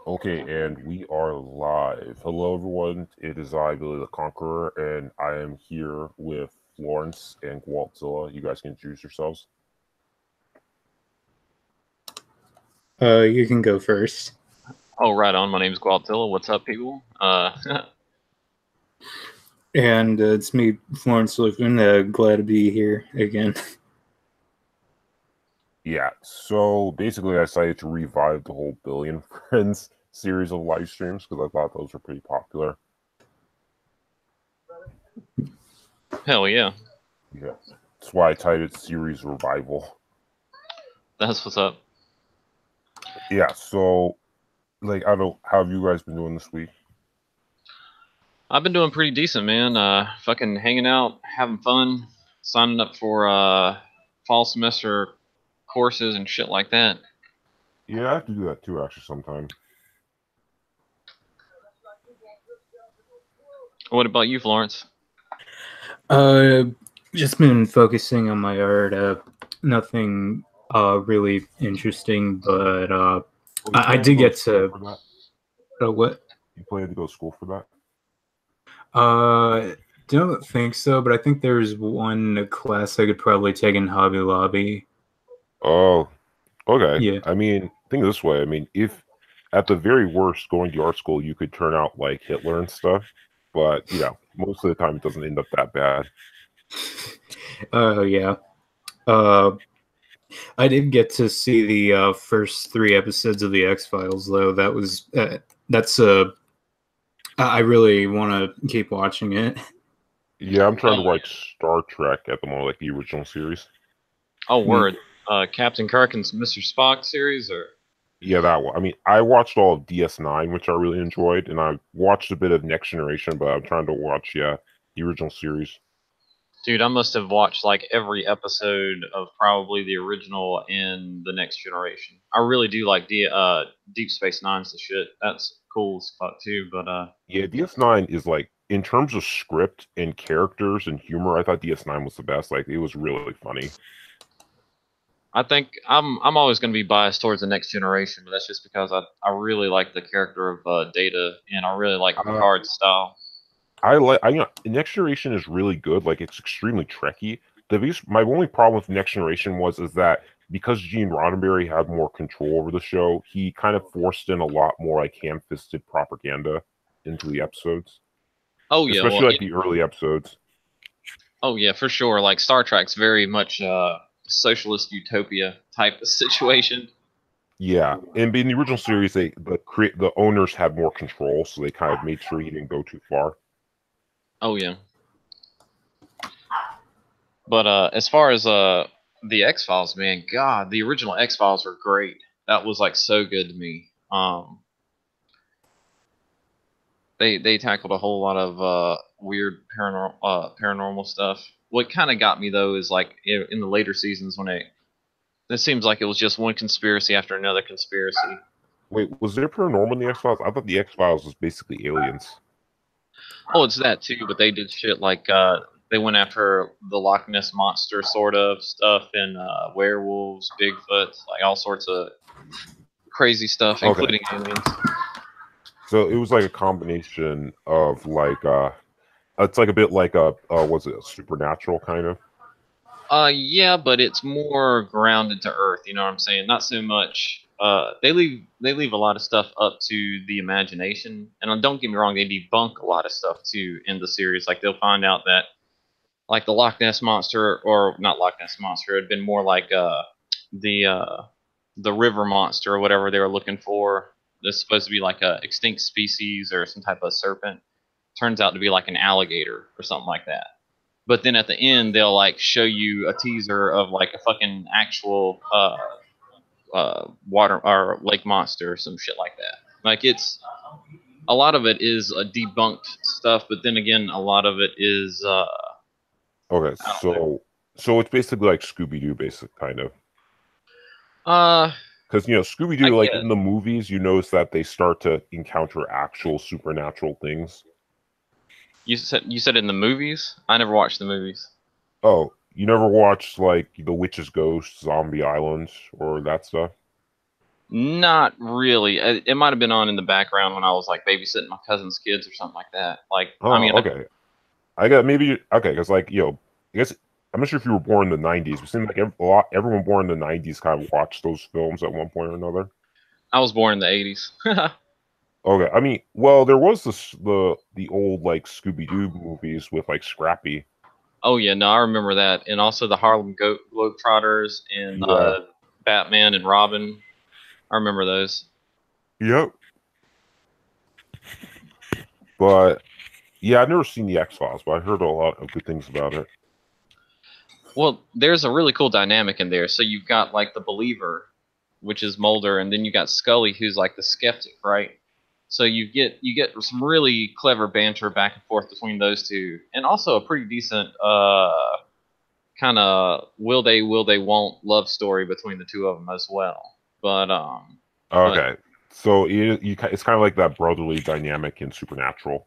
Okay, and we are live. Hello, everyone. It is I, Billy the Conqueror, and I am here with Florence and Gwaltzilla. You guys can introduce yourselves. You can go first. Oh, right on. My name's Gualtilla. What's up, people? And it's me, Florence Liffin. Glad to be here again. Yeah, so basically, I decided to revive the whole Billion Friends series of live streams because I thought those were pretty popular. Hell yeah. Yeah, that's why I titled it Series Revival. That's what's up. Yeah, so, like, I don't how have you guys been doing this week? I've been doing pretty decent, man. Fucking hanging out, having fun, signing up for fall semester courses and shit like that. Yeah, I have to do that too, actually, sometime. What about you, Florence? Uh, just been focusing on my art. Nothing really interesting, but Well, you I plan to did go to get school to for that? what? You plan to go to school for that? Don't think so, but I think there's one class I could probably take in Hobby Lobby. Oh, okay. Yeah. I mean, think of this way. I mean, if at the very worst, going to art school, you could turn out like Hitler and stuff, but most of the time it doesn't end up that bad. Yeah. Uh, I did get to see the first three episodes of the X Files, though. That's I really want to keep watching it. Yeah, I'm trying to Hell watch yeah. Star Trek at the moment, like the original series. Oh, Mm. word. Captain Kirk and Mr. Spock series, or Yeah, that one. I mean, I watched all of DS9, which I really enjoyed, and I watched a bit of Next Generation, but I'm trying to watch, the original series. dude, I must have watched like every episode of probably the original and the Next Generation. I really do like Deep Space Nine's the shit. That's cool as fuck too. But Yeah, DS9 is like in terms of script and characters and humor, I thought DS9 was the best. Like it was really funny. I think I'm always going to be biased towards the Next Generation, but that's just because I really like the character of Data, and I really like Uh, Picard's style. Next Generation is really good. Like it's extremely Trekky. My only problem with Next Generation is that because Gene Roddenberry had more control over the show, he kind of forced in a lot more like ham-fisted propaganda into the episodes, Oh yeah, well, especially like the early episodes. oh yeah, for sure. Like Star Trek's very much socialist utopia type of situation. Yeah, and in the original series, the owners had more control, so they kind of made sure he didn't go too far. Oh yeah, but as far as the X Files, man, God, the original X Files were great. That was like so good to me. They tackled a whole lot of weird paranormal stuff. What kind of got me though is like in the later seasons when it seems like it was just one conspiracy after another conspiracy. Wait, was there paranormal in the X Files? I thought the X Files was basically aliens. Oh, it's that too, but they did shit like they went after the Loch Ness monster sort of stuff and werewolves, Bigfoot, like all sorts of crazy stuff, Okay, including aliens. so it was like a combination of it's like a bit like was it a supernatural kind of? Yeah, but it's more grounded to earth. You know what I'm saying? Not so much. They leave a lot of stuff up to the imagination, and don't get me wrong, they debunk a lot of stuff too in the series. Like they'll find out that like the Loch Ness monster, or not Loch Ness monster, it had been more like the uh the river monster or whatever they were looking for. That's supposed to be like a extinct species or some type of serpent. Turns out to be like an alligator or something like that. But then at the end they'll like show you a teaser of like a fucking actual water or lake monster or some shit like that. Like it's a lot of it is debunked stuff, but then again a lot of it is Okay, I don't know. so it's basically like Scooby Doo, basic kind of. Uh, Because Scooby I Doo, like guess in the movies, you notice that they start to encounter actual supernatural things. you said in the movies. I never watched the movies. Oh, you never watched like The Witch's Ghost, Zombie Island, or that stuff? Not really. It might have been on in the background when I was like babysitting my cousin's kids or something like that. Like, Oh, I mean, okay. I got maybe okay, because like I guess I'm not sure if you were born in the '90s. It seemed like everyone born in the '90s kind of watched those films at one point or another. I was born in the '80s. Okay, I mean, well, there was the old like Scooby Doo movies with like Scrappy. Oh yeah, no, I remember that, and also the Harlem Globetrotters and Yeah. Batman and Robin. I remember those. Yep. But yeah, I've never seen the X-Files, but I heard a lot of good things about it. Well, there's a really cool dynamic in there. So you've got like the believer, which is Mulder, and then you got Scully, who's like the skeptic, right? So you get some really clever banter back and forth between those two, and also a pretty decent kind of will they won't love story between the two of them as well. But Okay, so it's kind of like that brotherly dynamic in Supernatural.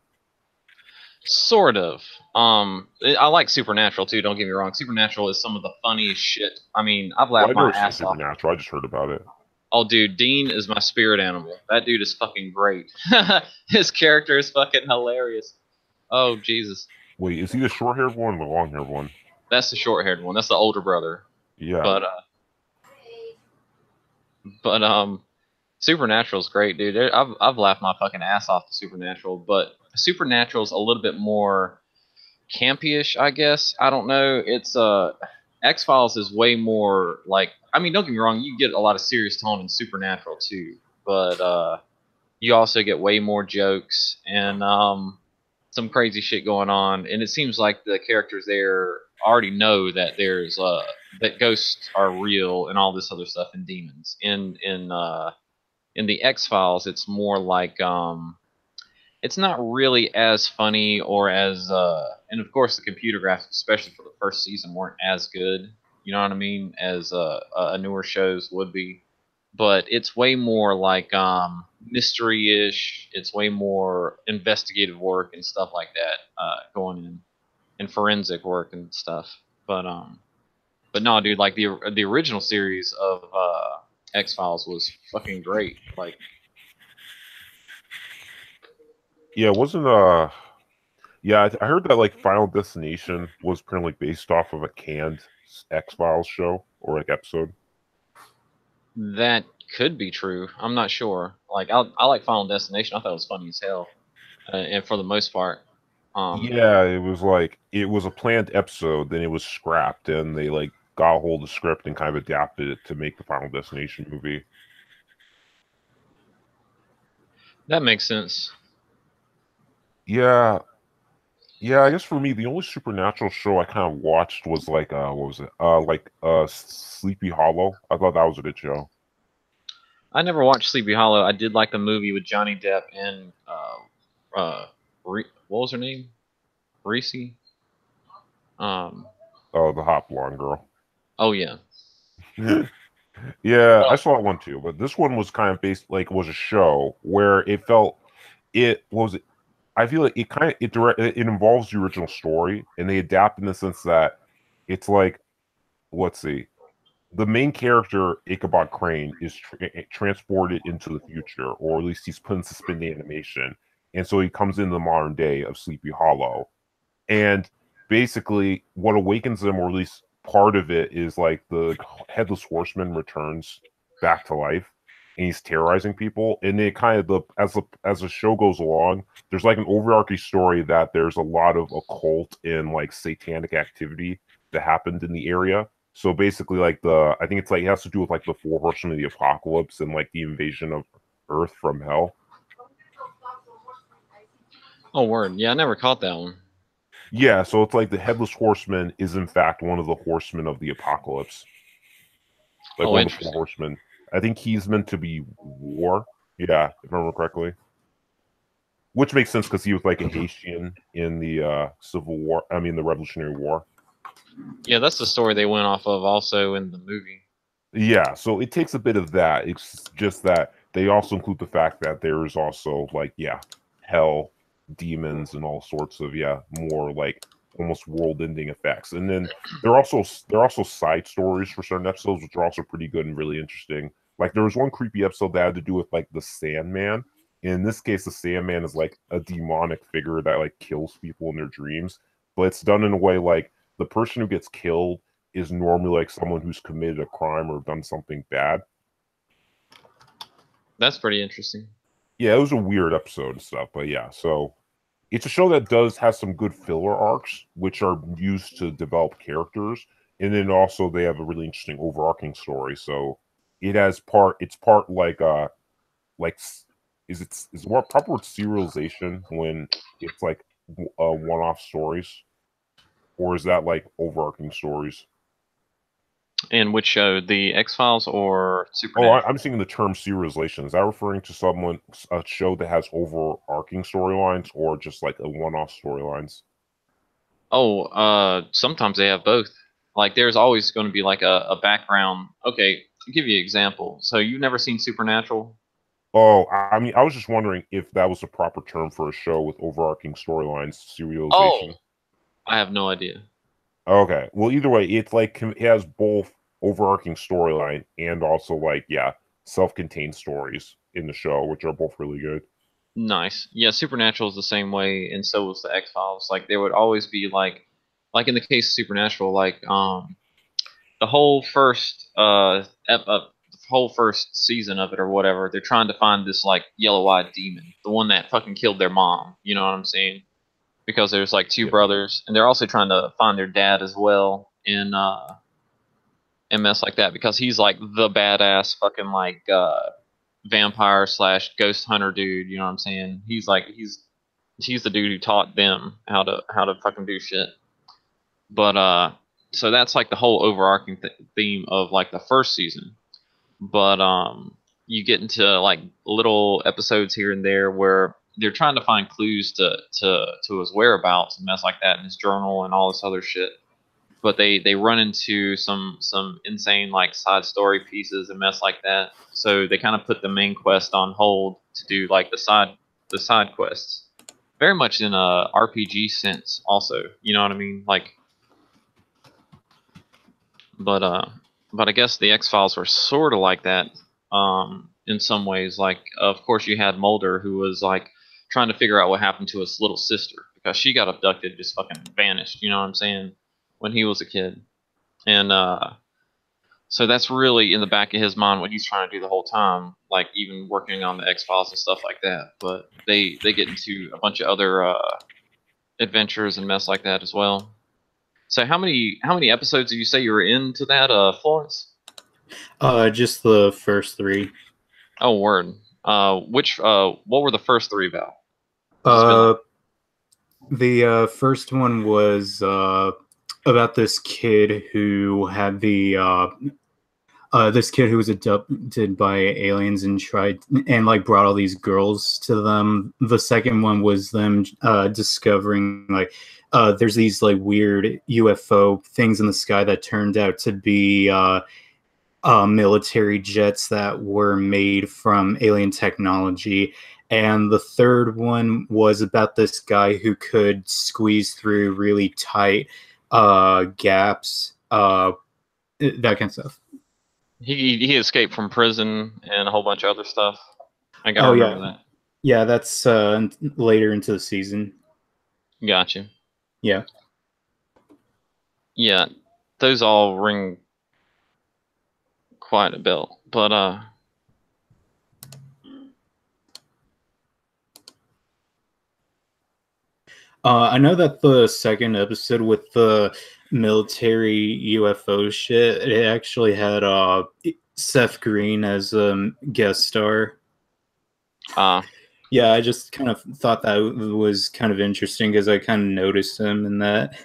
sort of. I like Supernatural too. Don't get me wrong. Supernatural is some of the funniest shit. I mean, I've Well, laughed I've my never seen ass off. Supernatural. I just heard about it. Oh, dude, Dean is my spirit animal. That dude is fucking great. His character is fucking hilarious. Oh, Jesus. Wait, is he the short-haired one or the long-haired one? That's the short-haired one. That's the older brother. Yeah. But Supernatural's great, dude. I've laughed my fucking ass off to Supernatural, but Supernatural's a little bit more campy-ish, I guess. I don't know. It's X-Files is way more like, I mean, don't get me wrong, you get a lot of serious tone in Supernatural too, but you also get way more jokes and some crazy shit going on, and it seems like the characters there already know that there's that ghosts are real and all this other stuff and demons. In the X-Files, it's more like it's not really as funny or as and of course the computer graphics, especially for the first season, weren't as good. You know what I mean? As a newer shows would be, but it's way more like mystery-ish. It's way more investigative work and stuff like that going in, and forensic work and stuff. But no, dude, like the original series of X-Files was fucking great. Like, Yeah, it wasn't yeah, I heard that like Final Destination was apparently based off of a canned X-Files show or like episode. that could be true. I'm not sure. Like, I like Final Destination. I thought it was funny as hell, and for the most part. Yeah, it was a planned episode, then it was scrapped, and they like got a hold of the script and kind of adapted it to make the Final Destination movie. That makes sense. Yeah, yeah. I guess for me, the only Supernatural show I kind of watched was like what was it? Sleepy Hollow. I thought that was a good show. I never watched Sleepy Hollow. I did like the movie with Johnny Depp and what was her name? Reese. Oh, the hot blonde girl. Oh yeah. Yeah, I saw that one too, but this one was kind of based like was a show where it felt I feel like it involves the original story and they adapt in the sense that it's like let's see, the main character Ichabod Crane is transported into the future, or at least he's put in suspended animation, and so he comes into the modern day of Sleepy Hollow, and basically what awakens him, or at least part of it, is like the headless horseman returns back to life and he's terrorizing people, and it kind of as the show goes along, there's like an overarching story that there's a lot of occult and like satanic activity that happened in the area. So basically like I think it's like it has to do with like the four horsemen of the apocalypse and like the invasion of Earth from hell. Oh word. Yeah, I never caught that one. Yeah, so it's like the headless horseman is in fact one of the horsemen of the apocalypse. Like one of the four horsemen. I think he's meant to be War. Yeah, if I remember correctly. Which makes sense because he was like a Haitian in the Civil War. I mean, the Revolutionary War. Yeah, that's the story they went off of also in the movie. Yeah, so it takes a bit of that. It's just that they also include the fact that there is also like, yeah, hell, demons, and all sorts of more like almost world-ending effects. And then there are also side stories for certain episodes, which are also pretty good and really interesting. Like there was one creepy episode that had to do with like the Sandman. In this case, the Sandman is like a demonic figure that like kills people in their dreams, but it's done in a way like the person who gets killed is normally like someone who's committed a crime or done something bad. That's pretty interesting. Yeah, it was a weird episode and stuff, but yeah, so it's a show that does have some good filler arcs, which are used to develop characters, and then also they have a really interesting overarching story. So it's part like is what proper word serialization when it's like one-off stories, or is that like overarching stories? And which show, the X-Files or Oh, Supernatural? I'm seeing the term serialization. Is that referring to a show that has overarching storylines or just like a one-off storylines? Oh, sometimes they have both. Like, there's always going to be like a background. Okay, I'll give you an example. So you've never seen Supernatural? Oh, I mean, I was just wondering if that was the proper term for a show with overarching storylines, Oh, serialization. I have no idea. Okay. Well, either way, it's like it has both overarching storyline and also like self-contained stories in the show, which are both really good. Nice. Yeah, Supernatural is the same way, and so was the X-Files. Like, there would always be like in the case of Supernatural, like the whole first season of it or whatever, they're trying to find this like yellow-eyed demon, the one that fucking killed their mom. You know what I'm saying? Because there's like two Yeah. brothers, and they're also trying to find their dad as well, and mess like that, because he's like the badass fucking like vampire / ghost hunter dude. You know what I'm saying? He's the dude who taught them how to fucking do shit. But so that's like the whole overarching theme of like the first season. But you get into like little episodes here and there where they're trying to find clues to his whereabouts and mess like that in his journal and all this other shit. But they run into some insane like side story pieces and mess like that. So they kind of put the main quest on hold to do like the side quests. Very much in a RPG sense, also. You know what I mean? Like, but I guess the X-Files were sort of like that in some ways. Like, of course, you had Mulder, who was like trying to figure out what happened to his little sister because she got abducted, just fucking vanished. You know what I'm saying? When he was a kid, and so that's really in the back of his mind what he's trying to do the whole time, like even working on the X-Files and stuff like that. But they get into a bunch of other adventures and mess like that as well. So how many episodes did you say you were into that, Florence? Just the first 3. Oh, word. What were the first 3 about? The first one was about this kid who had this kid who was adopted by aliens and tried and like brought all these girls to them. The second one was them discovering like there's these like weird UFO things in the sky that turned out to be military jets that were made from alien technology. And the third one was about this guy who could squeeze through really tight gaps, that kind of stuff. He escaped from prison and a whole bunch of other stuff. I gotta remember that. Yeah, that's later into the season. Gotcha. Yeah. Yeah, those all ring quite a bell. But I know that the second episode with the military UFO shit, it actually had Seth Green as a guest star. Yeah, I just kind of thought that was kind of interesting because I kind of noticed him in that.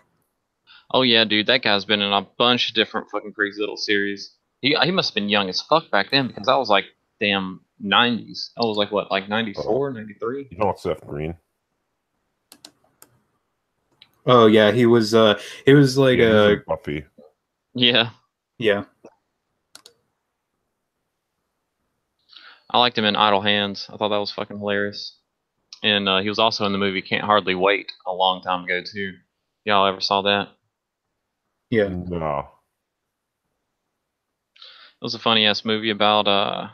Oh yeah, dude, that guy's been in a bunch of different fucking crazy little series. He must have been young as fuck back then, because I was like damn 90s. I was like what, like 94, 93? You know what's Seth Green? Oh yeah, he was like he's in Buffy. Yeah. Yeah. I liked him in Idle Hands. I thought that was fucking hilarious. And he was also in the movie Can't Hardly Wait a long time ago too. Y'all ever saw that? Yeah. No. was a funny ass movie about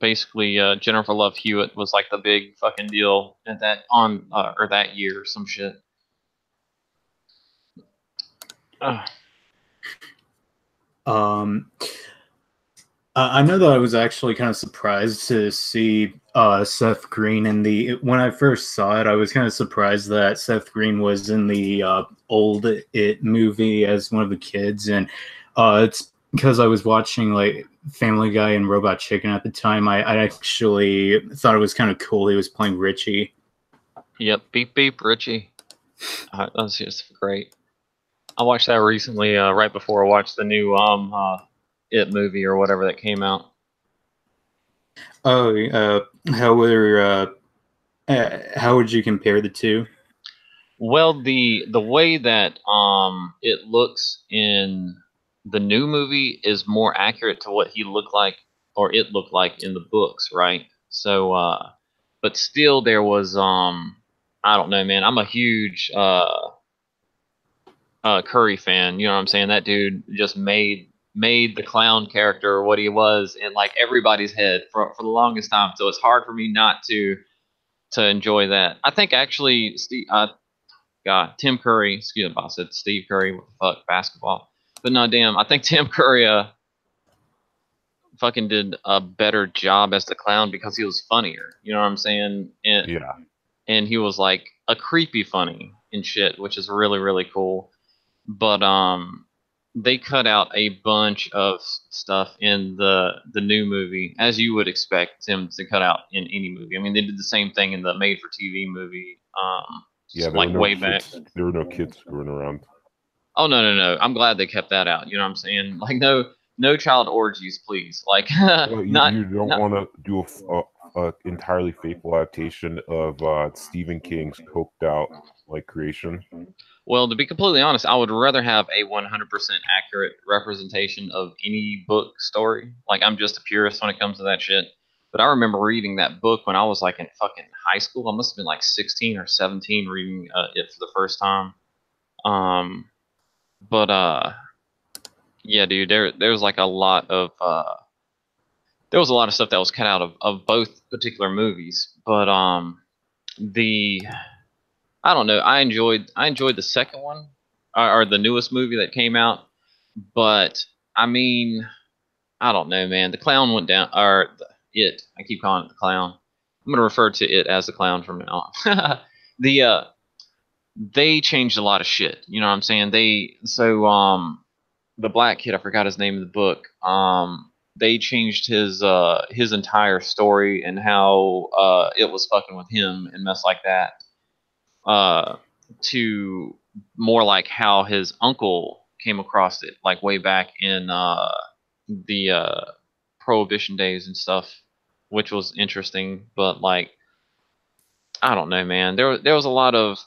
basically Jennifer Love Hewitt was like the big fucking deal at that or that year or some shit. I know that I was actually kind of surprised to see Seth Green in the. When I first saw it, I was kind of surprised that Seth Green was in the old It movie as one of the kids, and it's because I was watching like Family Guy and Robot Chicken at the time. I actually thought it was kind of cool. He was playing Richie. Yep, beep beep, Richie. That was just great. I watched that recently, right before I watched the new It movie or whatever that came out. Oh, how would you compare the two? Well, the way that it looks in the new movie is more accurate to what he looked like or it looked like in the books, right? So, but still, there was I don't know, man. I'm a huge Curry fan. You know what I'm saying? That dude just made the clown character what he was in like everybody's head for the longest time. So it's hard for me not to enjoy that. I think actually, Tim Curry. Excuse me, I said Steve Curry. What the fuck, basketball? But no, damn. I think Tim Curry fucking did a better job as the clown because he was funnier. You know what I'm saying? And, Yeah. And he was like a creepy funny and shit, which is really really cool. But they cut out a bunch of stuff in the new movie, as you would expect them to cut out in any movie. I mean, they did the same thing in the made-for-TV movie. Yeah, like way back. There were no kids screwing around. Oh no! I'm glad they kept that out. You know what I'm saying? Like no child orgies, please. Like Well, you don't want to do a entirely faithful adaptation of Stephen King's coked out like creation. Well, to be completely honest, I would rather have a 100% accurate representation of any book story. Like, I'm just a purist when it comes to that shit. But I remember reading that book when I was like in fucking high school. I must have been like 16 or 17 reading it for the first time. Yeah, dude, there's like a lot of there was a lot of stuff that was cut out of both particular movies. But I don't know. I enjoyed the second one or the newest movie that came out, but I mean, I don't know, man. The clown went down, or it. I keep calling it the clown. I'm gonna refer to it as the clown from now on. They changed a lot of shit. You know what I'm saying? The black kid, I forgot his name in the book. They changed his entire story and how it was fucking with him and mess like that. To more like how his uncle came across it, like way back in the Prohibition days and stuff, which was interesting. But like, I don't know, man. There was a lot of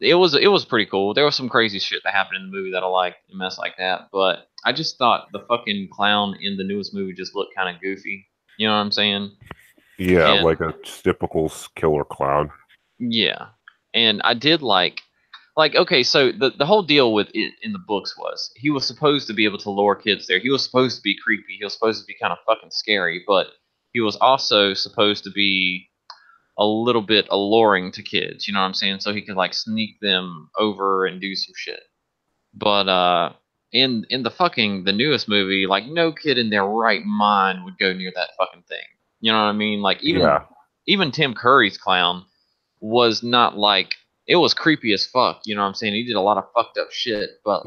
it was pretty cool. There was some crazy shit that happened in the movie that I liked and mess like that. But I just thought the fucking clown in the newest movie just looked kind of goofy. You know what I'm saying? Yeah, and, like a typical killer clown. Yeah. And I did like okay, so the whole deal with it in the books was he was supposed to be able to lure kids there. He was supposed to be creepy. He was supposed to be kind of fucking scary, but he was also supposed to be a little bit alluring to kids, you know what I'm saying? So he could like sneak them over and do some shit. But in the newest movie, like no kid in their right mind would go near that fucking thing. You know what I mean? Like even Tim Curry's clown was not like, it was creepy as fuck, you know what I'm saying? He did a lot of fucked up shit, but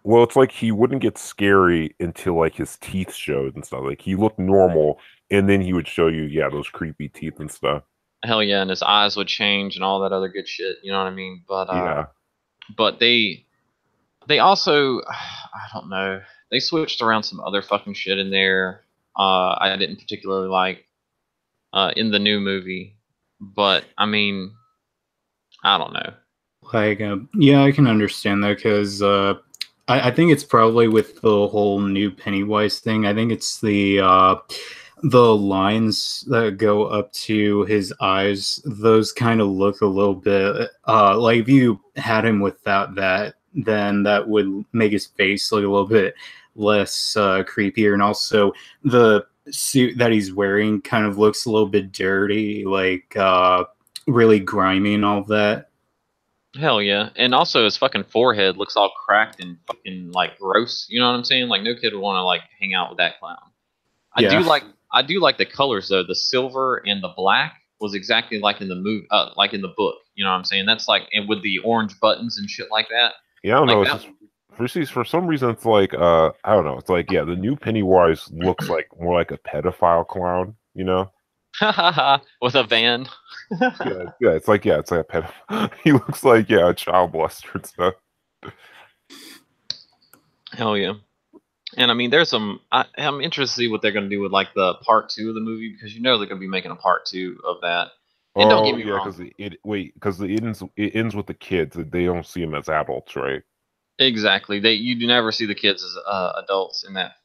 it's like he wouldn't get scary until like his teeth showed and stuff. Like he looked normal, and then he would show you, those creepy teeth and stuff. Hell yeah, and his eyes would change and all that other good shit, you know what I mean? But but they also, I don't know, they switched around some other fucking shit in there. I didn't particularly like in the new movie. But I mean, I don't know. Like, yeah, I can understand that because I think it's probably with the whole new Pennywise thing. I think it's the lines that go up to his eyes. Those kind of look a little bit like if you had him without that, then that would make his face look a little bit less creepier, and also the suit that he's wearing kind of looks a little bit dirty, like really grimy and all of that. Hell yeah. And also his fucking forehead looks all cracked and fucking like gross. You know what I'm saying? Like no kid would want to like hang out with that clown. Yeah. I do like the colors though. The silver and the black was exactly like in the movie, like in the book. You know what I'm saying? That's like, and with the orange buttons and shit like that. Yeah, I don't Like know. It's that. just for some reason it's like I don't know. It's like yeah, the new Pennywise looks like more like a pedophile clown. You know? With a van. Yeah. It's like a pedophile. He looks like a child molester and stuff. Hell yeah. And I mean, there's some. I'm interested to see what they're going to do with like the part 2 of the movie because you know they're going to be making a part 2 of that. And don't get me wrong. Because it ends with the kids. They don't see them as adults, right? Exactly. You do never see the kids as adults in that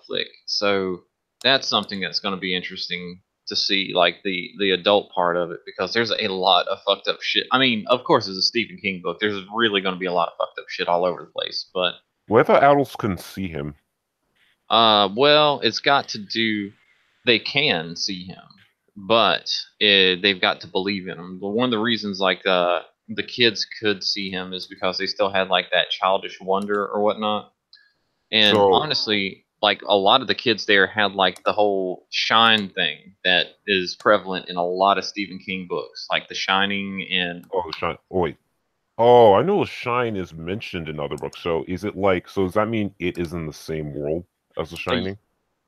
flick. So that's something that's going to be interesting to see, like the adult part of it, because there's a lot of fucked up shit. I mean, of course, it's a Stephen King book. There's really going to be a lot of fucked up shit all over the place. But well, I thought adults couldn't see him. well, it's got to do. They can see him, but they've got to believe in him. But one of the reasons, like the kids could see him, is because they still had like that childish wonder or whatnot. And honestly, like a lot of the kids there had like the whole shine thing that is prevalent in a lot of Stephen King books, like The Shining and. Oh, The Shine. Oh, wait. Oh, I know The Shine is mentioned in other books. So is it like? So does that mean it is in the same world as The Shining?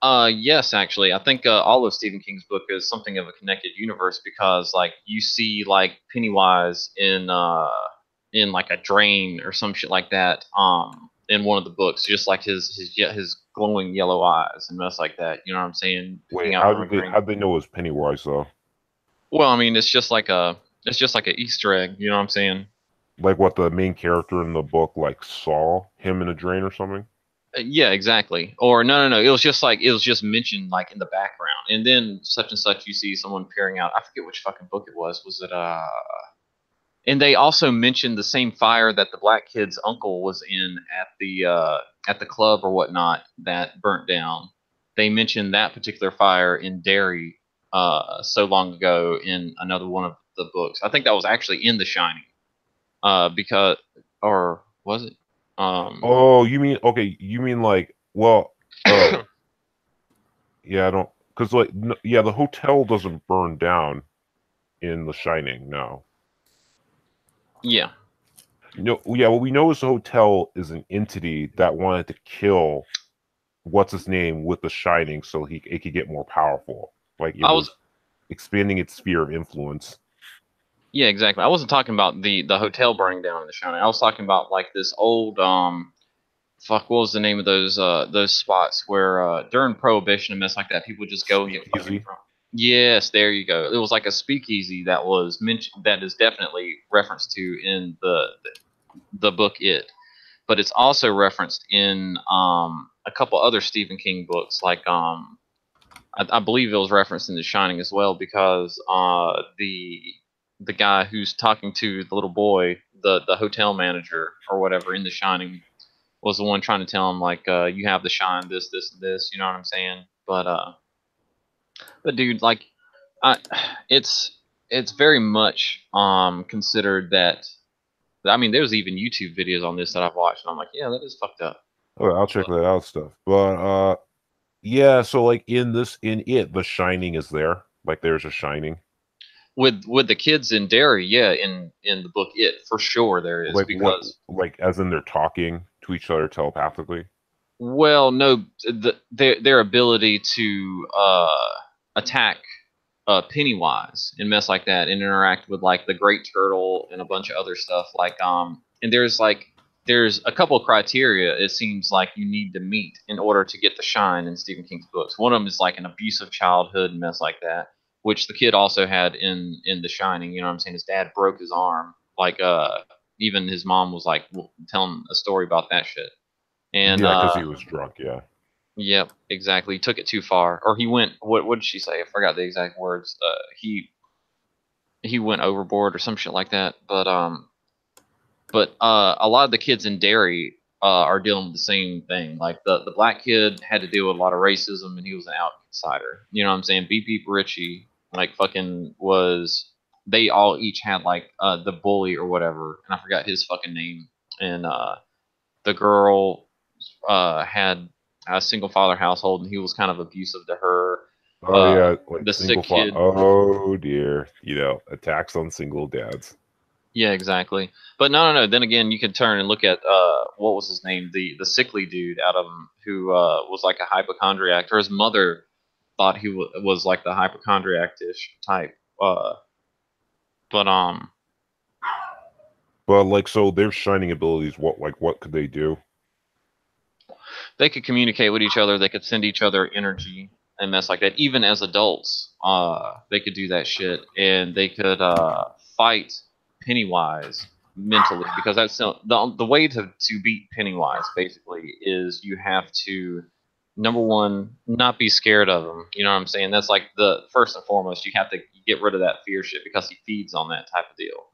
Yes, actually, I think all of Stephen King's book is something of a connected universe because, like, you see like Pennywise in like a drain or some shit like that. In one of the books, just like his glowing yellow eyes and mess like that. You know what I'm saying? Wait, how'd they know it was Pennywise though? Well, I mean, it's just like a Easter egg. You know what I'm saying? Like what the main character in the book like saw him in a drain or something? Yeah, exactly. Or no. It was just mentioned like in the background, and then such and such. You see someone peering out. I forget which fucking book it was. Was it And they also mentioned the same fire that the black kid's uncle was in at the club or whatnot that burnt down. They mentioned that particular fire in Derry so long ago in another one of the books. I think that was actually in The Shining. Because or was it? Oh, you mean like yeah, I don't because like yeah, the hotel doesn't burn down in The Shining, no. Yeah. No, yeah, what we know is the hotel is an entity that wanted to kill what's his name with The Shining so it could get more powerful. Like it was expanding its sphere of influence. Yeah, exactly. I wasn't talking about the hotel burning down in The Shining. I was talking about like this old fuck, what was the name of those spots where during Prohibition and mess like that, people just go and get fucking drunk. Yes, there you go. It was like a speakeasy that was mentioned, that is definitely referenced to in the book It, but it's also referenced in a couple other Stephen King books, like I believe it was referenced in The Shining as well, because the guy who's talking to the little boy, the hotel manager or whatever in The Shining, was the one trying to tell him like you have the shine, this, and this. You know what I'm saying? But dude, like, it's very much considered that. I mean, there's even YouTube videos on this that I've watched, and I'm like, yeah, that is fucked up. Okay, I'll check that out stuff. But yeah, so like in It, The Shining is there. Like there's a Shining. With the kids in Derry, yeah, in the book It, for sure there is, like because like as in they're talking to each other telepathically. Well, no, their ability to attack Pennywise and mess like that, and interact with like the Great Turtle and a bunch of other stuff. Like and there's a couple of criteria it seems like you need to meet in order to get the shine in Stephen King's books. One of them is like an abusive childhood and mess like that, which the kid also had in The Shining. You know what I'm saying? His dad broke his arm. Like even his mom was like telling a story about that shit. And yeah, because he was drunk. Yeah. Yep, exactly. He took it too far, or he went. What did she say? I forgot the exact words. He went overboard or some shit like that. But a lot of the kids in Derry are dealing with the same thing. Like the black kid had to deal with a lot of racism, and he was an outsider. You know what I'm saying? B.P. Richie, like fucking was. They all each had like the bully or whatever, and I forgot his fucking name. And the girl had a single father household, and he was kind of abusive to her. Oh yeah, like the single sick kid. Oh dear, attacks on single dads. Yeah, exactly. But no. Then again, you could turn and look at what was his name, the sickly dude out of him who was like a hypochondriac, or his mother thought he was like the hypochondriac-ish type. But like, so their shining abilities. What could they do? they could communicate with each other. They could send each other energy and mess like that. Even as adults, they could do that shit, and they could fight Pennywise mentally, because that's the way to beat Pennywise. Basically, is you have to, number one, not be scared of him. You know what I'm saying? That's like the first and foremost. You have to get rid of that fear shit, because he feeds on that type of deal.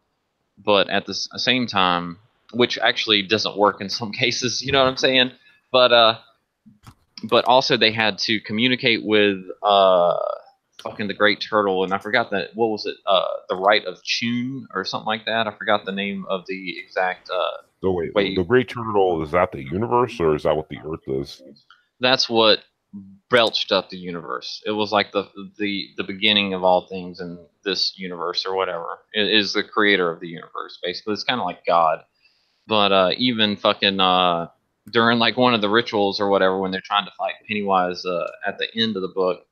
But at the same time, which actually doesn't work in some cases, you know what I'm saying? But also they had to communicate with fucking the Great Turtle, and I forgot that, what was it? The Rite of Chun or something like that. I forgot the name of the exact. So wait, the Great Turtle, is that the universe, or is that what the Earth is? That's what belched up the universe. It was like the beginning of all things in this universe or whatever. It is the creator of the universe, basically. It's kind of like God. But even fucking during like one of the rituals or whatever, when they're trying to fight Pennywise at the end of the book,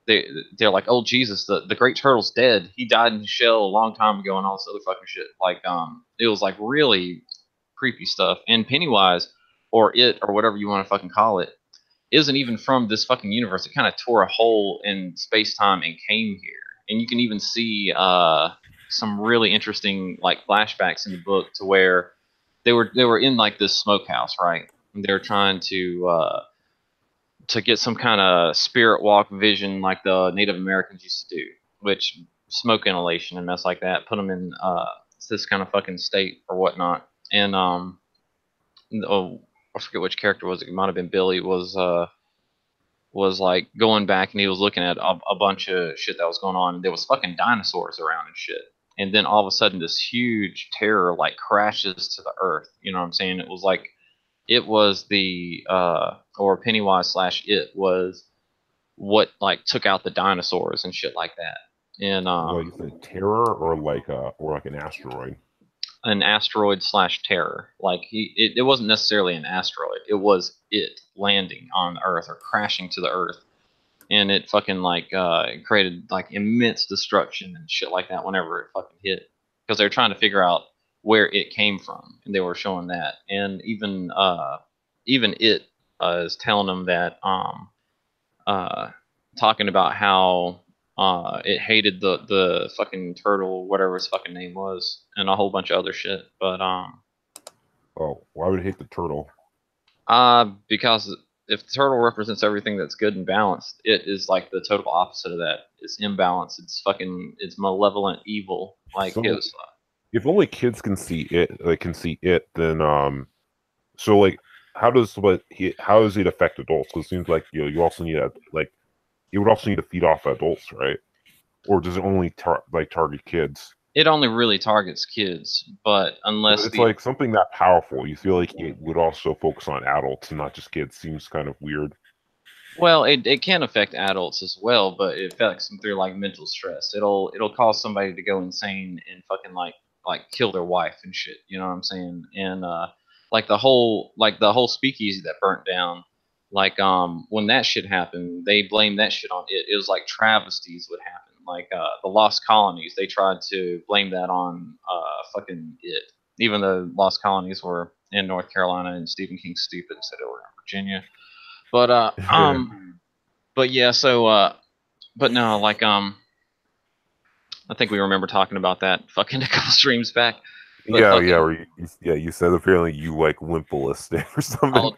they're like, oh Jesus, the Great Turtle's dead. He died in his shell a long time ago, and all this other fucking shit. Like it was like really creepy stuff. And Pennywise, or it, or whatever you want to fucking call it, isn't even from this fucking universe. It kind of tore a hole in space time and came here. And you can even see some really interesting like flashbacks in the book to where they were in like this smokehouse, right? And they were trying to get some kind of spirit walk vision like the Native Americans used to do, which smoke inhalation and mess like that, put them in this kind of fucking state or whatnot. And I forget which character was it. It might have been Billy. Was like going back, and he was looking at a bunch of shit that was going on. And there was fucking dinosaurs around and shit. And then all of a sudden, this huge terror like crashes to the earth. You know what I'm saying? It was like, it was the or Pennywise / it was what like took out the dinosaurs and shit like that. And like the terror, or like an asteroid. An asteroid / terror. Like it wasn't necessarily an asteroid. It was it landing on Earth or crashing to the Earth, and it fucking like created like immense destruction and shit like that whenever it fucking hit, because they were trying to figure out where it came from, and they were showing that, and even it is telling them that talking about how it hated the fucking turtle, whatever his fucking name was, and a whole bunch of other shit. But oh, why would it hate the turtle? Because if the turtle represents everything that's good and balanced, it is like the total opposite of that. It's imbalanced. It's malevolent evil. Like so, if only kids can see it, then so like how does it affect adults? Because it seems like you also need it would also need to feed off adults, right? Or does it only target kids? It only really targets kids, but unless it's like something that powerful, you feel like it would also focus on adults and not just kids. Seems kind of weird. Well, it can affect adults as well, but it affects them through like mental stress. It'll cause somebody to go insane and fucking like kill their wife and shit. You know what I'm saying? And like the whole speakeasy that burnt down. Like when that shit happened, they blamed that shit on it. It was like travesties would happen. Like the Lost Colonies, they tried to blame that on fucking it, even though Lost Colonies were in North Carolina and Stephen King's stupid and said they were in Virginia. But but yeah, so but no, like I think we remember talking about that fucking a couple streams back. But you said apparently you like Limpolistic or something. Oh,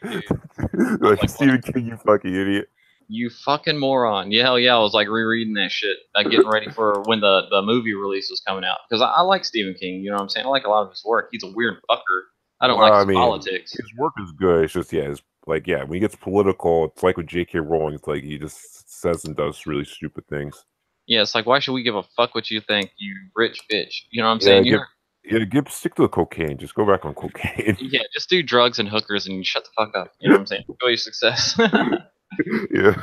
like Stephen King, you fucking idiot. You fucking moron. Yeah, hell yeah, I was like rereading that shit, getting ready for when the movie release was coming out. Because I like Stephen King, you know what I'm saying? I like a lot of his work. He's a weird fucker. I don't Well, like I his mean, politics. his work is good. It's just it's like when he gets political, it's like with J.K. Rowling. It's like he just says and does really stupid things. Yeah, it's like, why should we give a fuck what you think, you rich bitch? You know what I'm Yeah, saying? stick to the cocaine. Just go back on cocaine. Yeah, just do drugs and hookers and shut the fuck up. You know what I'm saying? Enjoy your success. Yeah,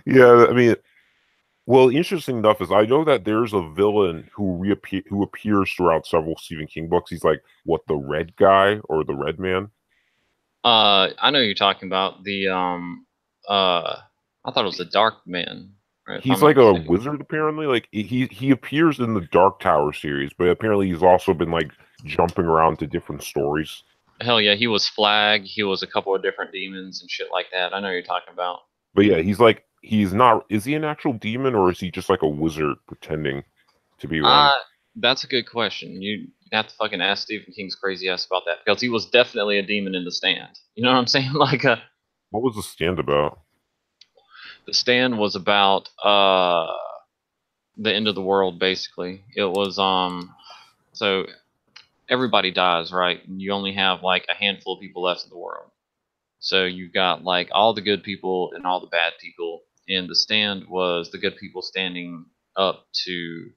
yeah. I mean, well, interesting enough is I know that there's a villain who appears throughout several Stephen King books. He's like the Red Guy or the Red Man. I know you're talking about the I thought it was the Dark Man. Right, if He's I'm like not a mistaken. wizard apparently. Like he appears in the Dark Tower series, but apparently he's also been like jumping around to different stories. Hell yeah, he was Flag. He was a couple of different demons and shit like that. I know what you're talking about. But yeah, he's not. Is he an actual demon or is he just like a wizard pretending to be one? That's a good question. You'd have to fucking ask Stephen King's crazy ass about that because he was definitely a demon in The Stand. You know what I'm saying? Like What was the stand about? The Stand was about the end of the world basically. It was so everybody dies, right? And you only have like a handful of people left in the world. So you've got like all the good people and all the bad people. And The Stand was the good people standing up to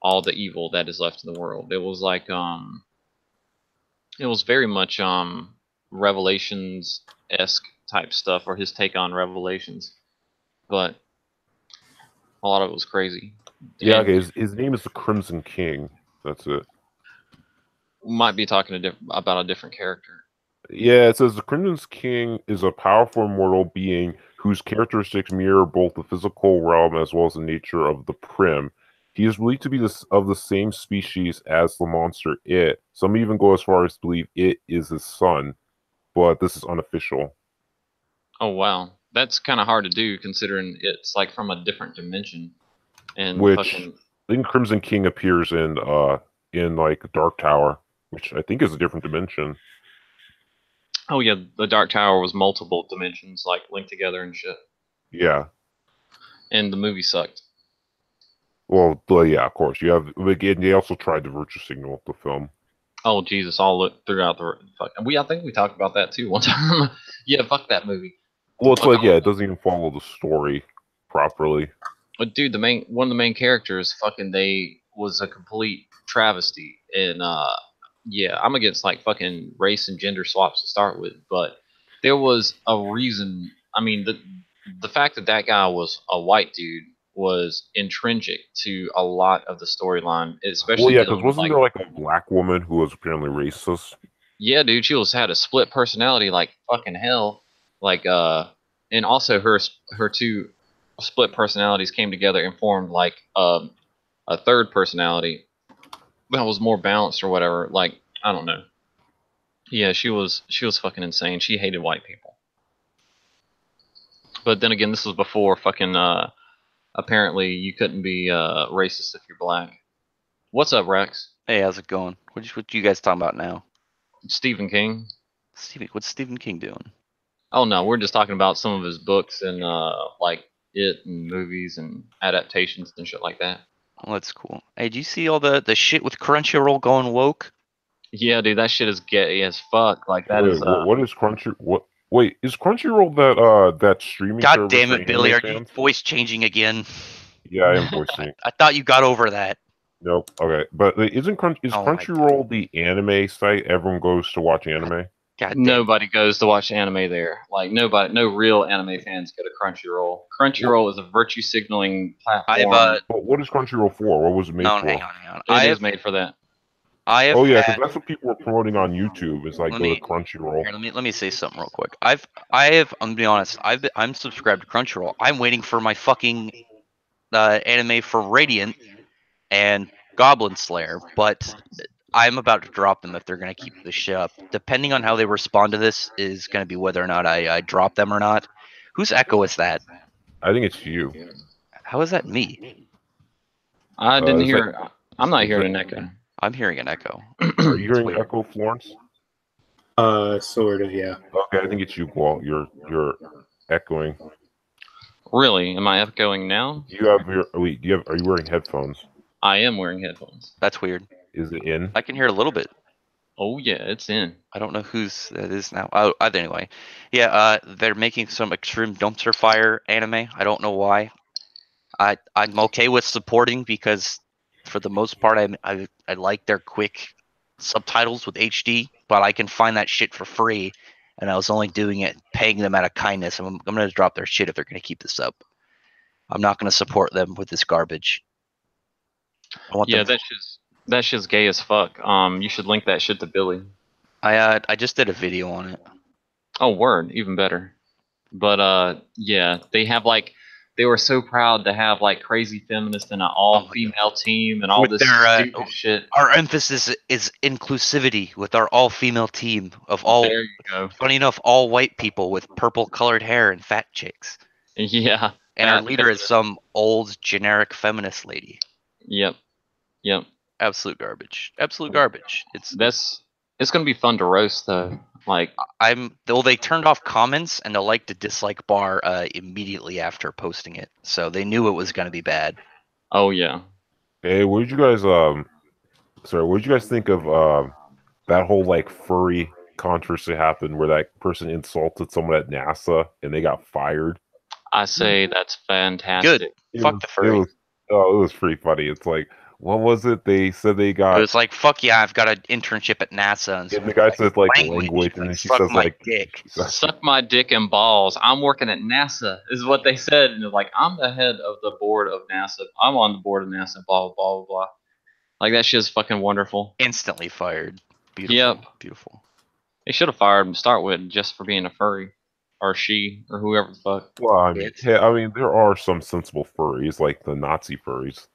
all the evil that is left in the world. It was like it was very much Revelations esque type stuff, or his take on Revelations. But a lot of it was crazy. Yeah, And okay. His name is the Crimson King. That's it. might be talking about a different character. Yeah, it says the Crimson King is a powerful immortal being whose characteristics mirror both the physical realm as well as the nature of the Prim. He is believed to be of the same species as the monster It. Some even go as far as to believe It is his son, but this is unofficial. Oh wow, that's kind of hard to do considering it's like from a different dimension. And Which fucking I think Crimson King appears in like Dark Tower, which I think is a different dimension. oh yeah, the Dark Tower was multiple dimensions like linked together and shit. Yeah. And the movie sucked. Well, yeah, of course. You have again. They also tried the virtue signal, the film. Oh Jesus! All throughout the fuck. I think we talked about that too one time. Yeah, fuck that movie. Well, it's Fuck like all- it doesn't even follow the story properly. But dude, one of the main characters, fucking, they was a complete travesty. And yeah, I'm against like fucking race and gender swaps to start with, but there was a reason. I mean, the fact that that guy was a white dude was intrinsic to a lot of the storyline, especially Well, yeah, dealing because with wasn't there like a black woman who was apparently racist? yeah, dude, she had a split personality like fucking hell. Like and also her two split personalities came together and formed like a third personality that was more balanced or whatever. Like I don't know. Yeah, she was fucking insane. She hated white people. But then again, this was before fucking apparently you couldn't be racist if you're black. What's up, Rex? Hey, how's it going? What you guys talking about now? Stephen King. What's Stephen King doing? Oh no, we're just talking about some of his books and like It and movies and adaptations and shit like that. Well, that's cool. Hey, do you see all the shit with Crunchyroll going woke? Yeah, dude, that shit is gay as fuck. Like that Wait, is. what is Crunchy? What? Wait, is Crunchyroll that streaming God service damn for it, Billy! anime Are you fans? voice changing again? Yeah, I am voicing. I thought you got over that. Nope. Okay, but is Oh my Crunchyroll the anime site everyone goes to watch anime? God damn. Nobody goes to watch anime there. Like nobody, no real anime fans go to Crunchyroll. Crunchyroll is a virtue signaling platform. But what is Crunchyroll for? What was it made No, for? hang on. It is made for that. I have Oh yeah, because had, that's what people are promoting on YouTube. Is like Let go me- to Crunchyroll. Here, let me say something real quick. I'm gonna be honest. I'm subscribed to Crunchyroll. I'm waiting for my fucking anime for Radiant and Goblin Slayer, but I'm about to drop them if they're gonna keep this shit up. Depending on how they respond to this is gonna be whether or not I drop them or not. Whose echo is that? I think it's you. How is that me? I didn't is hear. I'm not is hearing that- an echo. I'm hearing an echo. Are you hearing weird. Echo Florence? Sort of, yeah. Okay, I think it's you, Walt. You're echoing. Really? Am I echoing now? Do you have your wait? Are you wearing headphones? I am wearing headphones. That's weird. Is it in? I can hear a little bit. Oh yeah, it's in. I don't know whose that is now. Oh, anyway, yeah. They're making some extreme dumpster fire anime. I don't know why. I'm okay with supporting because, for the most part, I like their quick subtitles with HD, but I can find that shit for free, and I was only doing it, paying them out of kindness. I'm gonna drop their shit if they're gonna keep this up. I'm not gonna support them with this garbage. I want Yeah, them. that shit's gay as fuck. You should link that shit to Billy. I just did a video on it. Oh, word, even better. But yeah, they were so proud to have like crazy feminists in an all-female team and all With this their, stupid shit. Our emphasis is inclusivity with our all-female team of all. There you go. Funny enough, all white people with purple-colored hair and fat chicks. Yeah. And our fat leader is feminist. some old generic feminist lady. Yep. Absolute garbage. Absolute garbage. It's gonna be fun to roast though. Like, they turned off comments and the like to dislike bar immediately after posting it, so they knew it was gonna be bad. oh yeah. Hey, what did you guys what did you guys think of that whole like furry controversy happened where that person insulted someone at NASA and they got fired? I say that's fantastic. Good. Fuck the furry. It was pretty funny. It's like, what was it? They said they It got. was like, fuck yeah, I've got an internship at NASA. And the guy says like language, and then she suck says my like, dick. Suck my dick and balls. I'm working at NASA, is what they said. And they're like, I'm the head of the board of NASA. I'm on the board of NASA, blah, blah, blah, blah. Like, that shit's fucking wonderful. Instantly fired. Beautiful. Yep. Beautiful. They should have fired him to start with just for being a furry. Or she, or whoever the fuck. well, I mean, there are some sensible furries, like the Nazi furries.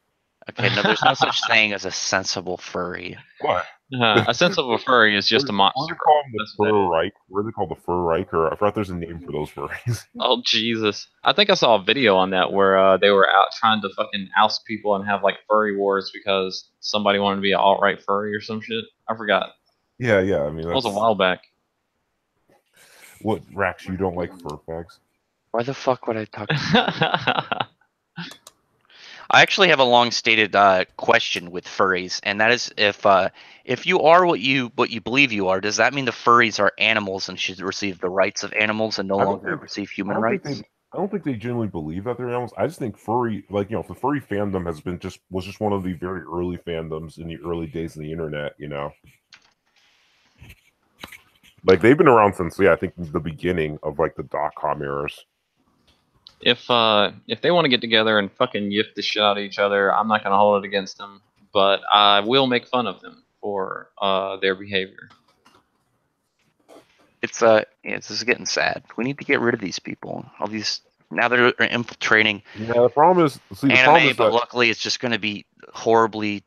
Okay, no, there's no such thing as a sensible furry. What? A sensible furry is just a monster. What are they called? The fur Reich? Or I forgot there's a name for those furries. Oh Jesus! I think I saw a video on that where they were out trying to fucking oust people and have like furry wars because somebody wanted to be an alt-right furry or some shit. I forgot. Yeah. I mean, That was a while back. What, Rax? You don't like fur fags? Why the fuck would I talk? I actually have a long-stated question with furries, and that is if you are what you believe you are, does that mean the furries are animals and should receive the rights of animals and no longer receive human rights? I don't think they genuinely believe that they're animals. I just think furry, like, the furry fandom was just one of the very early fandoms in the early days of the internet. Like, they've been around since, I think the beginning of like the .com eras. If they want to get together and fucking yiff the shit out of each other, I'm not gonna hold it against them, but I will make fun of them for their behavior. This is getting sad. We need to get rid of these people. All these now they're infiltrating. Yeah, the problem is anime, but luckily it's just going to be horribly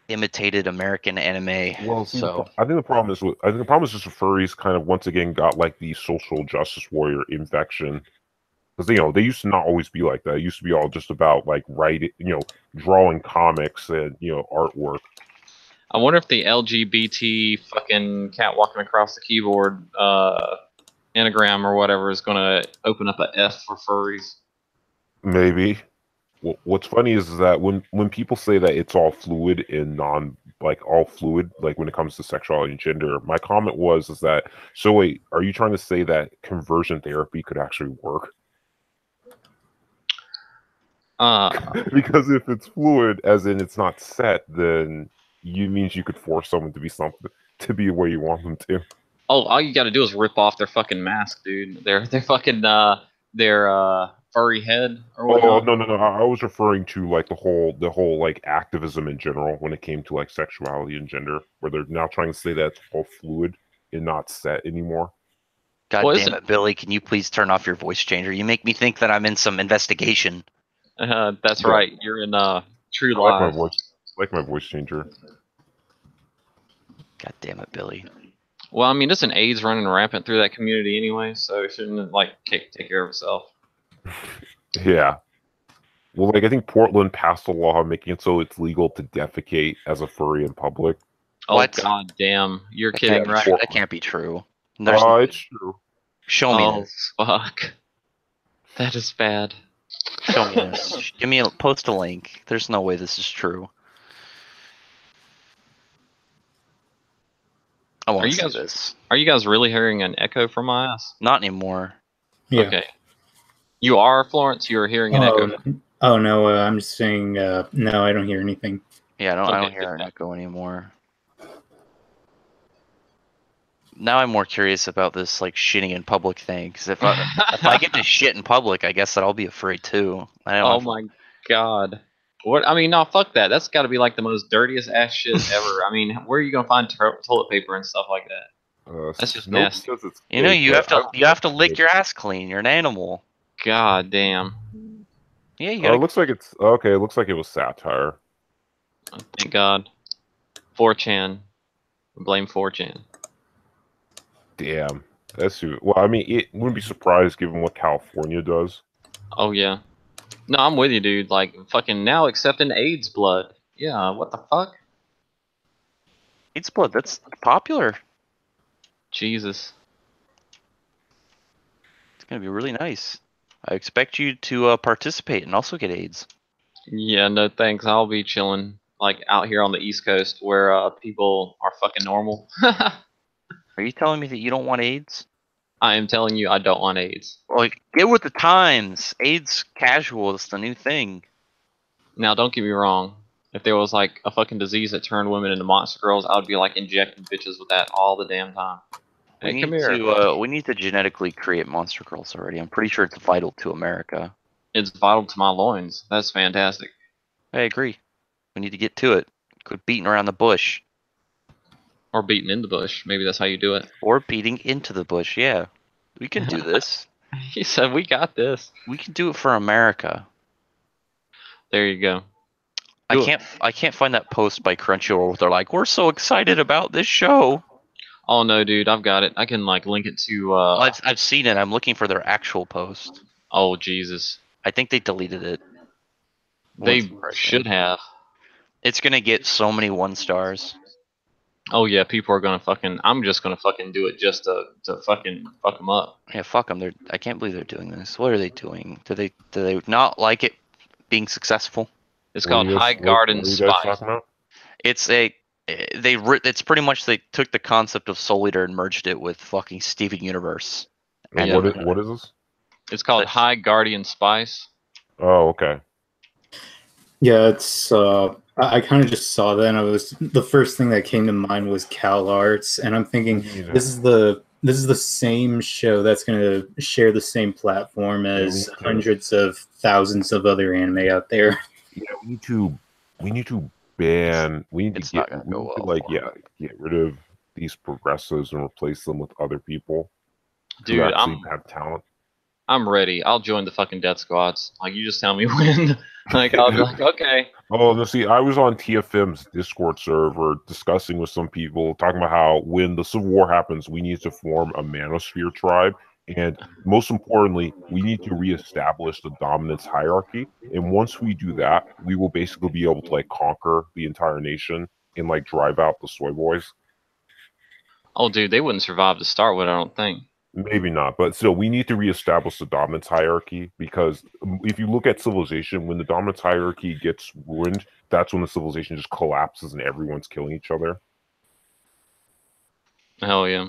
imitated American anime. Well, so I think the problem is just the furries kind of once again got like the social justice warrior infection. Because they used to not always be like that. It used to be all just about like writing, drawing comics and artwork. I wonder if the LGBT fucking cat walking across the keyboard anagram or whatever is going to open up a F for furries. Maybe. What's funny is that when people say that it's all fluid and all fluid, like when it comes to sexuality and gender, my comment is that, so wait, are you trying to say that conversion therapy could actually work? Because if it's fluid, as in it's not set, then means you could force someone to be where you want them to. Oh, all you got to do is rip off their fucking mask, dude. Their fucking their furry head or whatnot. Oh no! I was referring to like the whole like activism in general when it came to like sexuality and gender, where they're now trying to say that it's all fluid and not set anymore. God damn it, Billy! Can you please turn off your voice changer? You make me think that I'm in some investigation. That's right. You're in True Lies. I like my voice changer. God damn it, Billy. Well, I mean, it's an AIDS running rampant through that community anyway, so it shouldn't like take care of itself. Yeah. Well, like I think Portland passed a law making it so it's legal to defecate as a furry in public. Oh, what? God damn! You're kidding, right? That can't be true. It's true. Show me this. Fuck. That is bad. Show me this. Post a link. There's no way this is true. I want Are to you see guys- this. Are you guys really hearing an echo from my ass? Not anymore. Yeah. Okay. You are, Florence? You're hearing an echo? Oh no, I'm just saying. No, I don't hear anything. Yeah, I don't Okay, hear an good. echo anymore. Now I'm more curious about this like shitting in public thing. Because if I get to shit in public, I guess that I'll be afraid too. I don't Oh have- my god. What? I mean, no, fuck that. That's got to be like the most dirtiest ass shit ever. I mean, where are you gonna find toilet paper and stuff like that? That's just Snoke nasty. says it's You know, fake, you but have to lick your ass clean. You're an animal. God damn. Yeah, you It gotta. looks like it's okay. It looks like it was satire. Thank God. 4chan. Blame 4chan. Damn, that's who. Well, I mean, it wouldn't be surprised given what California does. Oh yeah. No, I'm with you, dude. Like, fucking now accepting AIDS blood. Yeah, what the fuck? AIDS blood. That's popular. Jesus. It's gonna be really nice. I expect you to participate and also get AIDS. Yeah, no thanks. I'll be chilling, like, out here on the East Coast where people are fucking normal. Are you telling me that you don't want AIDS? I am telling you, I don't want AIDS. Like, get with the times. AIDS casual is the new thing. Now, don't get me wrong. If there was, like, a fucking disease that turned women into monster girls, I would be, like, injecting bitches with that all the damn time. Hey, come here. We need to genetically create monster girls already. I'm pretty sure it's vital to America. It's vital to my loins. That's fantastic. I agree. We need to get to it. Quit beating around the bush. Or beating in the bush. Maybe that's how you do it. Or beating into the bush, yeah. We can do this. He said, we got this. We can do it for America. There you go. I can't find that post by Crunchyroll where they're like, we're so excited about this show. Oh no, dude, I've got it. I can like link it to. I've seen it. I'm looking for their actual post. Oh Jesus, I think they deleted it. they Once- should have. It's gonna get so many 1 stars. Oh yeah, people are gonna fucking. I'm just gonna fucking do it just to fucking fuck them up. Yeah, fuck them. I can't believe they're doing this. What are they doing? Do they not like it being successful? It's What called are you guys- High what Garden are you guys Spice. talking about? It's it's pretty much they took the concept of Soul Eater and merged it with fucking Steven Universe. And Yeah. what is this? It's called That's- High Guardian Spice. Oh, okay. Yeah, it's. I kind of just saw that, and the first thing that came to mind was Cal Arts, and I'm thinking Yeah. this is the same show that's going to share the same platform as Yeah. hundreds of thousands of other anime out there. Yeah, we need to ban. We need It's to not get gonna go well like for 'em. get rid of these progressives and replace them with other people who Dude, actually have talent. I'm ready. I'll join the fucking death squads. Like you just tell me when. Like I'll be like, okay. Oh, no, see, I was on TFM's Discord server discussing with some people, talking about how when the Civil War happens, we need to form a Manosphere tribe. And most importantly, we need to reestablish the dominance hierarchy. And once we do that, we will basically be able to like conquer the entire nation and like drive out the soy boys. Oh, dude, they wouldn't survive to start with. I don't think. Maybe not, but still, we need to reestablish the dominance hierarchy because if you look at civilization, when the dominance hierarchy gets ruined, that's when the civilization just collapses and everyone's killing each other. Hell yeah.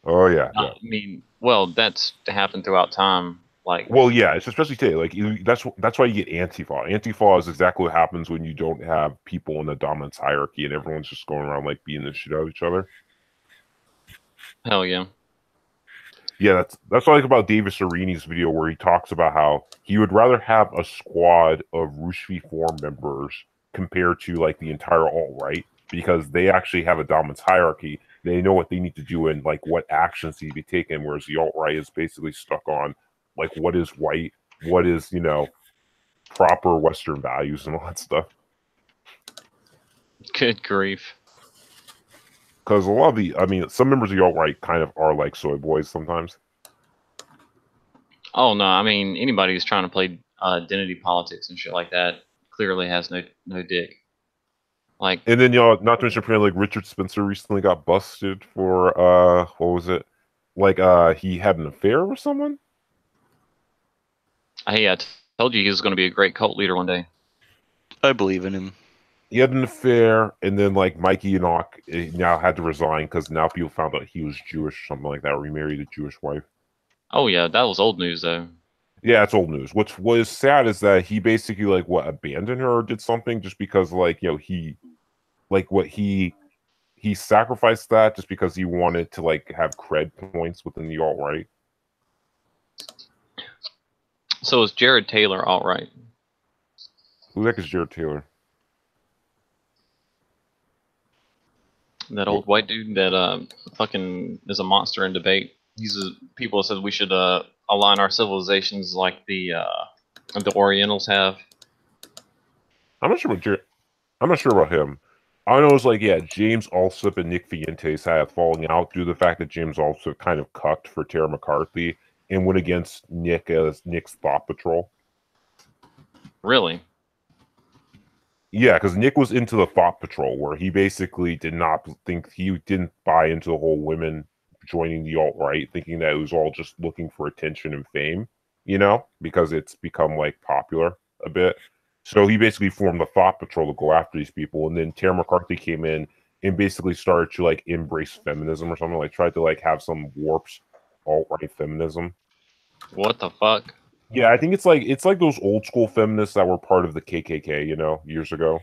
Oh yeah, yeah. I mean, well, that's happened throughout time. Like, Well, yeah, it's especially today. Like that's why you get Antifa. Antifa is exactly what happens when you don't have people in the dominance hierarchy and everyone's just going around like beating the shit out of each other. hell yeah. Yeah, that's what I like about Davis Arini's video where he talks about how he would rather have a squad of Rushvi Forum members compared to like the entire alt-right because they actually have a dominance hierarchy. They know what they need to do and like what actions need to be taken, whereas the alt-right is basically stuck on like what is white, what is, proper Western values and all that stuff. Good grief. Because a lot of some members of the alt-right kind of are like soy boys sometimes. Oh no, I mean anybody who's trying to play identity politics and shit like that clearly has no dick. Like, And then not to mention apparently like Richard Spencer recently got busted for what was it? Like he had an affair with someone? hey, I told you he was going to be a great cult leader one day. I believe in him. he had an affair, and then like Mikey Enoch now had to resign because now people found out he was Jewish, something like that, or he married a Jewish wife. Oh yeah, that was old news though. Yeah, it's old news. What was sad is that he basically like abandoned her or did something just because like he like what he sacrificed that just because he wanted to like have cred points within the alt-right. So is Jared Taylor alt-right? Who the heck is Jared Taylor? That old white dude that fucking is a monster in debate. He's people said we should align our civilizations like the Orientals have. I'm not sure about him. I know it's like James Allsup and Nick Fuentes had falling out due to the fact that James Allsup kind of cucked for Tara McCarthy and went against Nick as Nick's Thought Patrol. Really? Yeah, because Nick was into the Thought Patrol, where he basically didn't buy into the whole women joining the alt-right, thinking that it was all just looking for attention and fame, because it's become like popular a bit. So he basically formed the Thought Patrol to go after these people, and then Tara McCarthy came in and basically started to like embrace feminism or something, like tried to like have some warps alt-right feminism. What the fuck? Yeah, I think it's like those old school feminists that were part of the KKK, years ago.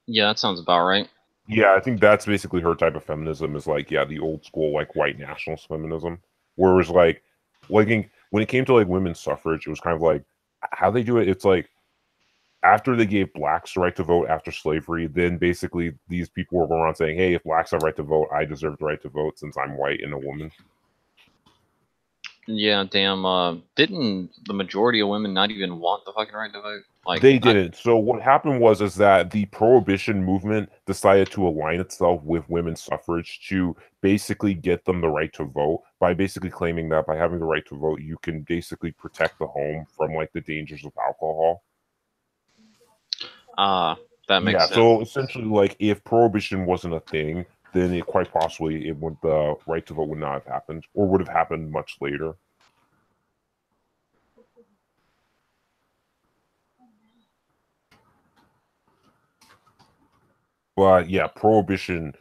Yeah, that sounds about right. Yeah, I think that's basically her type of feminism is like, the old school like white nationalist feminism. Whereas like when it came to like women's suffrage, it was kind of like how they do it. It's like after they gave blacks the right to vote after slavery, then basically these people were going around saying, hey, if blacks have right to vote, I deserve the right to vote since I'm white and a woman. Yeah, damn. Didn't the majority of women not even want the fucking right to vote? Like they didn't. So what happened was that the prohibition movement decided to align itself with women's suffrage to basically get them the right to vote by basically claiming that by having the right to vote, you can basically protect the home from like the dangers of alcohol. That makes sense. So essentially, like if prohibition wasn't a thing, then it quite possibly the right to vote would not have happened, or would have happened much later. But yeah, prohibition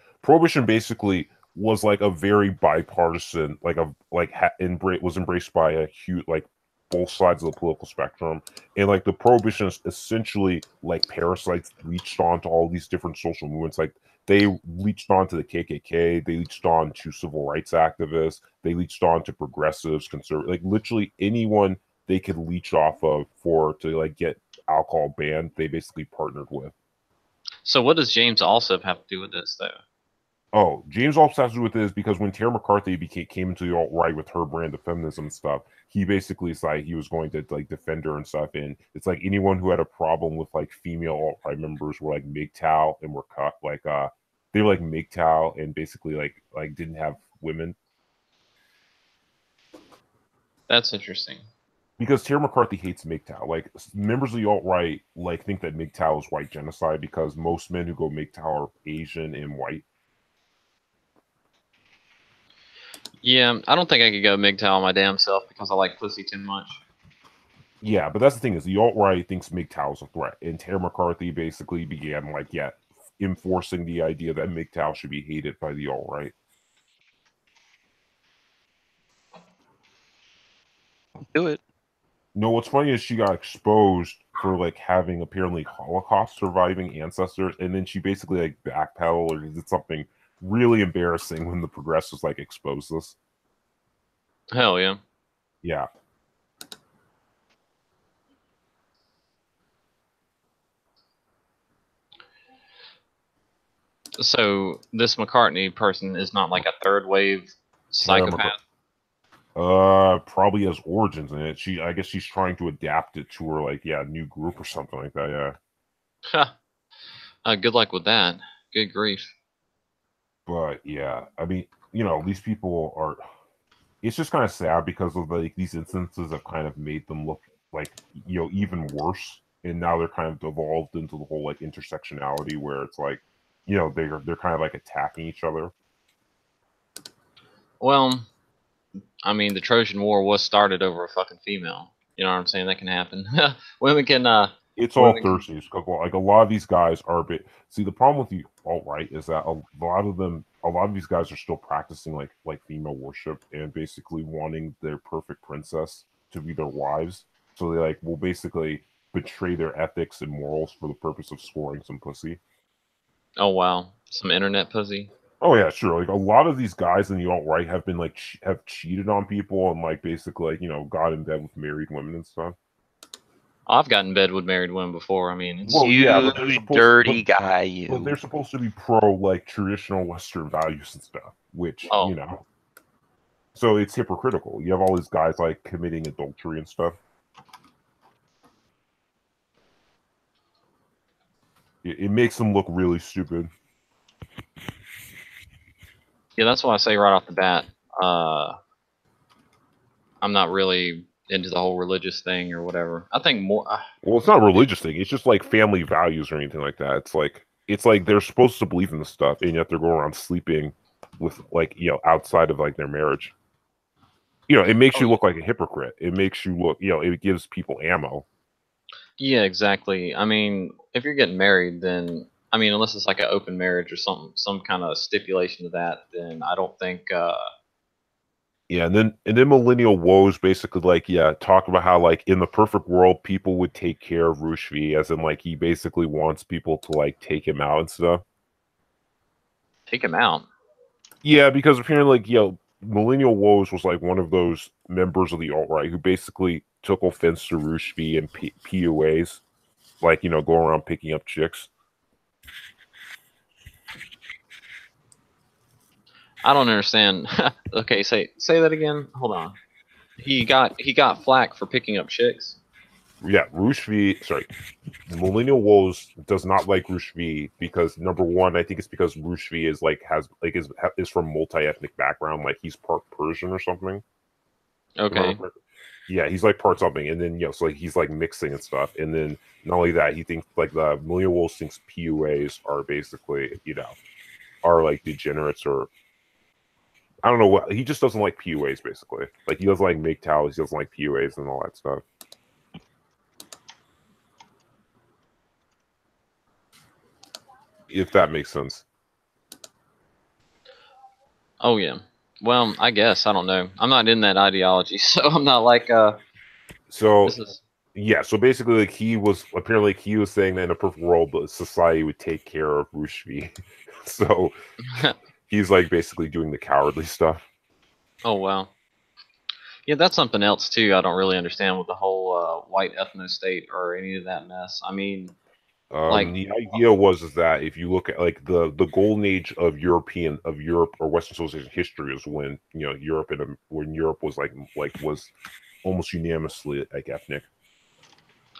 basically was like a very bipartisan, was embraced by a huge like both sides of the political spectrum, and like the prohibitionists essentially like parasites leached onto all these different social movements. Like they leached onto the KKK, they leached on to civil rights activists, they leached on to progressives, conservatives, like literally anyone they could leech off of to like get alcohol banned, they basically partnered with. So what does James Allsup have to do with this, though? Oh, James Allsup has to do with this because when Tara McCarthy came into the alt-right with her brand of feminism stuff, he basically said he was going to like defend her and stuff. And it's like anyone who had a problem with like female alt-right members were like MGTOW and were cut they were like MGTOW and basically like didn't have women. That's interesting. Because Tara McCarthy hates MGTOW. Like members of the alt-right like think that MGTOW is white genocide because most men who go MGTOW are Asian and white. Yeah, I don't think I could go MGTOW my damn self because I like pussy too much. Yeah, but that's the thing is the alt-right thinks MGTOW is a threat, and Tara McCarthy basically began enforcing the idea that MGTOW should be hated by the alt-right. Do it. No, what's funny is she got exposed for like having apparently Holocaust surviving ancestors, and then she basically like backpedaled or did something really embarrassing when the progressives like exposed this. Hell yeah. Yeah. So this McCartney person is not like a third wave psychopath. Probably has origins in it. I guess she's trying to adapt it to her new group or something like that. Yeah. Good luck with that. Good grief. But yeah, I mean, these people are. It's just kind of sad because of like these instances have kind of made them look like even worse, and now they're kind of devolved into the whole like intersectionality where it's like, they're kind of like attacking each other. Well, I mean, the Trojan War was started over a fucking female. You know what I'm saying? That can happen. Women can It's all Thursdays. Like a lot of these guys are a bit. See, the problem with the alt right is that a lot of these guys are still practicing like female worship and basically wanting their perfect princess to be their wives. So they like will basically betray their ethics and morals for the purpose of scoring some pussy. Oh wow, some internet pussy. Oh yeah, sure. Like a lot of these guys in the alt right have been like have cheated on people and like basically like got in bed with married women and stuff. I've gotten in bed with married women before. I mean, it's, Well, You yeah, but they're dirty guy, you. But they're supposed to be pro like traditional Western values and stuff, which Oh. So it's hypocritical. You have all these guys like committing adultery and stuff. It makes them look really stupid. yeah, that's why I say right off the bat, I'm not really into the whole religious thing or whatever. I think more. Well, it's not a religious thing. It's just like family values or anything like that. It's like they're supposed to believe in this stuff, and yet they're going around sleeping with like outside of like their marriage. It makes you look like a hypocrite. It makes you look. It gives people ammo. Yeah, exactly. I mean, if you're getting married, then I mean, unless it's like an open marriage or some kind of stipulation to that, then I don't think. Yeah, and then Millennial Woes basically talk about how like in the perfect world people would take care of Rushvi, as in like he basically wants people to like take him out and stuff. Take him out. Yeah, because apparently like Millennial Woes was like one of those members of the alt right who basically took offense to Rushvi and PUAs, like going around picking up chicks. I don't understand. Okay, say that again. Hold on. He got flack for picking up chicks. Yeah, Millennial Woes does not like Rushvi because number one, I think it's because Rushvi is from multi-ethnic background, like he's part Persian or something. Okay. Yeah, he's like part something, and then so like he's like mixing and stuff, and then not only that, he thinks like the Millennial Woes thinks PUAs are basically are like degenerates or. I don't know what he just doesn't like PUAs basically. Like he doesn't like MGTOWs, he doesn't like PUAs and all that stuff. If that makes sense. Oh yeah. Well, I guess I don't know. I'm not in that ideology, so I'm not like So yeah, so basically like he was saying that in a perfect world the society would take care of Rushvi. So he's like basically doing the cowardly stuff. Oh wow. Yeah, that's something else too. I don't really understand with the whole white ethno state or any of that mess. I mean, the idea was that if you look at like the golden age of Europe or Western civilization history is when when Europe was was almost unanimously like ethnic.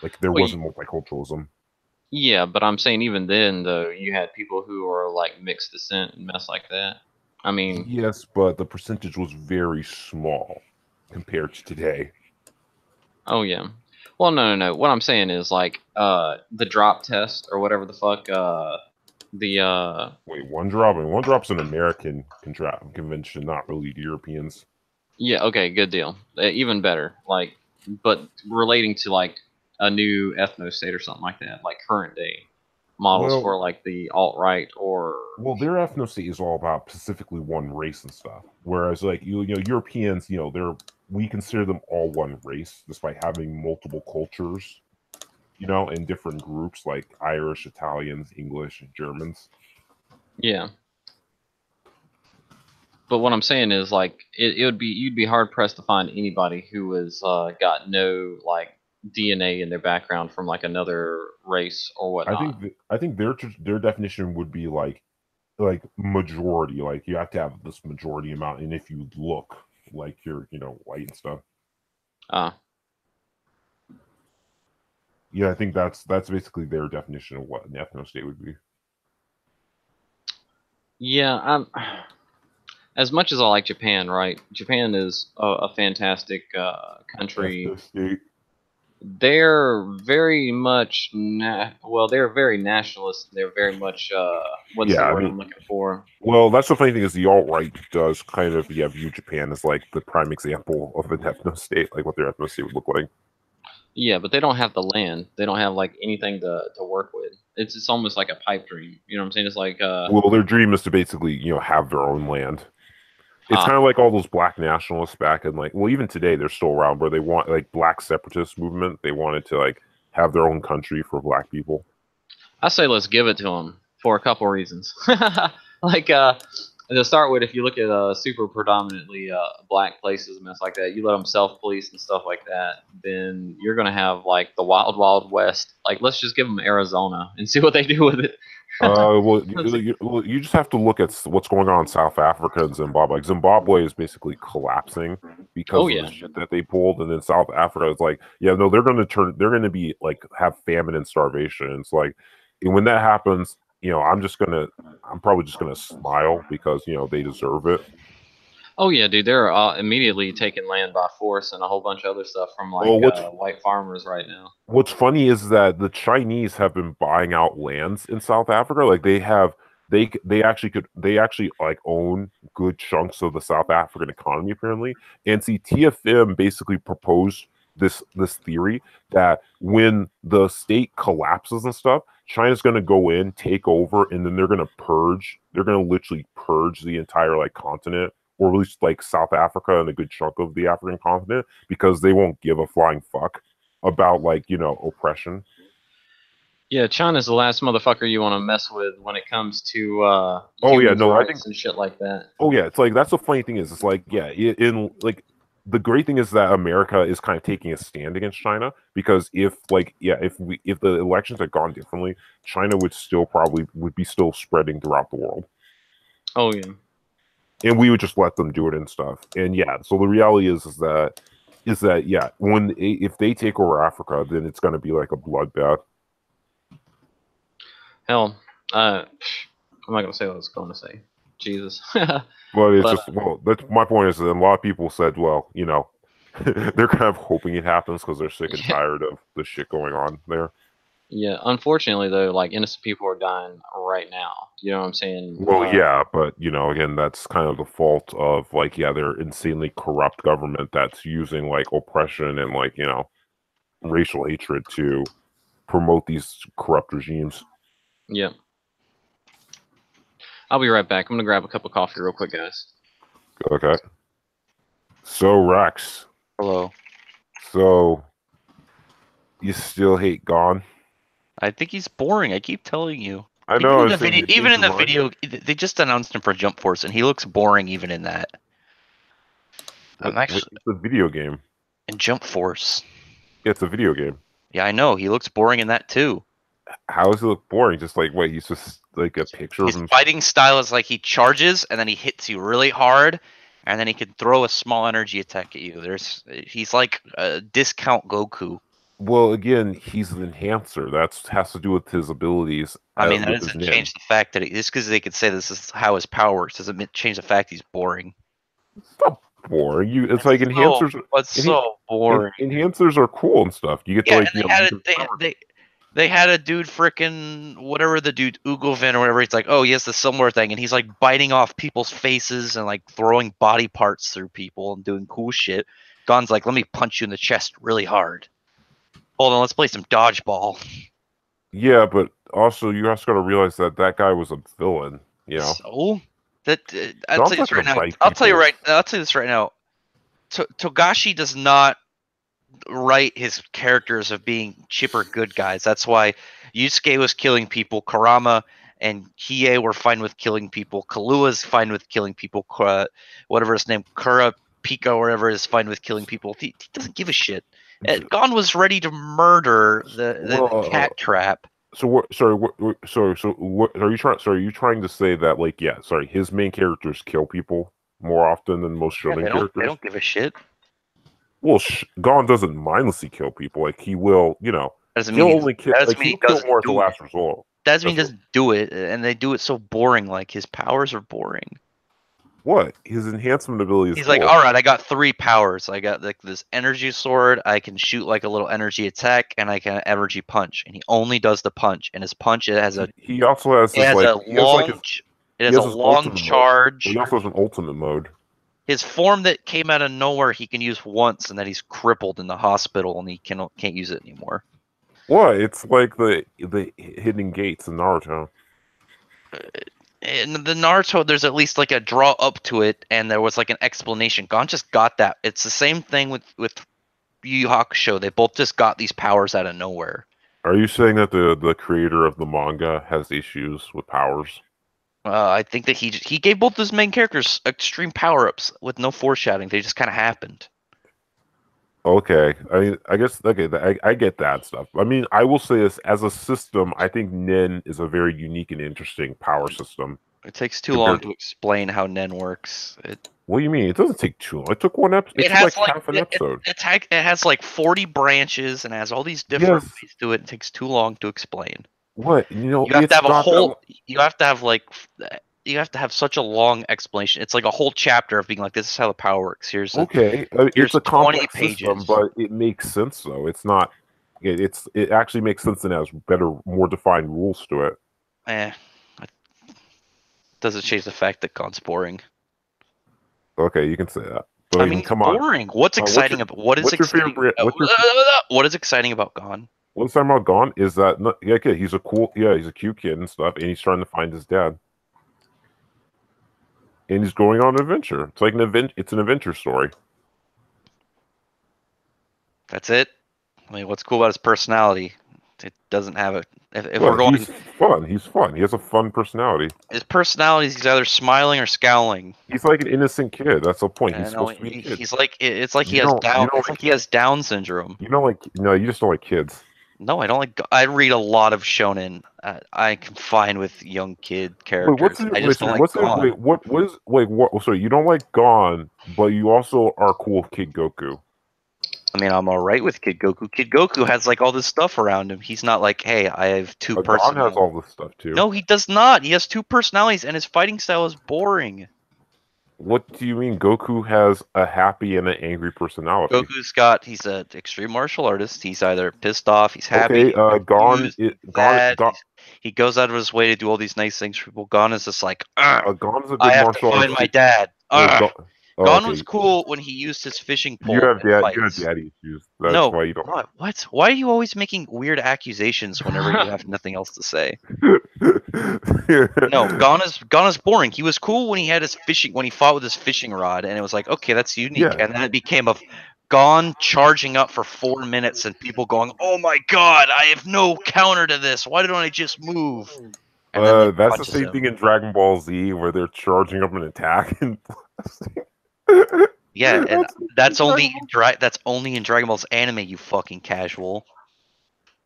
Like there wasn't multiculturalism. Yeah, but I'm saying even then though, you had people who are like mixed descent and mess like that. I mean, yes, but the percentage was very small compared to today. Oh yeah. Well, no. What I'm saying is like the drop test or whatever the fuck. Wait, one drop's an American convention, not really the Europeans. Yeah. Okay. Good deal. Even better. Like, but relating to like a new ethno state or something like that, like current day models for like the alt right or. Well, their ethno state is all about specifically one race and stuff. Whereas like Europeans, we consider them all one race, despite having multiple cultures, in different groups like Irish, Italians, English, and Germans. Yeah. But what I'm saying is like you'd be hard pressed to find anybody who has got no like DNA in their background from like another race or whatnot. I think their definition would be like majority. Like you have to have this majority amount, and if you look like you're white and stuff. Yeah, I think that's basically their definition of what an ethno state would be. Yeah, as much as I like Japan, right? Japan is a fantastic country. They're very much they're very nationalist. They're very much what's the word I'm looking for? Well, that's the funny thing is the alt-right does kind of view Japan as like the prime example of an ethno state, like what their ethno state would look like. Yeah, but they don't have the land. They don't have like anything to work with. It's almost like a pipe dream. You know what I'm saying? It's like Well, their dream is to basically, have their own land. It's kind of like all those black nationalists back in like, well, even today they're still around where they want like black separatist movement. They wanted to like have their own country for black people. I say let's give it to them for a couple reasons. Like to start with, if you look at super predominantly black places and mess like that, you let them self-police and stuff like that, then you're gonna have like the wild, wild west. Like let's just give them Arizona and see what they do with it. Well, you just have to look at what's going on in South Africa and Zimbabwe. Like Zimbabwe is basically collapsing because of the shit that they pulled, and then South Africa is like, yeah, no, they're going to be like have famine and starvation. And it's like, and when that happens, I'm probably just gonna smile because they deserve it. Oh yeah, dude, they're immediately taking land by force and a whole bunch of other stuff from like white farmers right now. What's funny is that the Chinese have been buying out lands in South Africa. Like they actually like own good chunks of the South African economy apparently. And see, TFM basically proposed this theory that when the state collapses and stuff, China's going to go in, take over, and then they're going to purge. They're going to literally purge the entire like continent, or at least like South Africa and a good chunk of the African continent, because they won't give a flying fuck about like oppression. Yeah, China's the last motherfucker you want to mess with when it comes to I think and shit like that. Oh yeah, it's like that's the funny thing is it's like in like the great thing is that America is kind of taking a stand against China, because if the elections had gone differently, China would be still spreading throughout the world. Oh yeah. And we would just let them do it and stuff. And yeah, so the reality is that if they take over Africa, then it's going to be like a bloodbath. Hell, I'm not going to say what I was going to say. Jesus. That's my point is that a lot of people said, well, they're kind of hoping it happens because they're sick and tired of the shit going on there. Yeah, unfortunately though, like innocent people are dying right now. You know what I'm saying? Well, yeah, but again, that's kind of the fault of like, their insanely corrupt government that's using like oppression and like racial hatred to promote these corrupt regimes. Yeah. I'll be right back. I'm gonna grab a cup of coffee real quick, guys. Okay. So Rex. Hello. So you still hate Gon? I think he's boring. I keep telling you. I know. Even in the video, they just announced him for Jump Force, and he looks boring even in that. It's a video game. In Jump Force. Yeah, it's a video game. Yeah, I know. He looks boring in that too. How does he look boring? Just like, wait, he's just like a picture His of him. fighting style is like he charges and then he hits you really hard, and then he can throw a small energy attack at you. He's like a discount Goku. Well, again, he's an enhancer. That has to do with his abilities. I mean, that doesn't change the fact that just because they could say this is how his power works doesn't change the fact he's boring. It's not boring. It's like enhancers. So boring. Enhancers are cool and stuff. You get to like. They had a dude frickin' whatever the dude Ugovin or whatever. He's like, oh, he has the similar thing, and he's like biting off people's faces and like throwing body parts through people and doing cool shit. Gon's like, let me punch you in the chest really hard. Hold on, let's play some dodgeball. Yeah, but also you also got to realize that guy was a villain. So I'll tell you this right now. I'll tell you this right now. Togashi does not write his characters of being chipper good guys. That's why Yusuke was killing people. Kurama and Hiei were fine with killing people. Kalua's fine with killing people. Whatever his name, Kurapika or whatever, is fine with killing people. He doesn't give a shit. Gon was ready to murder the cat trap. So are you trying to say that like his main characters kill people more often than most shonen characters? They don't give a shit. Well, Gon doesn't mindlessly kill people. Like he will, doesn't he'll mean only kill. Like, he'll kill more as the last result. Doesn't mean he doesn't do it, and they do it so boring. Like his powers are boring. What? His enhancement ability is. He's like, all right, I got 3 powers. I got like this energy sword. I can shoot like a little energy attack, and I can energy punch. And he only does the punch. And his punch has a. He also has. It has a long charge. He also has an ultimate mode. his form that came out of nowhere he can use once, and then he's crippled in the hospital and he can't use it anymore. What? It's like the hidden gates in Naruto. In the Naruto, there's at least like a draw up to it, and there was like an explanation. Gon just got that. It's the same thing with Yu Yu Hakusho. They both just got these powers out of nowhere. Are you saying that the creator of the manga has issues with powers? I think that he gave both his main characters extreme power ups with no foreshadowing. They just kind of happened. Okay, I mean, I guess I get that stuff. I mean, I will say this as a system. I think Nen is a very unique and interesting power system. It takes too long to explain how Nen works. What do you mean? It doesn't take too long. It took one episode. It has like half an episode. It has like 40 branches and has all these different ways to it. It takes too long to explain. What? You know, you have to have a whole. You have to have like. You have to have such a long explanation. It's like a whole chapter of being like, "This is how the power works." Here's it's a complex system, but it makes sense though. It's not. It actually makes sense and has better, more defined rules to it. Doesn't change the fact that Gon's boring. Okay, you can say that. But I mean, come boring. On. What's exciting about what is exciting? What is exciting about Gon? What's exciting about Gon is that he's a cute kid and stuff, and he's trying to find his dad. And he's going on an adventure. It's like it's an adventure story. That's it. I mean, what's cool about his personality? It doesn't have a. If we're going, he's fun. He's fun. He has a fun personality. His personality is he's either smiling or scowling. He's like an innocent kid. That's the point. He's supposed to be a kid. He's like it's like he has Down. It's like he has Down syndrome. You just don't like kids. No, I don't like. I read a lot of shonen. I can fine with young kid characters. Sorry, you don't like Gon, but you also are cool with Kid Goku. I mean, I'm all right with Kid Goku. Kid Goku has like all this stuff around him. He's not like, hey, I have two personalities. Gon has all this stuff too. No, he does not. He has two personalities, and his fighting style is boring. What do you mean? Goku has a happy and an angry personality. He's an extreme martial artist. He's either pissed off, he's happy. Gon he goes out of his way to do all these nice things for people. Gon is just like, Gon's a good I have martial to find artist. my dad. Gon was cool when he used his fishing pole. You have daddy issues. That's why you don't. What? Why are you always making weird accusations whenever you have nothing else to say? No, Gon is boring. He was cool when he fought with his fishing rod, and it was like, okay, that's unique. Yeah. And then it became Gon charging up for 4 minutes, and people going, "Oh my god, I have no counter to this. Why don't I just move?" That's the same thing in Dragon Ball Z, where they're charging up an attack and. Yeah, and that's only in Dragon Ball's anime, you fucking casual.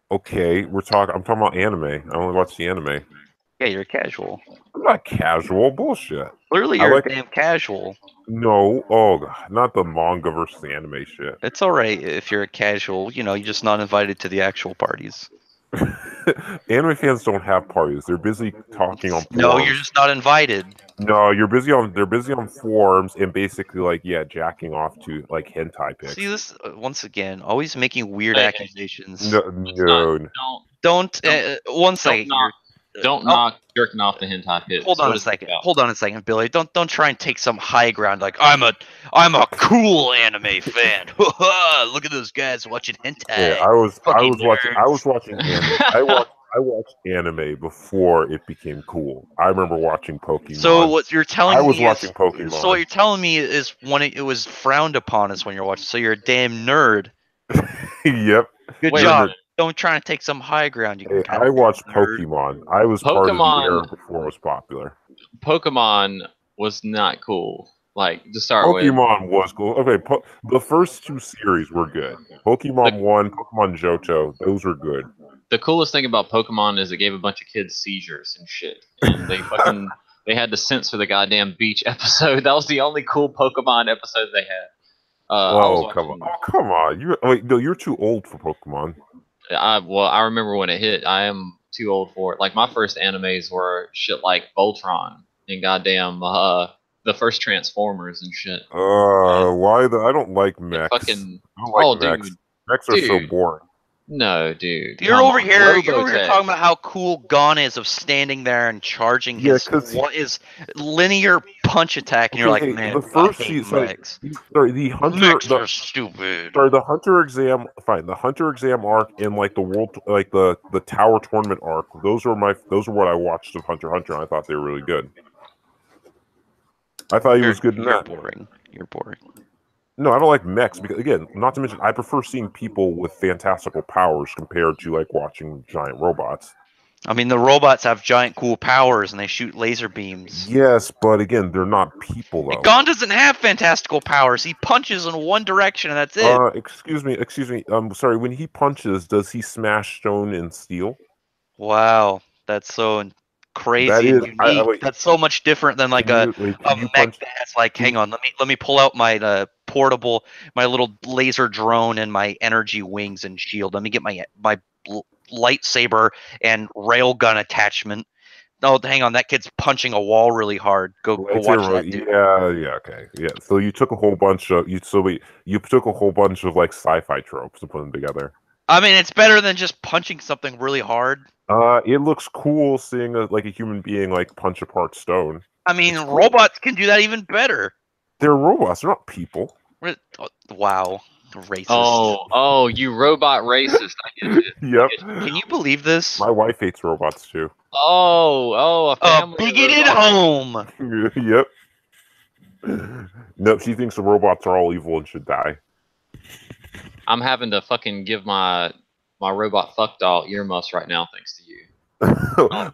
Okay, I'm talking about anime. I only watch the anime. Yeah, you're casual. I'm not casual. Bullshit. Clearly, you're damn casual. No, not the manga versus the anime shit. It's alright if you're a casual. You're just not invited to the actual parties. Anime fans don't have parties. They're busy talking on forums. No, you're just not invited. No, they're busy on forums and basically jacking off to hentai pics. See this once again, always making weird accusations. No. Don't 1 second. Don't knock jerking off the hentai pics. Hold on a second, Billy. Don't try and take some high ground like I'm a cool anime fan. Look at those guys watching hentai. Yeah, I was watching anime. I watched anime before it became cool. I remember watching Pokemon. So what you're telling me I was watching Pokemon. So what you're telling me is when it was frowned upon is when you're watching. So you're a damn nerd. Yep. Good job. Don't try to take some high ground. I watched Pokemon. I was part of the era before it was popular. Pokemon was not cool. To start with. Pokemon was cool. Okay, the first 2 series were good. Pokemon 1, Pokemon Johto, those were good. The coolest thing about Pokemon is it gave a bunch of kids seizures and shit. And they had to censor the goddamn beach episode. That was the only cool Pokemon episode they had. Come on. You're too old for Pokemon. I remember when it hit. I am too old for it. My first animes were shit like Voltron and goddamn the first Transformers and shit. I don't like mechs. Dude. Mechs are so boring. No, dude. You're come over on. here. You're over here Robotech. talking about how cool Gon is of standing there and charging Yeah, his 'cause- what is linear punch attack, and you're like, Okay, man, the first I hate season, mechs. sorry, the hunter, Mechs the, are stupid. sorry, the hunter exam, fine, the hunter exam arc and like the world, like the tower tournament arc. Those are what I watched of Hunter x Hunter, and I thought they were really good. I thought he was good in You're that. boring. You're boring. No, I don't like mechs because, again, not to mention, I prefer seeing people with fantastical powers compared to like watching giant robots. I mean, the robots have giant cool powers and they shoot laser beams. Yes, but again, they're not people though. Gon doesn't have fantastical powers. He punches in one direction and that's it. Excuse me. Sorry. When he punches, does he smash stone and steel? Wow, that's so crazy That and is- I- unique. wait. That's so much different than like Can a you mech punch? that's like, can hang you- on, let me pull out my portable, my little laser drone and my energy wings and shield. Let me get my lightsaber and railgun attachment. Oh, hang on, that kid's punching a wall really hard. Go watch that, dude. Yeah, okay, yeah. So you took a whole bunch of you took a whole bunch of like sci-fi tropes to put them together. I mean, it's better than just punching something really hard. It looks cool seeing a human being like punch apart stone. I mean, It's cool. robots can do that even better. They're robots. They're not people. Wow, racist. Oh, you robot racist. I get it. Yep. Can you believe this? My wife hates robots too. A A family bigoted robot. home. Yep. Nope. She thinks the robots are all evil and should die. I'm having to fucking give my robot fuck doll earmuffs right now, thanks to you.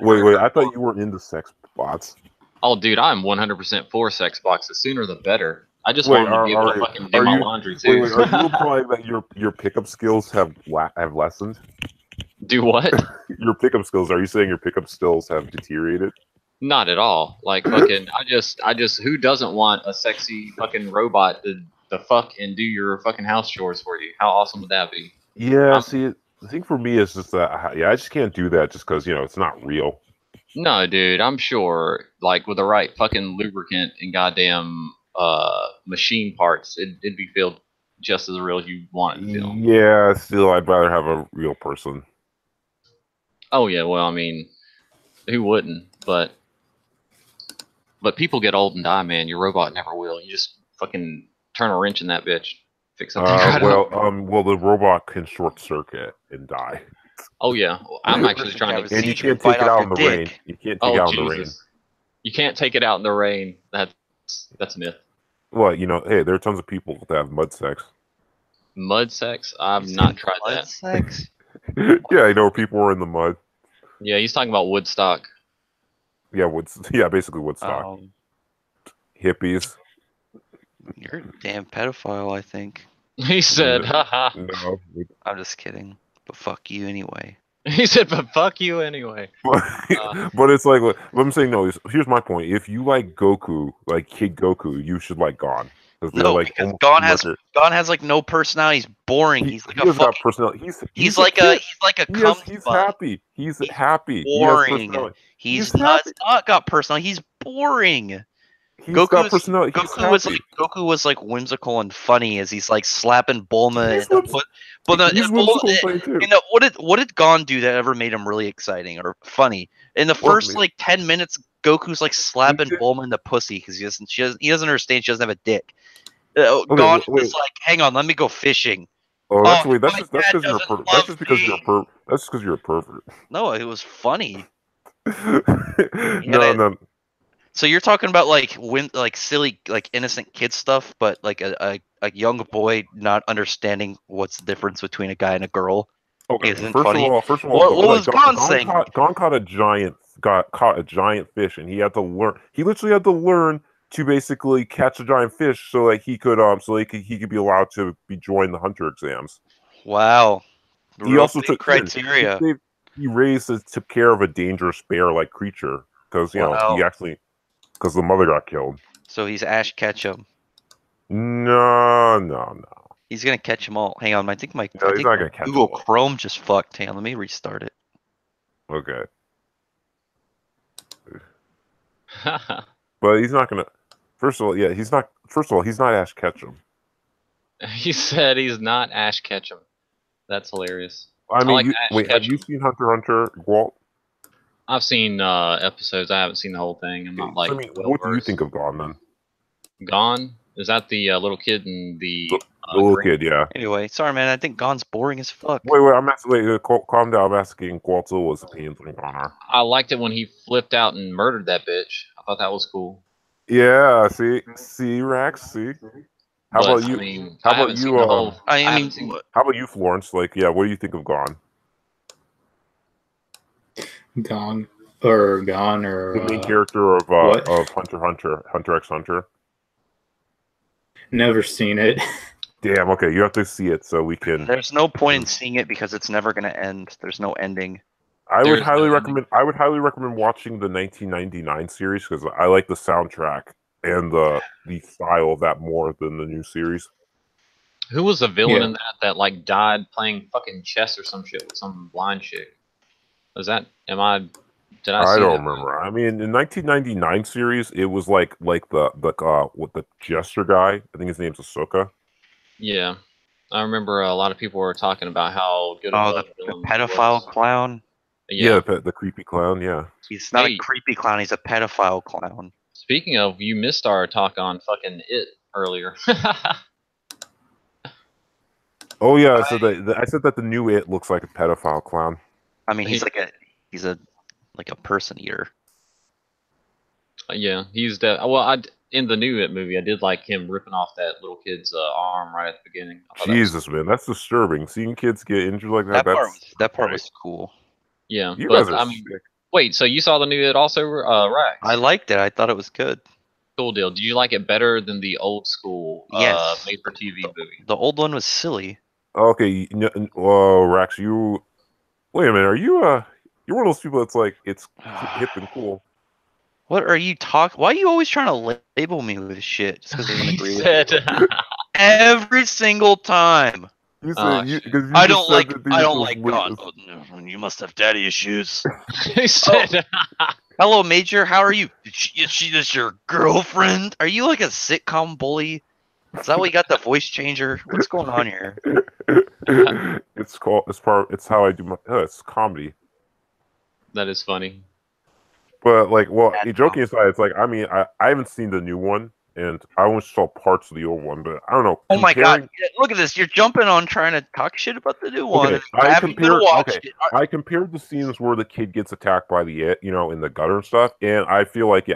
Wait. I thought you were into sex bots. Oh, dude, I'm 100% for sex box. The sooner the better. I just Wait, want to be able to are- fucking do are my you- laundry too. Wait, are you implying that your pickup skills have lessened? Do what? Your pickup skills? Are you saying your pickup skills have deteriorated? Not at all. Like fucking, I just, who doesn't want a sexy fucking robot to fuck and do your fucking house chores for you? How awesome would that be? Yeah. See, the thing for me is just that I just can't do that just because it's not real. No, dude, I'm sure, like with the right fucking lubricant and goddamn machine parts, it'd be filled just as real as you want it to feel. Yeah. Still, I'd rather have a real person. Oh yeah, well, I mean, who wouldn't? But people get old and die, man. Your robot never will. You just fucking turn a wrench in that bitch, fix something. right up. Well, the robot can short circuit and die, Oh yeah, well, I'm actually trying have to. a and you seizure, can't bite take it off out your in the dick. rain. You can't take it Oh out in the rain. Jesus, you can't take it out in the rain. That's a myth. Well, hey, there are tons of people that have mud sex. Mud sex? I've not tried Blood that. sex? Yeah, I know people are in the mud. Yeah, he's talking about Woodstock. Yeah, basically Woodstock. Hippies. You're a damn pedophile, I think. He said, haha. No, I'm just kidding. But fuck you anyway. He said, but fuck you anyway. but it's like what I'm saying. No, here's my point. If you like Goku, like Kid Goku, you should like Gon. No, because Gon has like no personality. He's boring. He's like a has got fucking. personality. He's a like kid. a He's cum spot. happy. He's happy. Boring. He has personality. He's He's happy. not got personality. He's boring. He's got personality. He's Goku was like whimsical and funny as he's like slapping Bulma. He's and he's whimsical and funny too. what did Gon do that ever made him really exciting or funny? In the first like 10 minutes, Goku's like slapping Bulma in the pussy because he doesn't understand she doesn't have a dick. Gon was like, hang on, let me go fishing. Oh, that's Oh, that's my just dad because you're a doesn't that's just love because me. that's because you're a pervert. No, it was funny. No. So you're talking about like silly, like innocent kid stuff, but like a young boy not understanding what's the difference between a guy and a girl. Okay, Isn't first funny. of all, What was Gon saying? Gon caught a giant fish, and he had to learn. He literally had to learn to basically catch a giant fish, so like he could be allowed to join the hunter exams. Wow. He also big took criteria. He took care of a dangerous bear-like creature because Wow. because the mother got killed. So he's Ash Ketchum. No. He's gonna catch them all. Hang on, I think No, he's not gonna catch Google them all. Chrome just fucked. Hang on, let me restart it. Okay, but he's not gonna. First of all, he's not. First of all, he's not Ash Ketchum. He said he's not Ash Ketchum. That's hilarious. I mean, like you, Ash wait, have you Ketchum. seen Hunter x Hunter, Walt? I've seen episodes. I haven't seen the whole thing. I'm not like I mean, well what do you versed. think of Gone then? Gone? Is that the little kid in The, the the little green? kid, yeah. Anyway, sorry, man. I think Gone's boring as fuck. Wait, I'm asking. Wait, calm down. I'm asking Walt's opinions on Gone are. I liked it when he flipped out and murdered that bitch. I thought that was cool. Yeah, see, Rex, see. How But about you? I mean, How I haven't about seen you? the whole. I haven't mean, seen- How about you, Florence? Like, yeah, what do you think of Gone? Gone or The main character of what? Hunter x Hunter. Never seen it. Damn. Okay, you have to see it so we can. there's no point in seeing it because it's never gonna end. There's no ending. I would There's highly no recommend. I would highly recommend watching the 1999 series because I like the soundtrack and the style of that more than the new series. Who was the villain Yeah. in that like died playing fucking chess or some shit with some blind chick? Was that? Did I see I don't that? remember. I mean, in 1999 series, it was like the with the jester guy. I think his name's Ahsoka. Yeah, I remember a lot of people were talking about how good Oh, of the a villain pedophile was. clown. Yeah. The creepy clown. Yeah. He's not Hey. a creepy clown. He's a pedophile clown. Speaking of, you missed our talk on fucking It earlier. Oh yeah, I said that the new It looks like a pedophile clown. I mean, he's He- like a person eater. Yeah, he's in the new It movie, I did like him ripping off that little kid's arm right at the beginning. I thought that was- Jesus, man, that's disturbing. Seeing kids get injured like that. That part was cool. yeah, You but guys are I mean, sick. wait, so you saw the new It also, Rax? I liked it. I thought it was good. Cool deal. Do you like it better than the old school Yes. made for TV movie? The old one was silly. Okay, Rax, you. Wait a minute. Are you You're one of those people that's like it's hip and cool. What are you talking? Why are you always trying to label me with shit just because I don't He agree with said, you? Every single time. You Oh, said shit. because I don't like God. Oh, no, you must have daddy issues. he said, Hello, Major. How are you? Is she just your girlfriend? Are you like a sitcom bully? Is that why you got the voice changer? What's going on here? It's how I do my. It's comedy. that is funny. But like, well, joking aside, it's like I mean, I haven't seen the new one, and I only saw parts of the old one. But I don't know. Oh my God! comparing- Look at this. You're jumping on trying to talk shit about the new one. Okay, and you haven't even watched it. I compared the scenes where the kid gets attacked by the It, in the gutter and stuff, and I feel like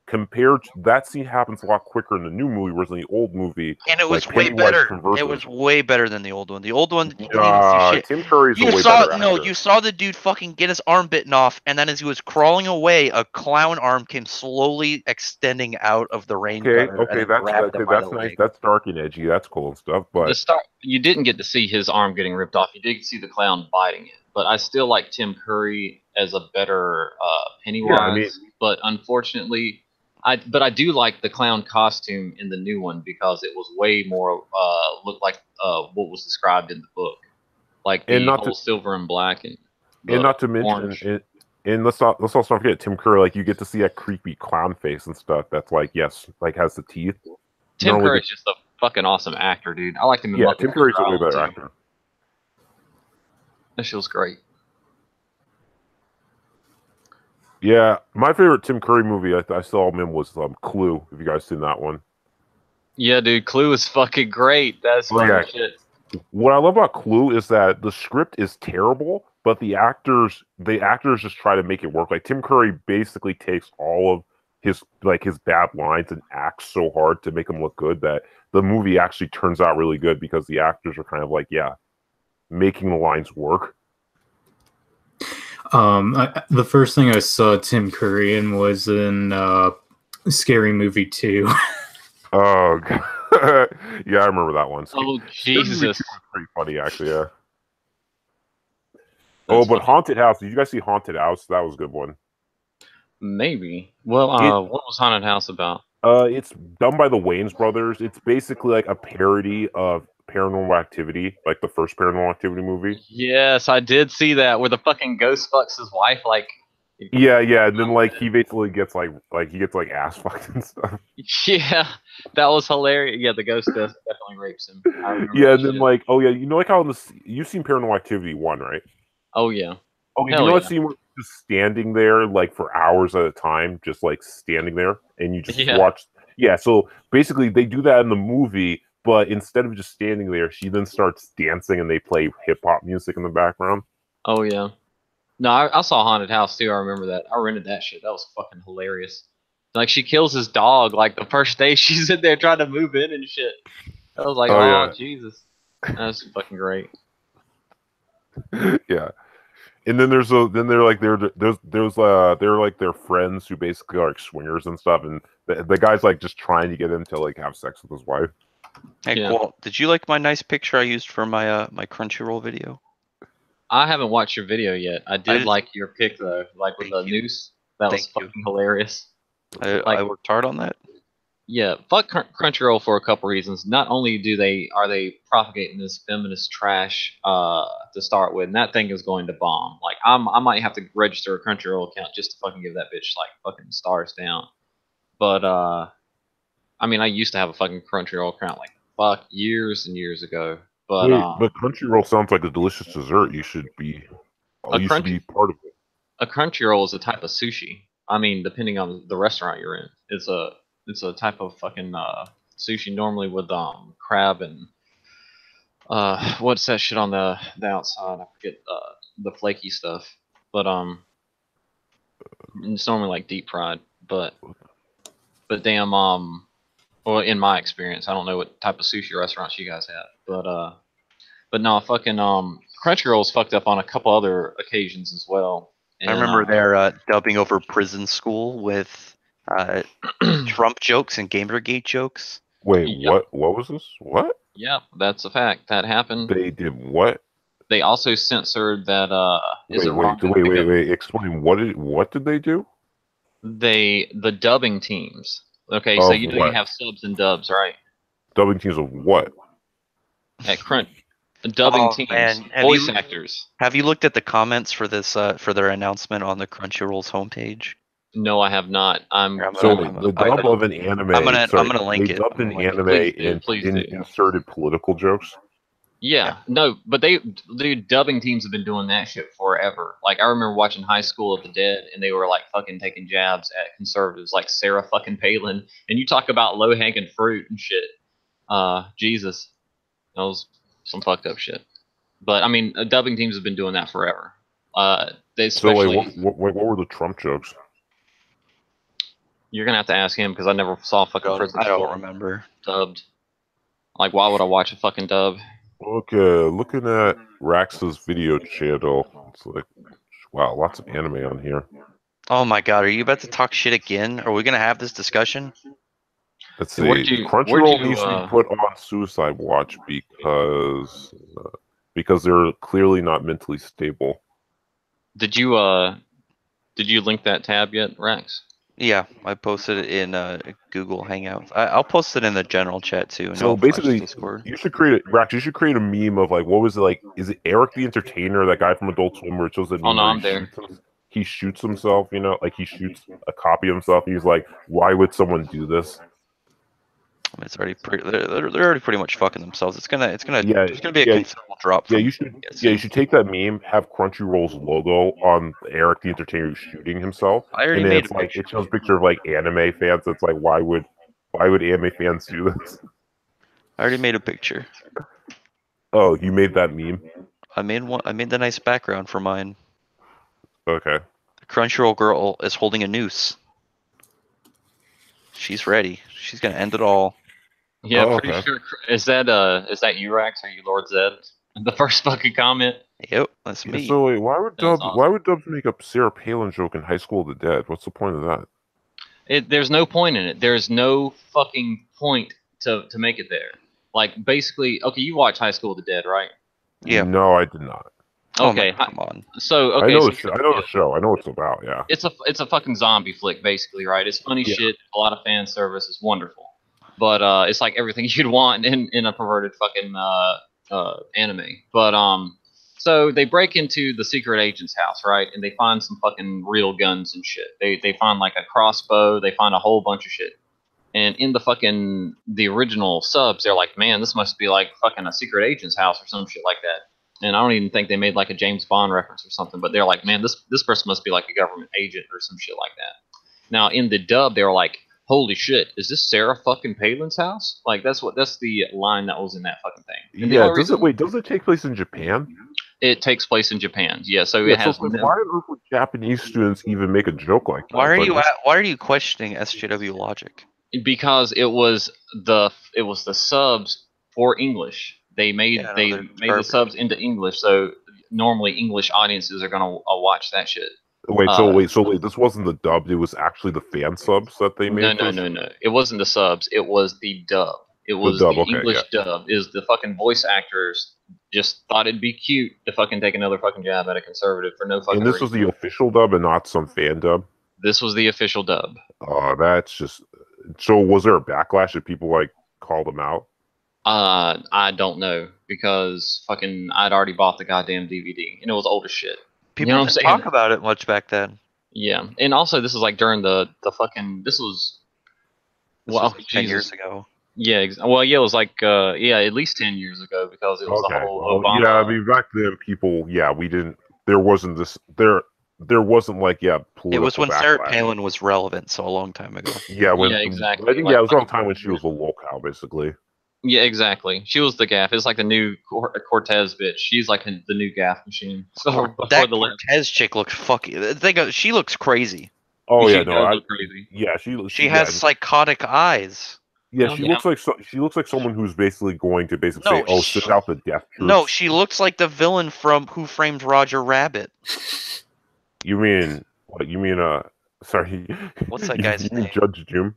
compared to that scene happens a lot quicker in the new movie, whereas in the old movie, And it was like, way Pennywise better. converses. It was way better than the old one. The old one, you didn't even see shit. Tim Curry's a You way saw better no, actor. you saw the dude fucking get his arm bitten off, and then as he was crawling away, a clown arm came slowly extending out of the rain gutter. Okay, and grabbed him by that's the nice. leg. That's dark and edgy. That's cool and stuff. But You didn't get to see his arm getting ripped off. You did see the clown biting it. But I still like Tim Curry as a better Pennywise. Yeah, I mean- but unfortunately, I do like the clown costume in the new one because it was way more looked like what was described in the book, like the And not whole to- silver and black and not to orange. mention, and let's also not forget Tim Curry. Like you get to see that creepy clown face and stuff. That's like has the teeth. Tim normally Curry's just a fucking awesome actor, dude. I liked him in Yeah, Muppet Tim Curry's a way Baby better Drive, actor. too. That shit was great. Yeah, my favorite Tim Curry movie I saw him in was Clue. If you guys seen that one. Yeah, dude, Clue is fucking great. That's Oh, funny yeah. shit. What I love about Clue is that the script is terrible, but the actors just try to make it work. Like Tim Curry basically takes all of his bad lines and acts so hard to make them look good that the movie actually turns out really good because the actors are kind of making the lines work. The first thing I saw Tim Curry in was in Scary Movie 2. Oh, God. Yeah, I remember that one. Oh Scary Movie 2 Jesus! was pretty funny, actually. Yeah. That's But funny. Haunted House. Did you guys see Haunted House? That was a good one. Maybe. Well, what was Haunted House about? It's done by the Wayans brothers. It's basically like a parody of Paranormal Activity, like the first Paranormal Activity movie. Yes, I did see that where the fucking ghost fucks his wife like Yeah, yeah, and then like he basically gets like he gets like ass fucked and stuff. Yeah, that was hilarious. Yeah, the ghost definitely rapes him. I remember Yeah, that and then shit. like like how in this you've seen Paranormal Activity 1, right? Oh yeah. Okay, Hell you know that yeah. scene where he's just standing there like for hours at a time, just like standing there, and you just Yeah. watch. Yeah, so basically they do that in the movie, but instead of just standing there, she then starts dancing, and they play hip hop music in the background. Oh yeah. No, I saw Haunted House too. I remember that. I rented that shit. That was fucking hilarious. Like she kills his dog like the first day she's in there trying to move in and shit. I was like, Oh, oh yeah. Jesus, that's fucking great. Yeah, and then they're like they're like their friends who basically are like swingers and stuff, and the guy's like just trying to get him to like have sex with his wife. Hey, Yeah. Cool. Did you like my nice picture I used for my my Crunchyroll video? I haven't watched your video yet. I did just- like your pic though, like with Thank the you. noose. That was Thank you. fucking hilarious. I Like- worked hard on that. Yeah, fuck Crunchyroll for a couple reasons. Not only are they propagating this feminist trash to start with, and that thing is going to bomb. Like I might have to register a Crunchyroll account just to fucking give that bitch like fucking stars down. But I mean, I used to have a fucking Crunchyroll account like fuck years and years ago. But Wait, but Crunchyroll sounds like a delicious dessert. You should be part of it. a Crunchyroll is a type of sushi. I mean, depending on the restaurant you're in, it's a type of fucking sushi normally with crab and what's that shit on the outside? I forget the flaky stuff, but it's normally like deep fried. But damn well, in my experience, I don't know what type of sushi restaurants you guys have, but no, fucking Crunchyroll's fucked up on a couple other occasions as well. And, I remember they're dubbing over Prison School with Trump jokes and Gamergate jokes. Wait, Yep. what was this? What? Yep, that's a fact. That happened. They did what? They also censored that. Is it wrong to pick up- Wait. Explain what did they do? the dubbing teams. Okay, so Of you what? have subs and dubs, right? Dubbing teams of what? At Crunch, dubbing Oh, teams, man. voice actors. Have you looked at the comments for this for their announcement on the Crunchyroll's homepage? No, I have not. I'm Here, I'm So gonna- the dub of an anime. I'm gonna link they it. dubbed I'm an gonna link it. anime Please do, please do. inserted political jokes. Yeah, no, but dude, dubbing teams have been doing that shit forever. Like I remember watching High School of the Dead, and they were like fucking taking jabs at conservatives like Sarah fucking Palin. And you talk about low hanging fruit and shit. Jesus, that was some fucked up shit. But I mean, dubbing teams have been doing that forever. They So especially. like, what were the Trump jokes? You're gonna have to ask him because I never saw fucking Prison I don't School remember. dubbed. Like, why would I watch a fucking dub? Okay, looking at Rax's video channel, it's like, wow, lots of anime on here. Oh my god, are you about to talk shit again? Are we gonna have this discussion? Let's Hey, where'd see. you- Crunchyroll where'd you, needs to be put on suicide watch because they're clearly not mentally stable. Did you link that tab yet, Rax? Yeah, I posted it in Google Hangouts. I'll post it in the general chat too. So no Flash basically, Discord. you should create Rax. You should create a meme of like, what was it like? Is it Eric the Entertainer, that guy from Adult Swim, where it shows that Oh, meme no, where I'm there. he shoots himself, you know, like he shoots a copy of himself. And he's like, why would someone do this? It's already pretty. They're already pretty much fucking themselves. It's gonna. Yeah, There's gonna be a yeah, considerable drop. Yeah, from you should. it Yeah, soon. you should take that meme, have Crunchyroll's logo on Eric the Entertainer shooting himself, I already and then made it's a like picture. it shows a picture of like anime fans. It's like, why would anime fans do this? I already made a picture. Oh, you made that meme? I made one. I made the nice background for mine. Okay. The Crunchyroll girl is holding a noose. She's ready. She's gonna end it all. Yeah, Oh, pretty okay. sure. Is that you, Rax? Or you, Lord Zed? The first fucking comment. Yep, that's me. So wait, why would That's Dubs make up Sarah Palin joke in High School of the Dead? What's the point of that? There's no point in it. There's no fucking point to make it there. Like basically, okay, you watch High School of the Dead, right? Yeah. No, I did not. Oh, Okay, man, come on. so okay, I know so the show. I know the show. I know what it's about. Yeah. it's a fucking zombie flick basically, right? It's funny Yeah. shit, a lot of fan service, it's wonderful. But it's like everything you'd want in a perverted fucking anime. But So they break into the secret agent's house, right? And they find some fucking real guns and shit. They find like a crossbow. They find a whole bunch of shit. And in the original subs, they're like, man, this must be like fucking a secret agent's house or some shit like that. And I don't even think they made like a James Bond reference or something. But they're like, man, this person must be like a government agent or some shit like that. Now in the dub, they were like, holy shit, is this Sarah fucking Palin's house? Like that's the line that was in that fucking thing. And Yeah, does it take place in Japan? It takes place in Japan. Yeah, so Yeah, it has so why on earth would Japanese students even make a joke like that? Why are Like, why are you questioning SJW logic? because it was the subs for English. They made Yeah, no, they they're made the garbage. subs into English, so normally English audiences are gonna watch that shit. Wait, this wasn't the dub, it was actually the fan subs that they made? No. It wasn't the subs. It was the dub. It was dub, the okay, English dub. Is the fucking voice actors just thought it'd be cute to fucking take another fucking jab at a conservative for no fucking And this reason. was the official dub and not some fan dub? This was the official dub. Oh, that's just... So was there a backlash if people, like, called them out? I don't know, because fucking I'd already bought the goddamn DVD and it was old as shit. People You know what I'm didn't saying? talk about it much back then. Yeah, and also this is like during the fucking this was This well was like 10 years Jesus. ago. Yeah, it was like at least 10 years ago, because it was the Okay. whole Well, Obama. yeah, I mean, back then, people... Yeah, we didn't... There wasn't this... There wasn't, like, political It was when Sarah backlash. Palin was relevant, so a long time ago. Yeah, when... Yeah, exactly. I think, Like, it was around the fucking- time when she was a locale, basically. Yeah, exactly. She was the gaff. It's like the new Cortez bitch. She's like the new gaff machine. So before That the left, Cortez chick looks fucking. She looks crazy. Oh, she yeah, no, does look crazy. yeah, She has psychotic eyes. Yeah, Oh, she yeah. looks like she looks like someone who's basically going to No, say, "Oh, send out the death troops." No, she looks like the villain from Who Framed Roger Rabbit. You mean what? You mean Sorry. What's that You guy's mean name? Judge Jim?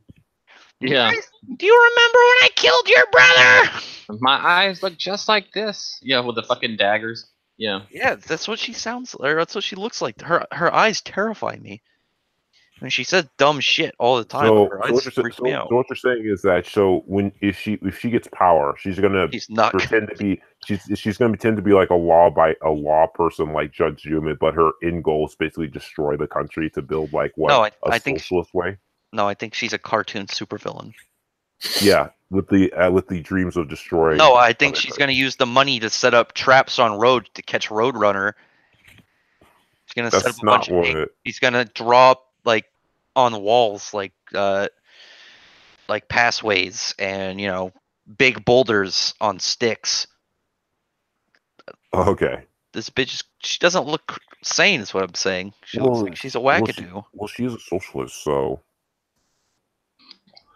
Yeah, Do you remember when I killed your brother? my eyes look just like this. Yeah, with the fucking daggers. Yeah. Yeah, that's what she sounds like. That's what she looks like. Her eyes terrify me. I mean, she says dumb shit all the time. So, but her so, eyes what you're, freak so, me out. so what you're saying is that if she gets power, she's gonna She's not. pretend to be she's gonna pretend to be like a law person like Judge Jim, but her end goal is basically destroy the country to build like what No, a I think socialist way. No, I think she's a cartoon supervillain. Yeah, with the dreams of destroying. No, I think other she's countries. going to use the money to set up traps on roads to catch Roadrunner. She's going to set up That's a bunch not of what things. it. She's going to draw like on the walls like pathways and big boulders on sticks. Okay. This bitch, she doesn't look sane, is what I'm saying. She looks like she's a wackadoo. Well, she is a socialist, so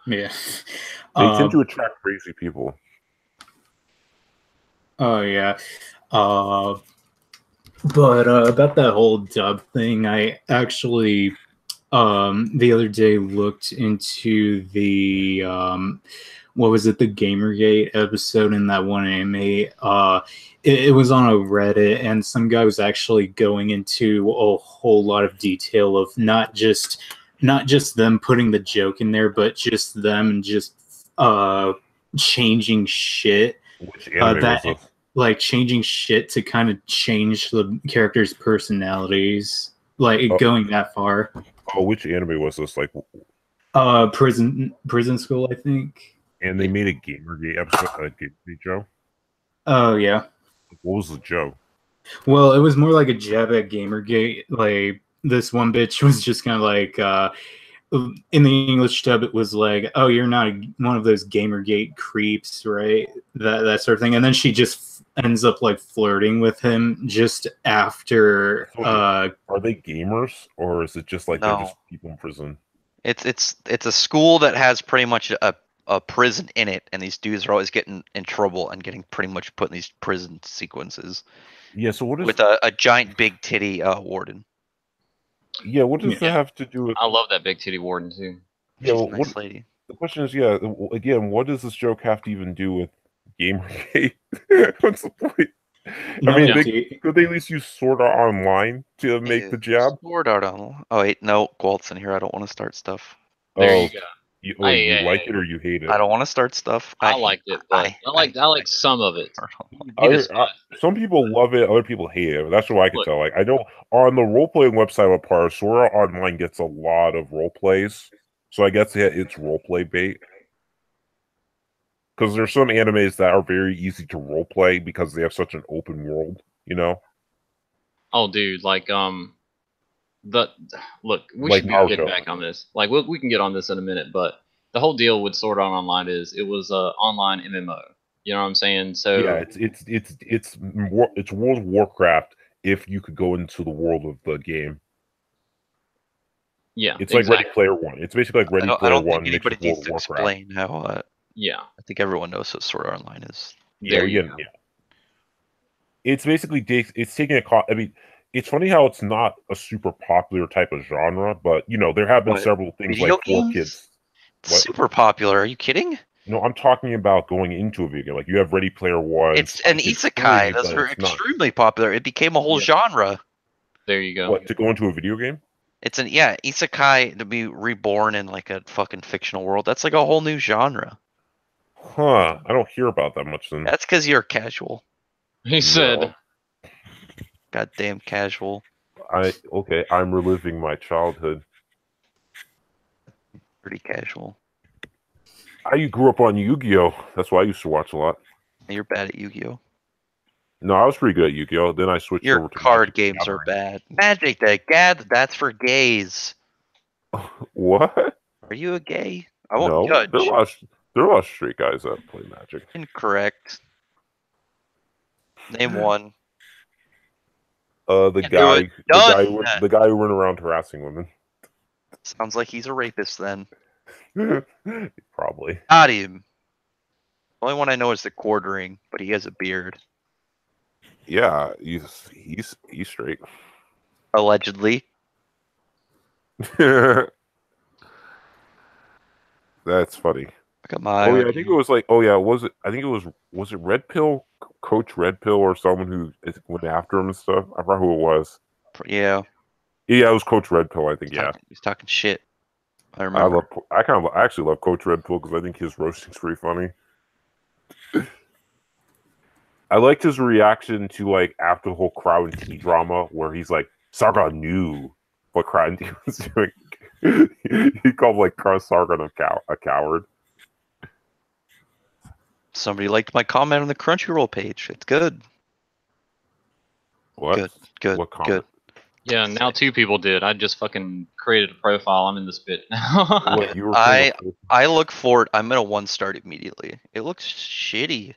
Yeah. they tend to attract crazy people. Oh yeah. But about that whole dub thing, I actually the other day looked into the what was it, the Gamergate episode in that one anime. It was on a Reddit, and some guy was actually going into a whole lot of detail of not just them putting the joke in there, but just them just changing shit. Which anime was this? Like changing shit to kind of change the characters' personalities, like going that far. Oh, which anime was this? Like, Prison School, I think. and they made a Gamergate episode, a Gamergate Joe. Oh yeah. What was the joke? Well, it was more like a jab at Gamergate. Like this one bitch was just kind of like, in the English dub, it was like, "Oh, you're not one of those Gamergate creeps, right?" That sort of thing. And then she just ends up like flirting with him just after. Are they gamers, or is it just like they're No. just people in prison? It's a school that has pretty much a prison in it, and these dudes are always getting in trouble and getting pretty much put in these prison sequences Yeah. So what is? with a giant big titty warden. Yeah. What does Yeah. that have to do with? I love that big titty warden too. Yeah. She's Well, a nice lady. the question is, yeah. Again, what does this joke have to even do with Gamergate? What's the point? No, I mean, yeah. could they at least use Sword Art Online to make the jab? Sword Art on. Oh wait, no, Gwalt's in here. I don't want to start stuff. There Oh, you go. You, Hey, you hey, like hey. it or you hate it? I don't want to start stuff. I liked it, but I like some of it. Some people love it, other people hate it. That's what I can tell. Like I know on the role playing website of Par, Sword Art Online gets a lot of role plays, so I guess it's role play bait. Because there's some animes that are very easy to role play because they have such an open world, you know. Oh, dude, like look, we Like should get Naruto. back on this. Like we can get on this in a minute, but the whole deal with Sword Art Online is it was a online MMO. You know what I'm saying? So Yeah, it's World of Warcraft if you could go into the world of the game. yeah, It's like Ready Player One. It's basically like Ready I Player don't One think mixed anybody with World needs of to Warcraft. explain how. Yeah, I think everyone knows what Sword Art Online is. There you go. Yeah. It's basically it's taking a. I mean, it's funny how it's not a super popular type of genre, but you know there have been What? several things Video like for games? kids. It's super popular. Are you kidding? No, I'm talking about going into a video game. Like you have Ready Player One. It's an It's isekai. free, Those but are it's not. extremely popular. It became a whole genre. There you go. What, to go into a video game? It's an isekai to be reborn in like a fucking fictional world. That's like a whole new genre. Huh? I don't hear about that much then. That's because you're casual. He said, Goddamn casual. Okay. I'm reliving my childhood. Pretty casual. I grew up on Yu-Gi-Oh. That's what I used to watch a lot. You're bad at Yu-Gi-Oh. No, I was pretty good at Yu-Gi-Oh. Then I switched Your over to card Magic games are Gathering. bad. Magic the Gathering, that's for gays. What? Are you a gay? I won't No, judge. there are a lot of straight guys that play Magic. Incorrect. Name one. The Can't do it. Done. the guy who went around harassing women. Sounds like he's a rapist then. Probably. Got him. The only one I know is the Quartering, but he has a beard. Yeah, he's straight. Allegedly. That's funny. Look at my. Oh yeah, I think it was like. Oh yeah, I think it was it Red Pill, Coach Red Pill, or someone who went after him and stuff. I forgot who it was. Yeah. Yeah, it was Coach Red Pill. I think. Yeah. He's talking shit. I remember. I actually love Coach Red Pill because I think his roasting's pretty funny. I liked his reaction to like after the whole Crow and Tea drama where he's like, Sargon knew what Crow and Tea was doing. He called like Sargon a coward. Somebody liked my comment on the Crunchyroll page. It's good. What? Good. What comment? Good. yeah, now 2 people did. I just fucking created a profile. I'm in this bit now. What, you were I look forward. I'm gonna 1-star it immediately. It looks shitty.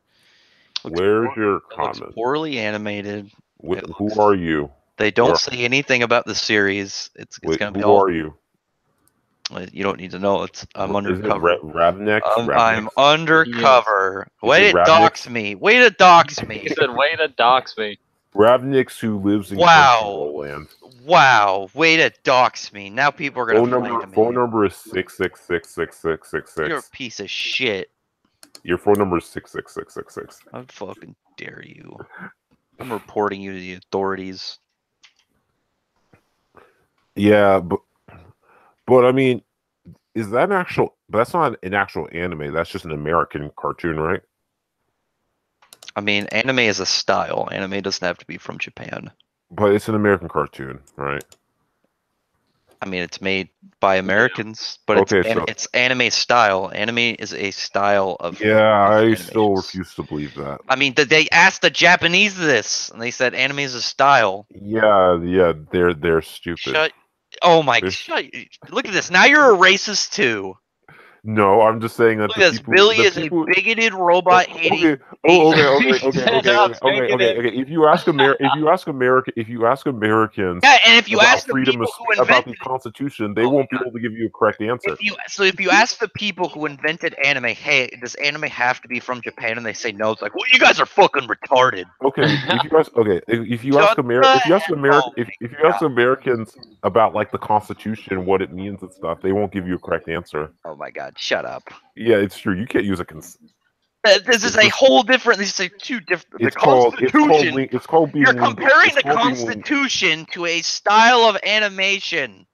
Where's your It comment? looks poorly animated. Who are you? They don't say anything about the series. It's gonna be who all. are you? You don't need to know. I'm Is undercover. it Ravnex? I'm undercover. Is Way it to Ravnix? dox me. Way to dox He me. said, way to dox me. Ravnix who lives in Wow. Crunchyroll land. Wow. Way to dox me. Now people are gonna Phone number is 666666666. You're a piece of shit. Your phone number is 66666. I fucking dare you. I'm reporting you to the authorities. Yeah, but I mean, is that an actual? But that's not an actual anime. That's just an American cartoon, right? I mean, anime is a style. Anime doesn't have to be from Japan. But it's an American cartoon, right? I mean, it's made by Americans, but it's anime style. Anime is a style of. Yeah, I still refuse to believe that. I mean, they asked the Japanese this, and they said anime is a style. Yeah, they're stupid. Oh my! Look at this. Now you're a racist too. No, I'm just saying that. Look at this. Billy is a bigoted robot hating. Okay. If you ask Americans, yeah, and if you ask the freedom people who about invented the Constitution, they won't be able to give you a correct answer. If you ask the people who invented anime, hey, does anime have to be from Japan? And they say no, it's like, well, you guys are fucking retarded. Okay, if you ask Americans about like the Constitution, what it means and stuff, they won't give you a correct answer. Oh my God, shut up. Yeah, it's true. You can't use a. This is a whole different. These are two different. It's called being. You're comparing the Constitution to a style of animation.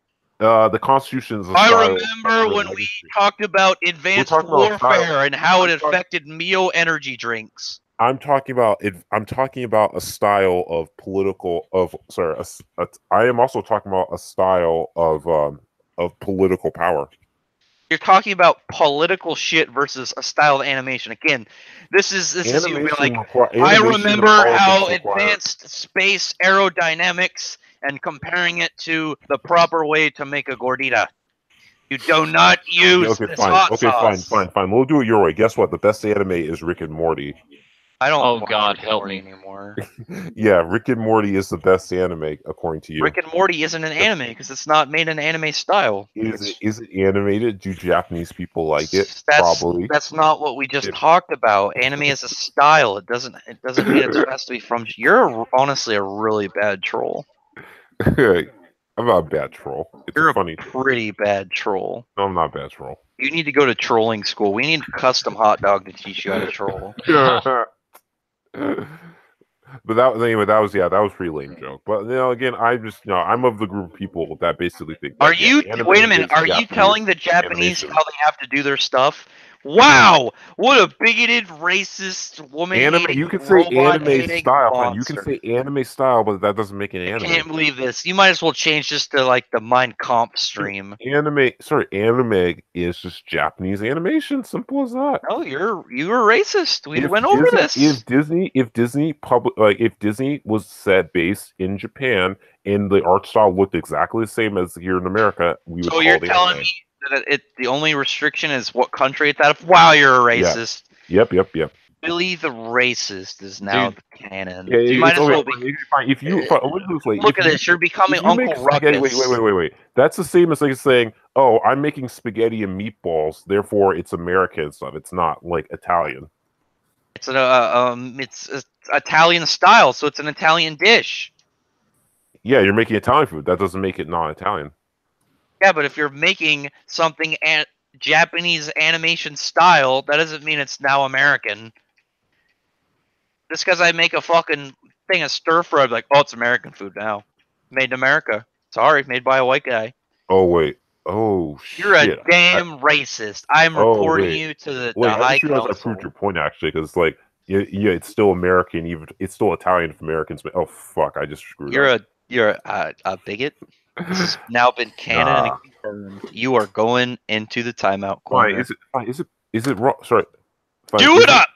The Constitution is a I style remember of when we legacy. talked about advanced talking about style. warfare and how it We're talking- affected Mio energy drinks. I'm talking about it. I'm talking about a style of political. I am also talking about a style of political power. You're talking about political shit versus a style of animation. Again, this is you being like, I remember how advanced space aerodynamics and comparing it to the proper way to make a gordita. You do not use this hot sauce. Fine. We'll do it your way. Guess what? The best anime is Rick and Morty. I don't. Oh watch God, Rick and help Morty me. anymore. Yeah, Rick and Morty is the best anime according to you. Rick and Morty isn't an anime because it's not made in anime style. Is it animated? Do Japanese people like it? That's, Probably. That's not what we just talked about. Anime is a style. It doesn't mean it has to be from. You're honestly a really bad troll. I'm not a bad troll. It's You're funny. a pretty bad troll. No, I'm not a bad troll. You need to go to trolling school. We need a custom hot dog to teach you how to troll. But that was that was a pretty lame joke. But again, I'm of the group of people that basically think. Are you? Wait a minute. Are you telling the Japanese how they have to do their stuff? Wow! What a bigoted, racist, woman. Anime. You can say anime style. Fine. You can say anime style, but that doesn't make it anime. I can't believe this. You might as well change this to like the Mein Kampf stream. Anime is just Japanese animation. Simple as that. Oh, you were racist. We went over this. If Disney was set based in Japan and the art style looked exactly the same as here in America, we would. So you're telling me that the only restriction is what country it's out of? Wow, you're a racist. Yeah. Yep. Billy the Racist is now the canon. Yeah, you might as well be. Look at this. You're becoming Uncle Ruckus. Wait. That's the same as like saying, "Oh, I'm making spaghetti and meatballs, therefore it's American stuff. It's not like Italian." It's it's Italian style, so it's an Italian dish. Yeah, you're making Italian food. That doesn't make it non-Italian. Yeah, but if you're making something Japanese animation style, that doesn't mean it's now American. Just because I make a fucking thing of stir fry, like, oh, it's American food now. Made in America. Sorry, made by a white guy. Oh, wait. Oh, shit. You're a damn racist. I'm reporting you to the High Council. I proved your point, actually, because, like, yeah, it's still American, even it's still Italian if Americans. Oh, fuck, I just screwed up. You're a bigot. This has now been canon and confirmed. You are going into the timeout corner. Is it wrong? Sorry. Do it up!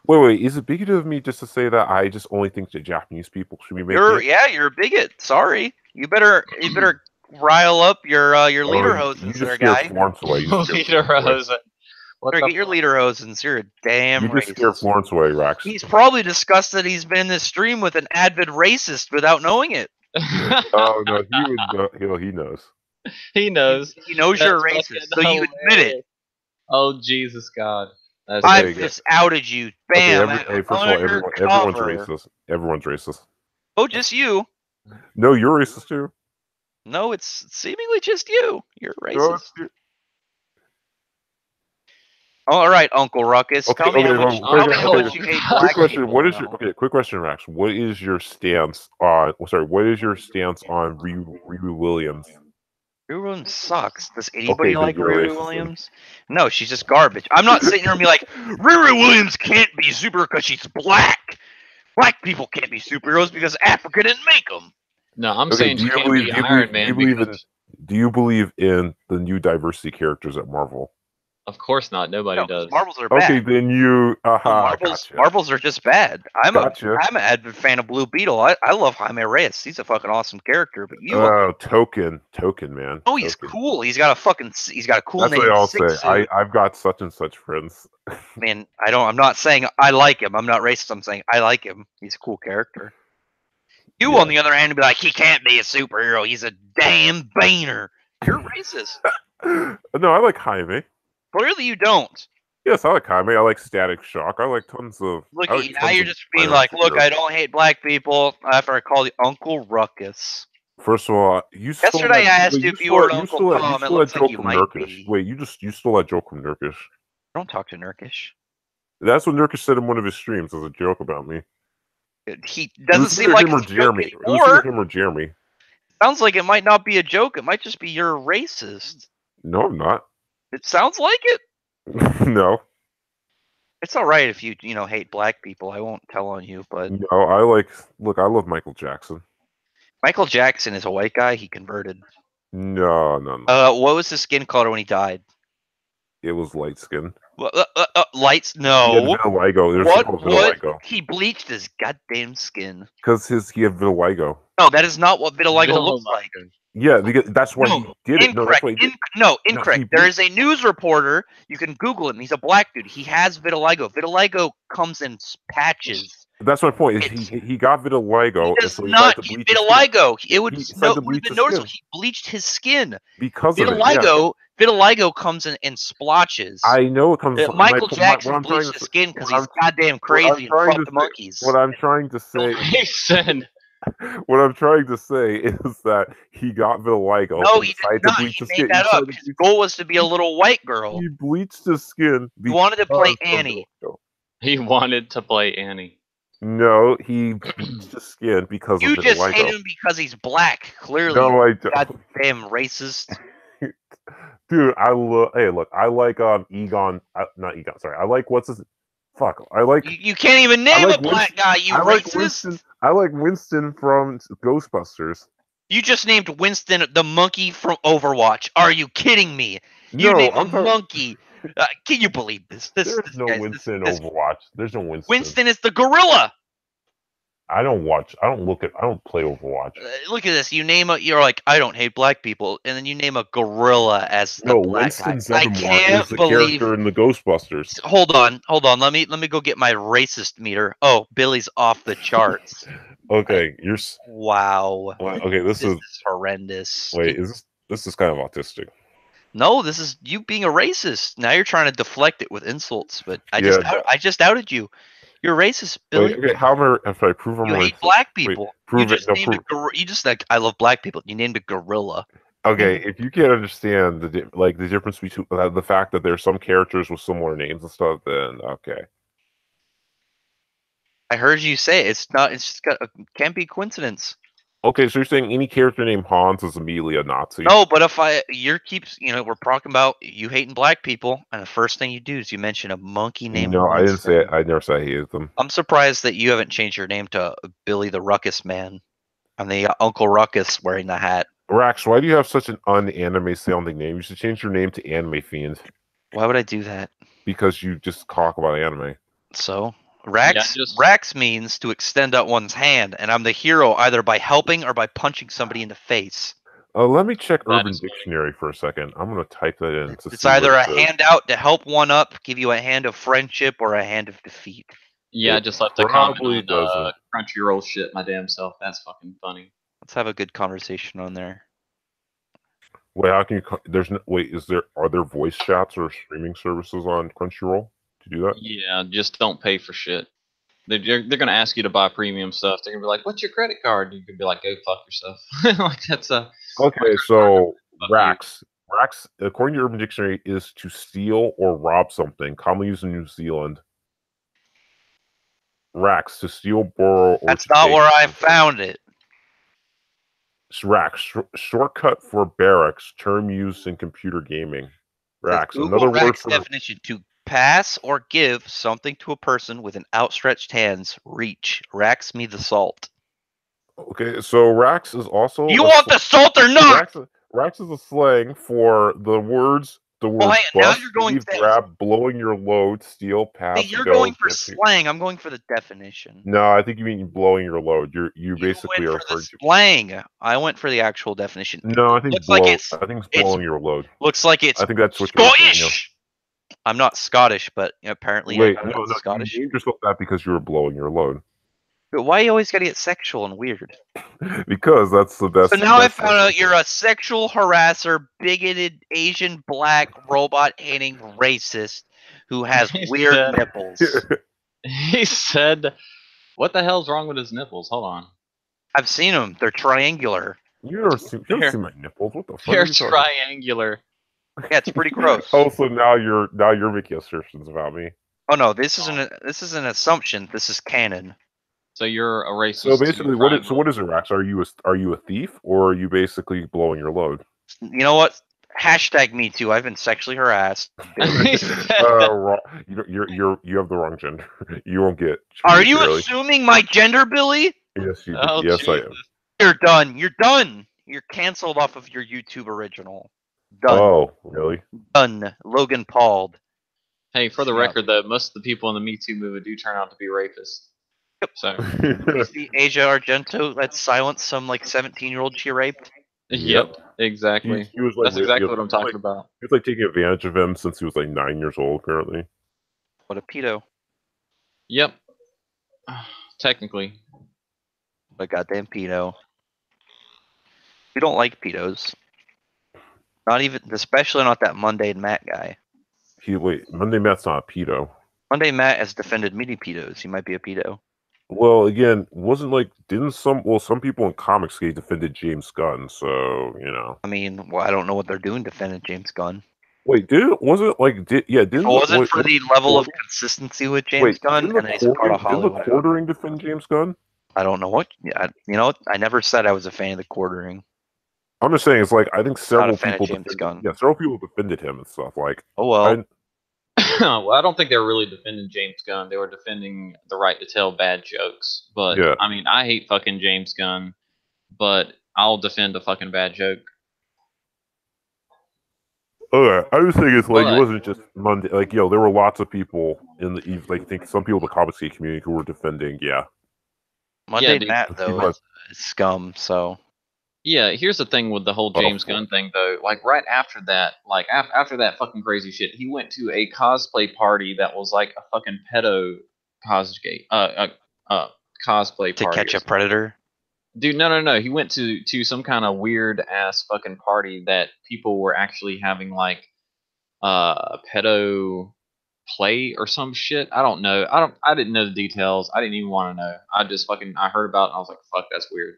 Wait. Is it bigoted of me just to say that I just only think that Japanese people should be making it? Yeah, you're a bigot. Sorry. You better rile up your lederhosen there, guy. Lederhosen. Get your lederhosens. You're a damn racist. You just scared Florence away, Rax. He's probably disgusted he's been in this stream with an avid racist without knowing it. Oh no, he knows. He knows. He knows you're racist, so you admit it. Oh Jesus God! I've just outed you. Bam! Okay, first of all, everyone's racist. Everyone's racist. Oh, just you? No, you're racist too. No, it's seemingly just you. You're racist. All right, Uncle Ruckus. Tell me how much you hate black people. Quick question, Rax. What is your stance on? What is your stance on Riri Williams? Riri Williams sucks. Does anybody like Riri Williams? No, she's just garbage. I'm not sitting here and be like, Riri Williams can't be super because she's black. Black people can't be superheroes because Africa didn't make them. No, I'm saying she can't be Iron Man. Do you believe in the new diversity characters at Marvel? Of course not. Nobody does. Marvels are bad. Okay, then you. Marvels are just bad. I'm an avid fan of Blue Beetle. I love Jaime Reyes. He's a fucking awesome character. But you. Token, man. Oh, he's cool. He's got a cool name. That's what I'll say. I've got such and such friends. Man, I'm not saying I like him. I'm not racist. I'm saying I like him. He's a cool character. You, on the other hand, would be like, he can't be a superhero. He's a damn baner. You're racist. No, I like Jaime. Clearly you don't. Yes, I like Jaime. I like Static Shock. I like tons of... Look, now you're just being like, look, I don't hate black people after I call you Uncle Ruckus. First of all, yesterday I asked you if you were Uncle Tom. It looks like you might be. Wait, you stole that joke from Nurkish. Don't talk to Nurkish. That's what Nurkish said in one of his streams as a joke about me. He doesn't seem like him or Jeremy. Him or Jeremy. Sounds like it might not be a joke. It might just be you're a racist. No, I'm not. It sounds like it. No, It's all right if you hate black people. I won't tell on you, but no. I love Michael Jackson. Michael Jackson is a white guy. He converted. No, no, no. What was his skin color when he died? It was light skin. Lights? He had No. vitiligo. There's What? vitiligo. He bleached his goddamn skin. Because he had vitiligo. No, that is not what vitiligo looks like. Yeah, that's why he did it. No, that's Incorrect. why he did. Incorrect. he There is a news reporter. You can Google him. He's a black dude. He has vitiligo. Vitiligo comes in patches. That's my point. Is he got vitiligo. He and does so he not tried to get bleach his skin. vitiligo. It would He decided to would have bleach been his noticeable. skin. He bleached his skin. Because of it. Yeah. Vitiligo comes in splotches. I know it comes. Michael Jackson bleached his skin because he's goddamn crazy and fucked monkeys. What I'm trying to say. Jason. What I'm trying to say is that he got vitiligo. No, and he decided did to not. bleach He his made skin. that up. His goal was to be a little white girl. He bleached his skin. He wanted to play because of Annie. vitiligo. He wanted to play Annie. No, he bleached his skin because You of just vitiligo. hate him because he's black. Clearly, No, I don't. goddamn racist. Dude, hey, look, I like Egon, not Egon. Sorry, I like what's his. Fuck, I like. You can't even name like a black guy. You I like racist. Winston. I like Winston from Ghostbusters. You just named Winston the monkey from Overwatch. Are you kidding me? You No, named I'm a talking- monkey. Can you believe this? There's no Winston in Overwatch. There's no Winston. Winston is the gorilla. I don't play Overwatch. Look at this. You're like, I don't hate black people, and then you name a gorilla as the No, black guy. Winston I Zeddemore can't is the believe. character in the Ghostbusters. Hold on. Let me go get my racist meter. Oh, Billy's off the charts. Okay, Wow. okay. This is horrendous. wait. This is kind of autistic. No, this is you being a racist. Now you're trying to deflect it with insults, but I just outed you. You're racist, Billy. Wait, okay, how am I? If I prove I'm You hate racist? black people. Wait, prove you it. just No, named prove. a you just like I love black people. You named a gorilla. Okay, if you can't understand the difference between the fact that there's some characters with similar names and stuff, then okay. I heard you say it. It's not. It's just can't be coincidence. Okay, so you're saying any character named Hans is immediately a Nazi? No, but if we're talking about you hating black people, and the first thing you do is you mention a monkey named. No, I didn't Winston. say it. I never said I hated them. I'm surprised that you haven't changed your name to Billy the Ruckus Man. I'm the Uncle Ruckus wearing the hat. Rax, why do you have such an un-anime sounding name? You should change your name to Anime Fiend Why would I do that? because you just talk about anime. So Rax just- Rax means to extend out one's hand, and I'm the hero either by helping or by punching somebody in the face. Let me check That Urban is- Dictionary for a second. I'm gonna type that in. To It's see what either it a says. hand out to help one up, give you a hand of friendship, or a hand of defeat. Yeah, I It just left a probably comment on doesn't. Crunchyroll shit my damn self. That's fucking funny. Let's have a good conversation on there. Wait, how can you? Are there voice chats or streaming services on Crunchyroll to do that? Yeah, just don't pay for shit. They're gonna ask you to buy premium stuff. They're gonna be like, "What's your credit card?" You could be like, "Go fuck yourself." Like that's a Okay, so fuck you. Rax, according to Urban Dictionary, is to steal or rob something, commonly used in New Zealand. Rax, to steal, borrow, or That's to not take where I something. found it. Rax, shortcut for barracks, term used in computer gaming. Rax, Google another word Rax for definition: to pass or give something to a person with an outstretched hands. Reach. Rax me the salt. okay. So Rax is also You a want the salt or not? Rax is a slang for the words. The words hang on, now bust, you're going leave, to- grab, blowing your load, steal, pass. Hey, you're go, going for get to- slang. I'm going for the definition. No, I think you mean blowing your load. You You basically are went for the referring to. slang. I went for the actual definition. No, I think Looks like blow. it's- I think it's it's- blowing your load. Looks like it's I think that's what you're saying, Scottish. I'm not Scottish, but apparently Wait, I'm no, not Scottish. you named yourself that because you were blowing your load. But why you always gotta get sexual and weird? Because that's the best. So now I that's found out you're a sexual harasser, bigoted Asian black robot hating racist who has weird Yeah. nipples. He said, "What the hell's wrong with his nipples?" Hold on. I've seen them. They're triangular. You never seen my nipples. What the fuck? They're are you talking- triangular. Yeah, it's pretty gross. Oh, so now you're making assertions about me. Oh no, this is an assumption. This is canon. So you're a racist. So basically, what to is it, Rax? Are you a thief, or are you basically blowing your load? You know what? Hashtag me too. I've been sexually harassed. You have the wrong gender. You won't get. Are you Shirley. assuming my gender, Billy? Yes, you do. Oh, Yes, I Jesus. am. You're done. You're done. You're canceled off of your YouTube original. Done. Oh, really? Done. Logan Paul. Hey, for the Yep. record, though, most of the people in the Me Too movement do turn out to be rapists. So, You see Asia Argento that silenced some like 17-year-old she raped? yep, exactly. He was like, That's exactly he what I'm was talking like, about. He was like taking advantage of him since he was like 9 years old, apparently. What a pedo. Yep. Technically. What a goddamn pedo. We don't like pedos. Not even, especially not that Monday Matt guy. Monday Matt's not a pedo. Monday Matt has defended many pedos. He might be a pedo. Well, again, some people in comics defended James Gunn, so I mean, well, I don't know what they're doing defending James Gunn. Wait, didn't For the level of consistency with James Gunn, and he's part of Hollywood. Didn't the Quartering defend James Gunn? I don't know what. I never said I was a fan of the Quartering. I'm just saying, it's like I think several people several people defended him and stuff. Like, oh well. Well, I don't think they were really defending James Gunn. They were defending the right to tell bad jokes. But yeah. I mean, I hate fucking James Gunn, but I'll defend a fucking bad joke. Okay, I was thinking it's like it wasn't just Monday. Like, there were lots of people in the I think some people in the comics community who were defending. Yeah, Monday Matt though is scum. So yeah, here's the thing with the whole James Gunn thing though. Like right after that, after that fucking crazy shit, he went to a cosplay party that was like a fucking pedo cosplay party to catch a predator. Dude, no. He went to some kind of weird ass fucking party that people were actually having like pedo play or some shit. I don't know. I didn't know the details. I didn't even want to know. I heard about it and I was like, fuck, that's weird.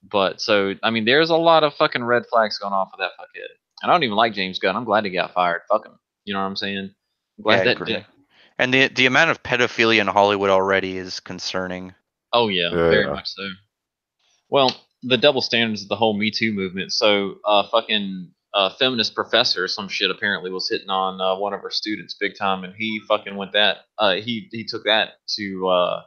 But so I mean, there's a lot of fucking red flags going off of that fuckhead. And I don't even like James Gunn. I'm glad he got fired. Fuck him. You know what I'm saying? I'm glad that. And the amount of pedophilia in Hollywood already is concerning. Oh yeah, very much so. Well, the double standards of the whole Me Too movement. So, fucking feminist professor or some shit apparently was hitting on one of her students big time, and he fucking went that. He took that to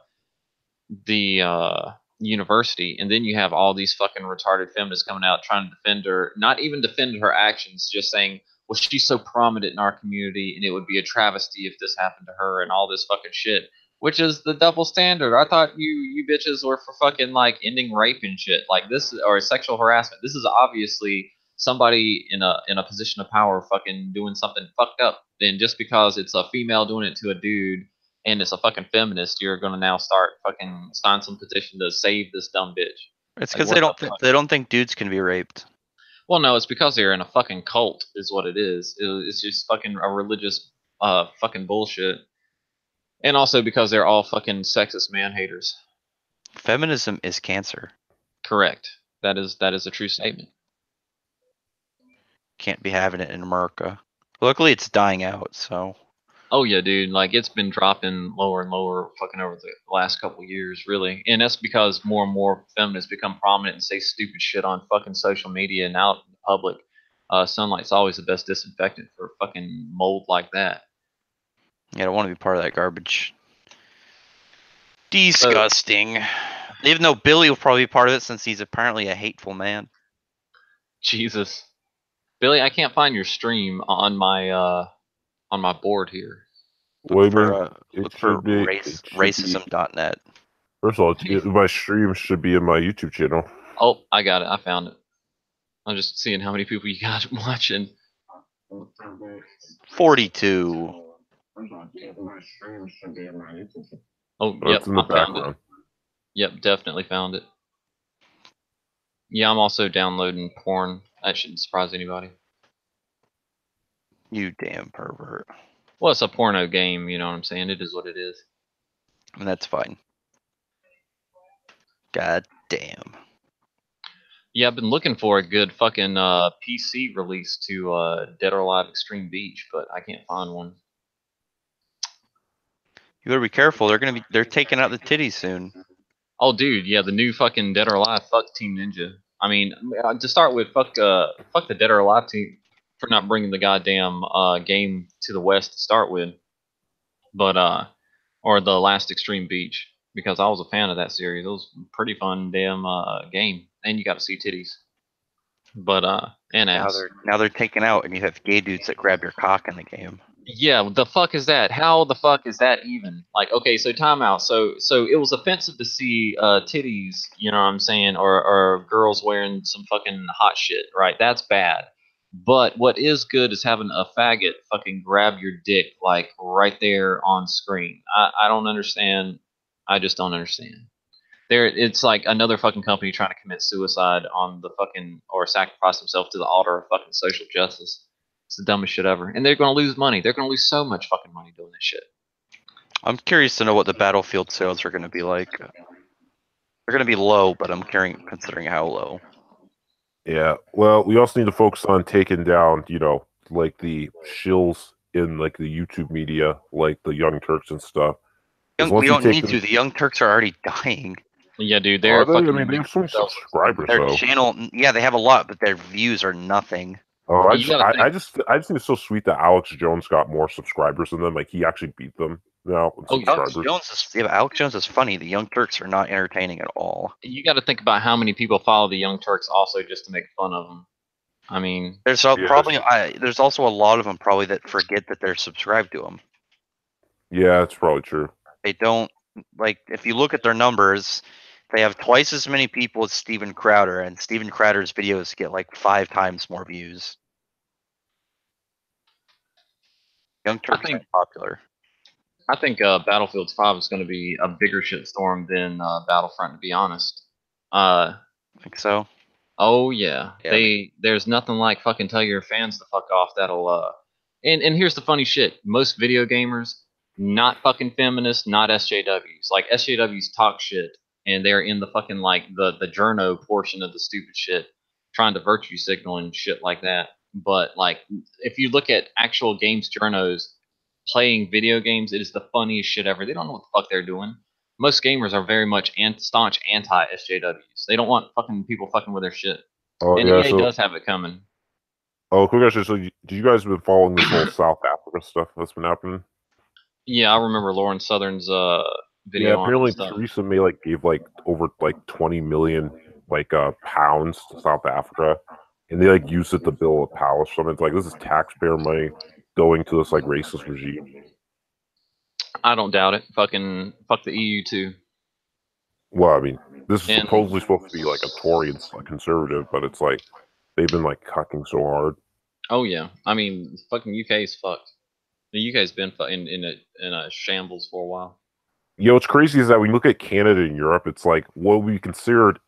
the university, and then you have all these fucking retarded feminists coming out trying to defend her. Not even defend her actions, just saying, well, she's so prominent in our community, and it would be a travesty if this happened to her, and all this fucking shit. Which is the double standard. I thought you bitches were for fucking like ending rape and shit like this, or sexual harassment. This is obviously somebody in a position of power fucking doing something fucked up. Then just because it's a female doing it to a dude and it's a fucking feminist, you're gonna now start fucking sign some petition to save this dumb bitch. It's because they don't think dudes can be raped. Well, no, it's because they're in a fucking cult, is what it is. It's just fucking a religious fucking bullshit. And also because they're all fucking sexist man haters. Feminism is cancer. Correct. That is a true statement. Can't be having it in America. Luckily, it's dying out. So. Oh yeah, dude. Like it's been dropping lower and lower, fucking over the last couple of years, really. And that's because more and more feminists become prominent and say stupid shit on fucking social media and out in the public. Sunlight's always the best disinfectant for fucking mold like that. Yeah, I don't want to be part of that garbage. Disgusting. Even though Billy will probably be part of it since he's apparently a hateful man. Jesus. Billy, I can't find your stream on my board here. Look for racism.net. First of all, my stream should be in my YouTube channel. Oh, I got it. I found it. I'm just seeing how many people you got watching. 42. Oh, yep, in the background. Found it. Yep, definitely found it. Yeah, I'm also downloading porn. That shouldn't surprise anybody. You damn pervert. Well, it's a porno game, you know what I'm saying? It is what it is. And that's fine. God damn. Yeah, I've been looking for a good fucking PC release to Dead or Alive Extreme Beach, but I can't find one. You better be careful. They're taking out the titties soon. Oh, dude, yeah, the new fucking Dead or Alive. Fuck Team Ninja. I mean, to start with, fuck the Dead or Alive team for not bringing the goddamn game to the West to start with, but or the last Extreme Beach, because I was a fan of that series. It was a pretty fun damn game, and you got to see titties, but and ass. Now they're taken out, and you have gay dudes that grab your cock in the game. Yeah, the fuck is that? How the fuck is that even? Like, okay, so timeout. So it was offensive to see titties, you know what I'm saying, or girls wearing some fucking hot shit, right? That's bad. But what is good is having a faggot fucking grab your dick like right there on screen. I don't understand. I just don't understand. It's like another fucking company trying to commit suicide on the fucking or sacrifice themselves to the altar of fucking social justice. It's the dumbest shit ever. And they're going to lose money. They're going to lose so much fucking money doing this shit. I'm curious to know what the Battlefield sales are going to be like. They're going to be low, but I'm considering how low. Yeah. Well, we also need to focus on taking down, you know, like the shills in like the YouTube media, like the Young Turks and stuff. We don't need to. The Young Turks are already dying. Yeah, dude. They're fucking. I mean, they have so many subscribers. Their channel, yeah, they have a lot, but their views are nothing. Oh, I just think it's so sweet that Alex Jones got more subscribers than them. Like he actually beat them now. Alex Jones is funny. The Young Turks are not entertaining at all. You got to think about how many people follow the Young Turks also just to make fun of them. I mean, there's there's also a lot of them probably that forget that they're subscribed to them. Yeah, that's probably true. They don't like if you look at their numbers. They have twice as many people as Steven Crowder, and Steven Crowder's videos get like 5 times more views. Young Turks are popular. I think Battlefield 5 is going to be a bigger shitstorm than Battlefront, to be honest. Think so? Oh yeah. There's nothing like fucking tell your fans to fuck off. That'll and here's the funny shit. Most video gamers, not fucking feminists, not SJWs. Like SJWs talk shit. And they're in the fucking like the journo portion of the stupid shit, trying to virtue signal and shit like that. But like, if you look at actual games journos playing video games, it is the funniest shit ever. They don't know what the fuck they're doing. Most gamers are very much staunch anti SJWs. They don't want fucking people fucking with their shit. Oh, and yeah, EA does have it coming. Oh, quick question. So, did you guys been following this whole South Africa stuff that's been happening? Yeah, I remember Lauren Southern's video. Yeah, apparently Theresa May like gave like over like 20 million like pounds to South Africa, and they like used it to build a palace. So it's like this is taxpayer money going to this like racist regime. I don't doubt it. Fucking fuck the EU too. Well, I mean, this is supposedly supposed to be like a Tory and a conservative, but it's like they've been like cucking so hard. Oh yeah, I mean, fucking UK is fucked. The UK's been in a shambles for a while. You know, what's crazy is that when you look at Canada and Europe, it's like what we considered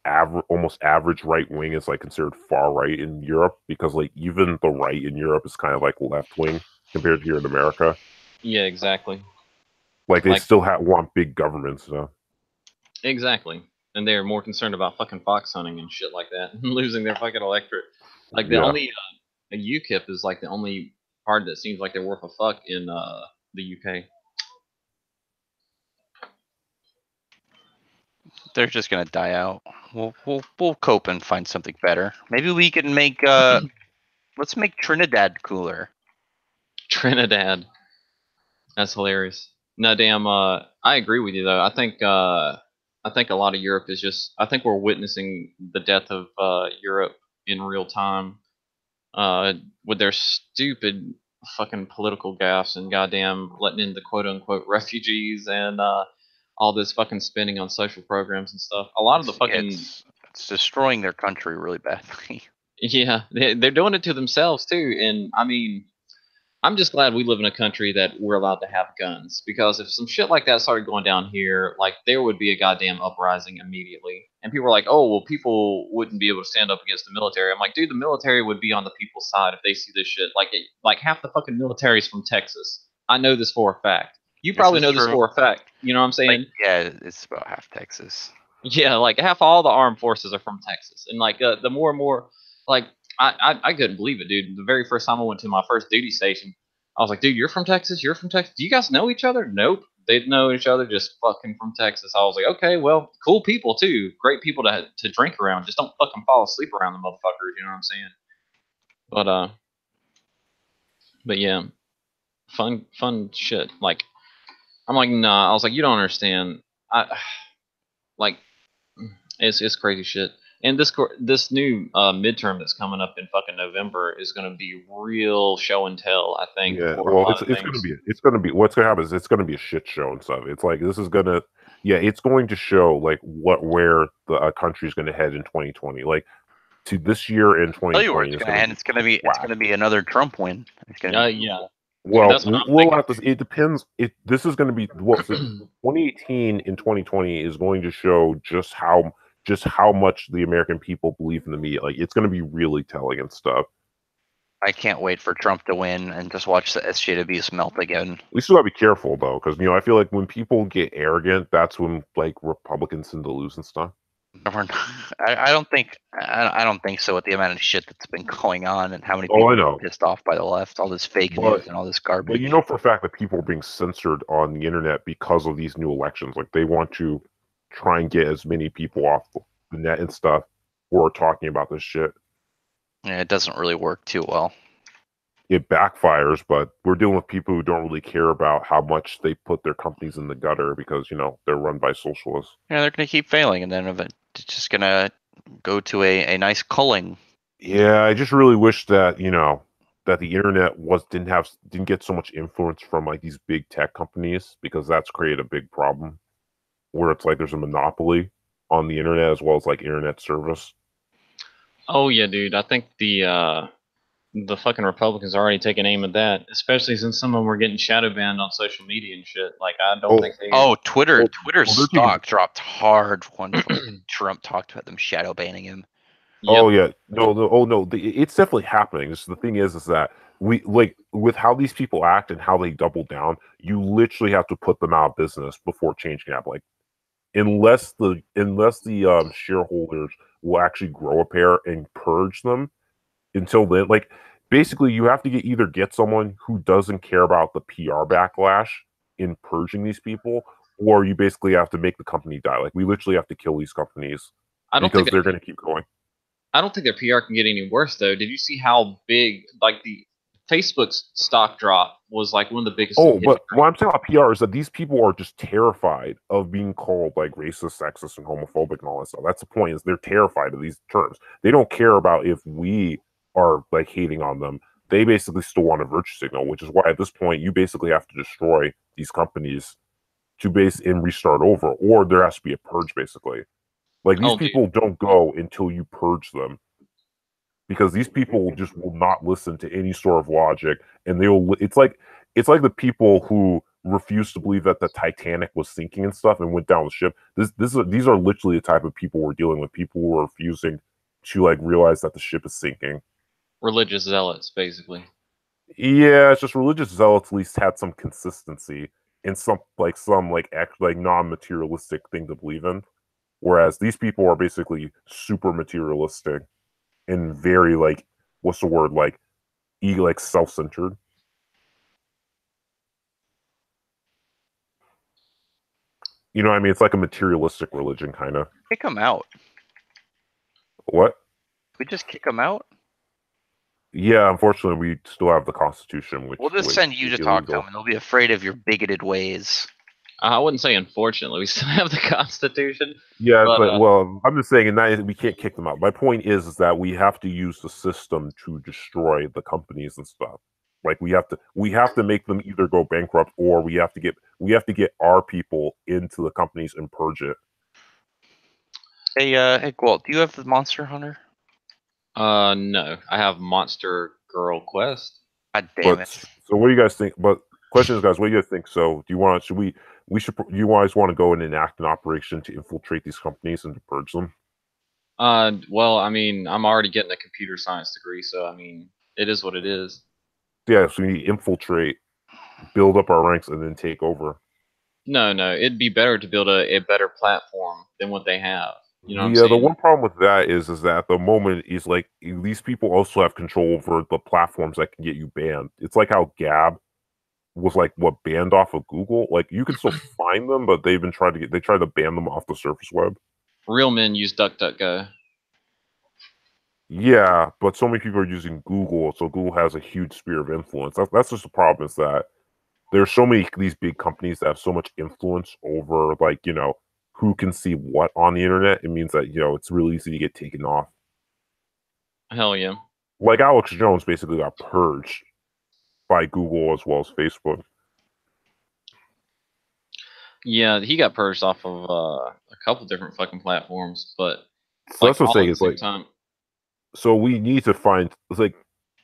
almost average right wing is like considered far right in Europe, because like even the right in Europe is kind of like left wing compared to here in America. Yeah, exactly. Like they still want big governments, so. Exactly, and they're more concerned about fucking fox hunting and shit like that, and losing their fucking electorate. Like the only UKIP is like the only party that seems like they're worth a fuck in the UK. They're just gonna die out. We'll cope and find something better. Maybe we can make let's make Trinidad cooler. Trinidad. That's hilarious. No, damn. I agree with you though. I think a lot of Europe is just. I think we're witnessing the death of Europe in real time, with their stupid fucking political gaffes and goddamn letting in the quote unquote refugees and all this fucking spending on social programs and stuff. A lot of the fucking it's destroying their country really badly. Yeah, they're doing it to themselves too. And I mean, I'm just glad we live in a country that we're allowed to have guns, because if some shit like that started going down here, like there would be a goddamn uprising immediately. And people are like, oh, well, people wouldn't be able to stand up against the military. I'm like, dude, the military would be on the people's side if they see this shit. Like half the fucking military is from Texas. I know this for a fact. You probably know this for a fact. You know what I'm saying? Like, yeah, it's about half Texas. Yeah, like half all the armed forces are from Texas. And like the more and more, like I couldn't believe it, dude. The very first time I went to my first duty station, I was like, dude, you're from Texas? You're from Texas? Do you guys know each other? Nope. They know each other, just fucking from Texas. I was like, okay, well, cool people too, great people to drink around. Just don't fucking fall asleep around the motherfuckers. You know what I'm saying? But yeah, fun shit. Like, I'm like, nah. I was like, you don't understand. Like, it's crazy shit. And this new midterm that's coming up in fucking November is gonna be real show and tell. I think. Yeah, For a well, lot of it's things. gonna be what's gonna happen is it's gonna be a shit show and stuff. It's like this is gonna, yeah, it's going to show like where the country's gonna head in 2020. Like to this year in Tell you where 2020 it's is gonna gonna end. be It's gonna be another Trump win. It's gonna be Yeah. well, That's what I'm we'll thinking. have to. It depends. This is going to be well. So 2018 and 2020 is going to show just how much the American people believe in the media. Like it's going to be really telling and stuff. I can't wait for Trump to win and just watch the SJWs melt again. We still got to be careful though, because I feel like when people get arrogant, that's when like Republicans tend to lose and stuff. I don't think so with the amount of shit that's been going on and how many Oh, people I know. are pissed off by the left, all this fake news and all this garbage. But you know for a fact that people are being censored on the internet because of these new elections. Like they want to try and get as many people off the net and stuff who are talking about this shit. Yeah, it doesn't really work too well. It backfires, but we're dealing with people who don't really care about how much they put their companies in the gutter because, they're run by socialists. Yeah, they're going to keep failing, and then it's just going to go to a nice culling. Yeah, I just really wish that, that the internet didn't get so much influence from like these big tech companies, because that's created a big problem where it's like there's a monopoly on the internet as well as like internet service. Oh yeah, dude. I think the fucking Republicans are already taking aim at that, especially since some of them were getting shadow banned on social media and shit. Like I don't think they. Twitter they're stock dropped hard when Trump talked about them shadow banning him. Yep. Oh yeah, no, it's definitely happening. The thing is that we like with how these people act and how they double down. You literally have to put them out of business before change can happen. Like unless the shareholders will actually grow a pair and purge them. Until then, like basically, you have to either get someone who doesn't care about the PR backlash in purging these people, or you basically have to make the company die. Like we literally have to kill these companies because they're going to keep going. I don't think their PR can get any worse, though. Did you see how big, like, the Facebook's stock drop was like one of the biggest? Oh, but what I'm saying about PR is that these people are just terrified of being called like racist, sexist, and homophobic and all that stuff. That's the point, is they're terrified of these terms. They don't care about if we are like hating on them. They basically still want a virtue signal, which is why at this point you basically have to destroy these companies to and restart over, or there has to be a purge basically. Like these people don't go until you purge them, because these people just will not listen to any sort of logic, and it's like the people who refuse to believe that the Titanic was sinking and stuff and went down the ship. These are literally the type of people we're dealing with. People who are refusing to like realize that the ship is sinking. Religious zealots, basically. Yeah, it's just religious zealots at least had some consistency in some non-materialistic thing to believe in. Whereas these people are basically super materialistic and very like, what's the word, like self-centered. You know what I mean? It's like a materialistic religion, kind of. Kick them out. What? We just kick them out? Yeah, unfortunately, we still have the Constitution. We'll just send you to talk to them, and they'll be afraid of your bigoted ways. I wouldn't say unfortunately. We still have the Constitution. Yeah, but well, I'm just saying, and we can't kick them out. My point is that we have to use the system to destroy the companies and stuff. Like we have to make them either go bankrupt, or we have to get our people into the companies and purge it. Hey, Gwalt, do you have the Monster Hunter? No, I have Monster Girl Quest. God damn it! So what do you guys think? But question is, guys, what do you guys think? So do you guys want to go and enact an operation to infiltrate these companies and to purge them? Well, I mean, I'm already getting a computer science degree, so I mean, it is what it is. Yeah, so we need to infiltrate, build up our ranks, and then take over. No, it'd be better to build a better platform than what they have. You know what I'm saying? The one problem with that is that at the moment is like these people also have control over the platforms that can get you banned. It's like how Gab was like what banned off of Google. Like you can still find them, but they tried to ban them off the surface web. Real men use DuckDuckGo. Yeah, but so many people are using Google, so Google has a huge sphere of influence. That's just the problem, is that there's so many these big companies that have so much influence over, like, who can see what on the internet. It means that, it's really easy to get taken off. Hell yeah. Like Alex Jones basically got purged by Google as well as Facebook. Yeah, he got purged off of a couple different fucking platforms, but So that's what I'm saying, is like, time. so we need to find, it's like,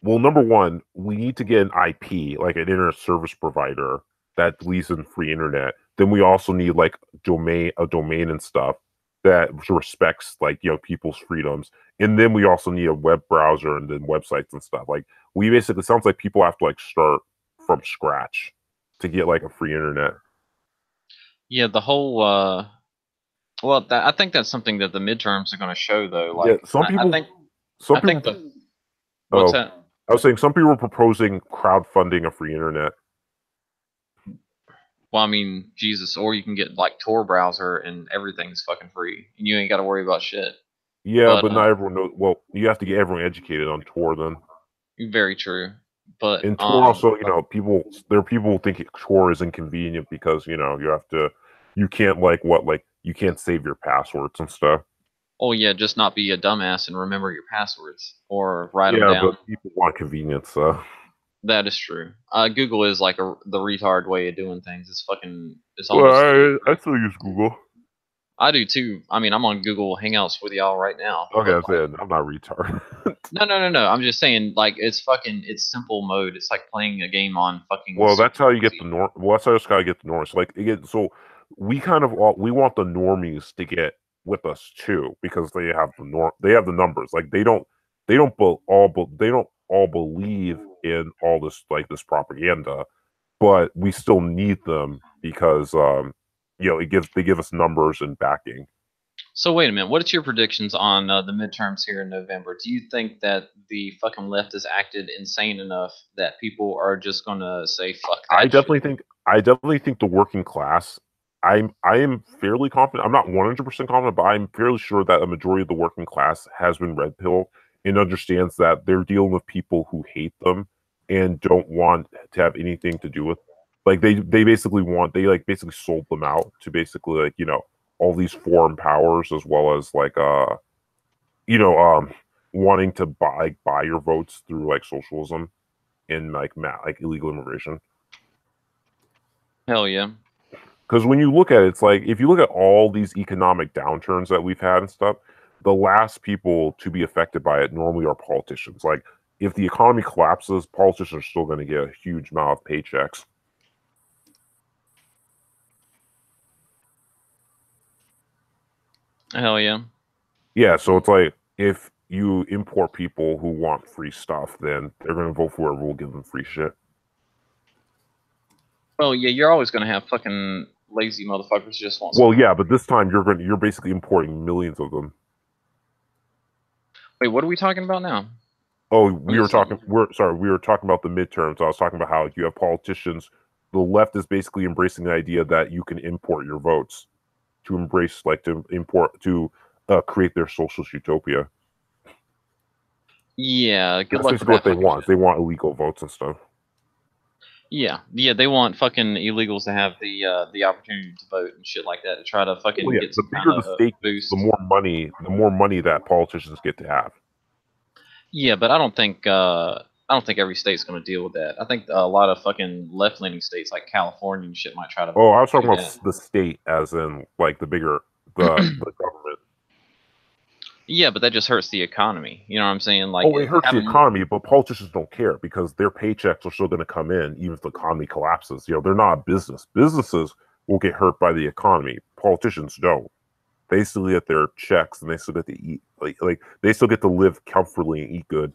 well, number one, we need to get an IP, like an internet service provider that believes in free internet. Then we also need like a domain and stuff that respects, like, people's freedoms. And then we also need a web browser and then websites and stuff. Like, we basically, sounds like people have to like start from scratch to get like a free internet. Yeah, the whole well, I think that's something that the midterms are going to show, though. Like, yeah, some people. I think Oh, what's that? I was saying some people are proposing crowdfunding a free internet. Well, I mean, Jesus, or you can get like Tor browser and everything's fucking free, and you ain't got to worry about shit. Yeah, but not everyone knows. Well, you have to get everyone educated on Tor then. Very true. But and Tor also, there are people who think Tor is inconvenient because, you can't you can't save your passwords and stuff. Oh yeah, just not be a dumbass and remember your passwords or write them down. Yeah, but people want convenience, so. That is true. Google is like the retard way of doing things. It's almost. Well, I still use Google. I do too. I mean, I'm on Google Hangouts with y'all right now. Okay, I'm not retarded. No. I'm just saying, like, it's simple mode. It's like playing a game on fucking. Well, that's how you get the norm. Well, that's how you just gotta get the norms. Like, again, so we want the normies to get with us too, because they have the numbers. Like, they don't all believe in all this, like, this propaganda, but we still need them because they give us numbers and backing. So wait a minute, what's your predictions on the midterms here in November? Do you think that the fucking left has acted insane enough that people are just gonna say fuck that I definitely think the working class. I am fairly confident. I'm not 100% confident, but I'm fairly sure that a majority of the working class has been red pilled and understands that they're dealing with people who hate them and don't want to have anything to do with. Like, they basically basically sold them out to basically, like, all these foreign powers, as well as like wanting to buy your votes through like socialism and like illegal immigration. Hell yeah. Because when you look at it, it's like, if you look at all these economic downturns that we've had and stuff, the last people to be affected by it normally are politicians. Like, if the economy collapses, politicians are still going to get a huge amount of paychecks. Hell yeah. Yeah, so it's like, if you import people who want free stuff, then they're going to vote for whoever will give them free shit. Well, yeah, you're always going to have fucking lazy motherfuckers who just want. Well, yeah, but this time you're basically importing millions of them. Wait, what are we talking about now? Oh, we were talking about the midterms. I was talking about how you have politicians. The left is basically embracing the idea that you can import your votes to create their socialist utopia. Yeah, good luck with what they want. They want illegal votes and stuff. Yeah, they want fucking illegals to have the opportunity to vote and shit like that, to try to fucking get some kind of boost. The more money that politicians get to have. Yeah, but I don't think every state's going to deal with that. I think a lot of fucking left-leaning states like California and shit might try to. Oh, I was talking about the state, as in like the government. Yeah, but that just hurts the economy. You know what I'm saying? Like, it hurts the economy, but politicians don't care because their paychecks are still going to come in even if the economy collapses. They're not a business. Businesses will get hurt by the economy. Politicians don't. They still get their checks and they still get to eat. Like they still get to live comfortably and eat good.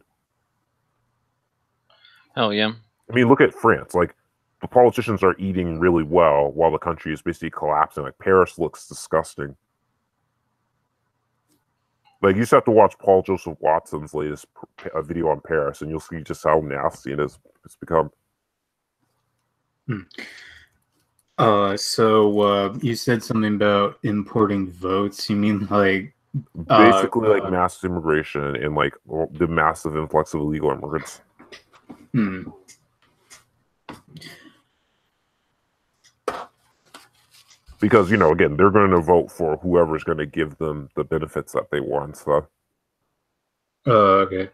Hell yeah. I mean, look at France. Like, the politicians are eating really well while the country is basically collapsing. Like, Paris looks disgusting. Like, you just have to watch Paul Joseph Watson's latest video on Paris, and you'll see just how nasty it's become. So you said something about importing votes. You mean like Basically, like mass immigration and like the massive influx of illegal immigrants. Because, you know, again, they're going to vote for whoever's going to give them the benefits that they want. So, okay.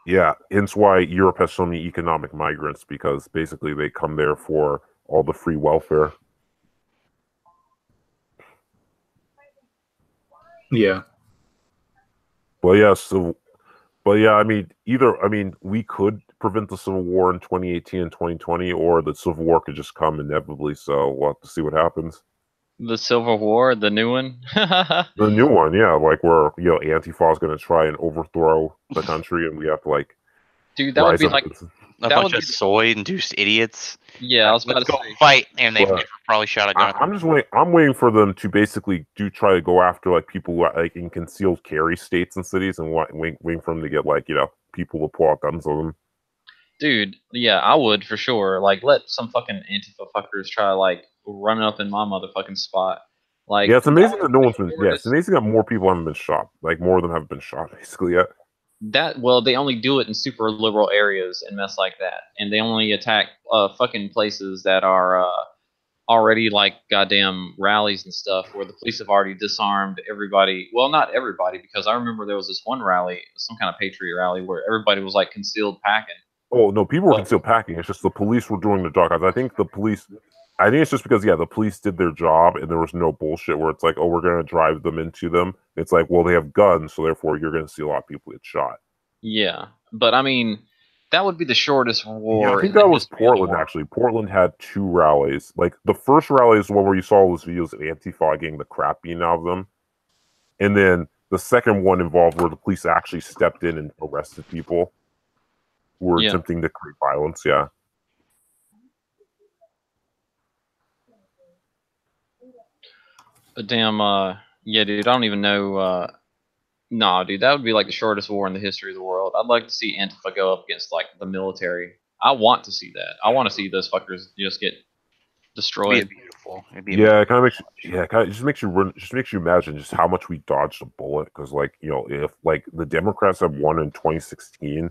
yeah, hence why Europe has so many economic migrants, because basically they come there for all the free welfare. Yeah. Well, yeah, so, but yeah, I mean, we could prevent the Civil War in 2018 and 2020, or the Civil War could just come inevitably, so we'll have to see what happens. The Civil War, the new one. The new one, yeah, like where, you know, Antifa is going to try and overthrow the country, and we have to, like, Dude, that would be like a bunch of soy-induced idiots. Yeah, I was about to go say. fight, and they've never probably shot a gun. I'm just waiting. I'm waiting for them to basically try to go after like people who are, like in concealed carry states and cities, and waiting for them to get like, you know, people to pull out guns on them. Dude, yeah, I would for sure. Like, let some fucking Antifa fuckers try like running up in my motherfucking spot. Like, yeah, it's amazing that no one's been. Yeah, it's amazing that more people haven't been shot. Like more of them have been shot basically yet. Well, they only do it in super liberal areas and mess like that, and they only attack fucking places that are already like goddamn rallies and stuff where the police have already disarmed everybody. Well, not everybody, because I remember there was this one rally, some kind of patriot rally, where everybody was like concealed packing. Oh no, people were concealed packing. It's just the police were doing the job. I think it's just because the police did their job and there was no bullshit where it's like, oh, we're gonna drive them into them. It's like, well, they have guns, so therefore you're gonna see a lot of people get shot. Yeah, but I mean, that would be the shortest war. Yeah, I think that was Portland, actually. Portland had 2 rallies. Like, the first rally is the one where you saw all those videos of Antifa getting the crap beaten out of them. And then the second one involved where the police actually stepped in and arrested people who were attempting to create violence, yeah. But damn, yeah, dude, I don't even know, nah, dude, that would be like the shortest war in the history of the world. I'd like to see Antifa go up against like the military. I want to see that. I want to see those fuckers just get destroyed. It'd be beautiful. Yeah, it kind of makes it just makes you imagine just how much we dodged a bullet. Because, like, you know, if like the Democrats had won in 2016,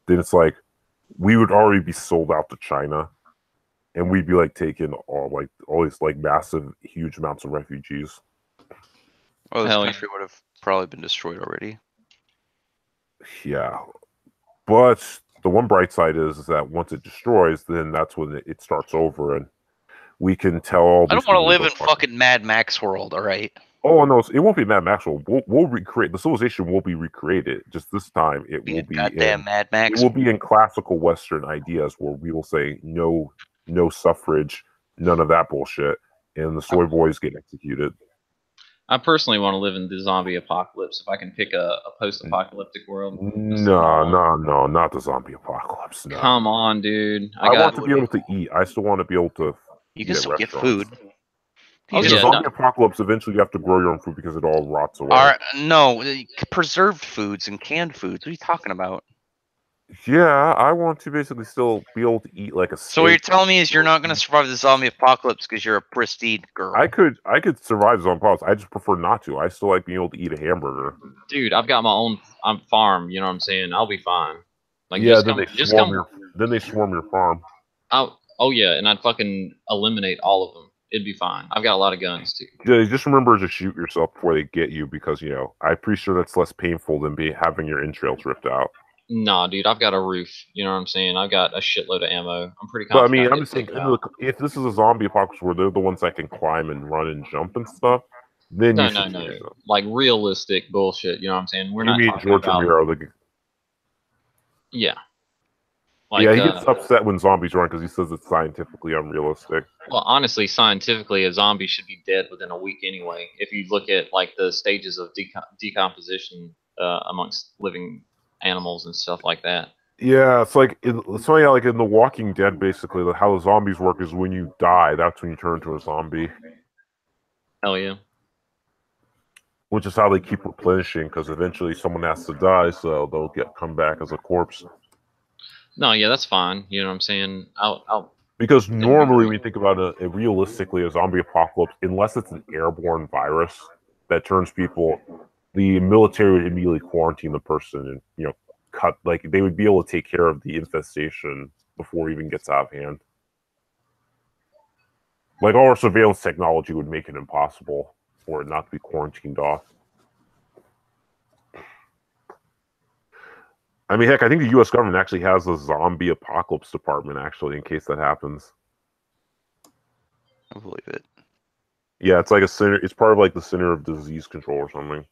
then it's like we would already be sold out to China, and we'd be like taking all these like massive, huge amounts of refugees. Well, this country would have probably been destroyed already. Yeah, but the one bright side is that once it destroys, then that's when it starts over, and we can tell all. I don't want to live in fucking Mad Max world. All right. Oh no, it won't be Mad Max world. We'll recreate the civilization. Will be recreated. Just this time, it will be goddamn Mad Max. It will be in classical Western ideas where we will say no suffrage, none of that bullshit, and the soy boys get executed. I personally want to live in the zombie apocalypse if I can pick a post-apocalyptic world. No, not the zombie apocalypse. No. Come on, dude. I want to be able to eat. I still want to be able to. You can still get food. The zombie apocalypse, eventually you have to grow your own food because it all rots away. No, preserved foods and canned foods. What are you talking about? Yeah, I want to basically still be able to eat like a steak. So what you're telling me is you're not going to survive the zombie apocalypse because you're a pristine girl. I could survive the zombie apocalypse. I just prefer not to. I still like being able to eat a hamburger. Dude, I've got my own farm. You know what I'm saying? I'll be fine. Like, yeah, then they swarm your farm. Oh yeah, and I'd fucking eliminate all of them. It'd be fine. I've got a lot of guns too. Yeah, just remember to shoot yourself before they get you, because you know I'm pretty sure that's less painful than having your entrails ripped out. Nah, dude, I've got a roof. You know what I'm saying? I've got a shitload of ammo. I'm pretty confident. But I mean, I'm just saying, if this is a zombie apocalypse where they're the ones that can climb and run and jump and stuff, then no. Like realistic bullshit. You know what I'm saying? We're not. You mean George Romero? Yeah. Like, yeah, he gets upset when zombies run because he says it's scientifically unrealistic. Well, honestly, scientifically, a zombie should be dead within a week anyway. If you look at like the stages of decomposition amongst living animals and stuff like that. Yeah, it's like like in The Walking Dead, basically, how the zombies work is when you die, that's when you turn into a zombie. Hell yeah. Which is how they keep replenishing, because eventually someone has to die, so they'll come back as a corpse. No, yeah, that's fine. You know what I'm saying? I'll Because be normally, great. when you think about it realistically, a zombie apocalypse, unless it's an airborne virus that turns people, the military would immediately quarantine the person and cut. Like they would be able to take care of the infestation before it even gets out of hand. Like all our surveillance technology would make it impossible for it not to be quarantined off. I mean, heck, I think the U.S. government actually has a zombie apocalypse department, actually, in case that happens. I believe it. Yeah, it's like a center. It's part of like the Center of Disease Control or something.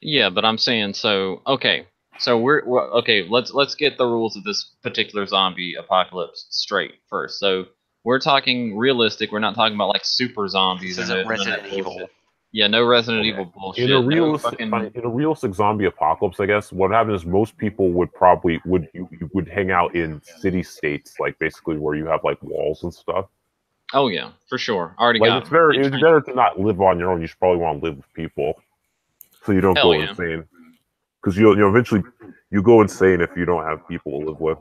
Yeah, but I'm saying so. Okay, so we're okay. Let's get the rules of this particular zombie apocalypse straight first. So we're talking realistic. We're not talking about like super zombies This or isn't none of Resident that Evil. bullshit. Yeah, no Resident Evil In a bullshit. No fucking. realistic zombie apocalypse, I guess what happens is most people would probably would hang out in city states, like basically where you have like walls and stuff. Oh yeah, for sure. Already Like got it's better. It's entrenched. better to not live on your own. You should probably want to live with people, so you don't Hell go yeah. insane. Because you eventually you go insane if you don't have people to live with.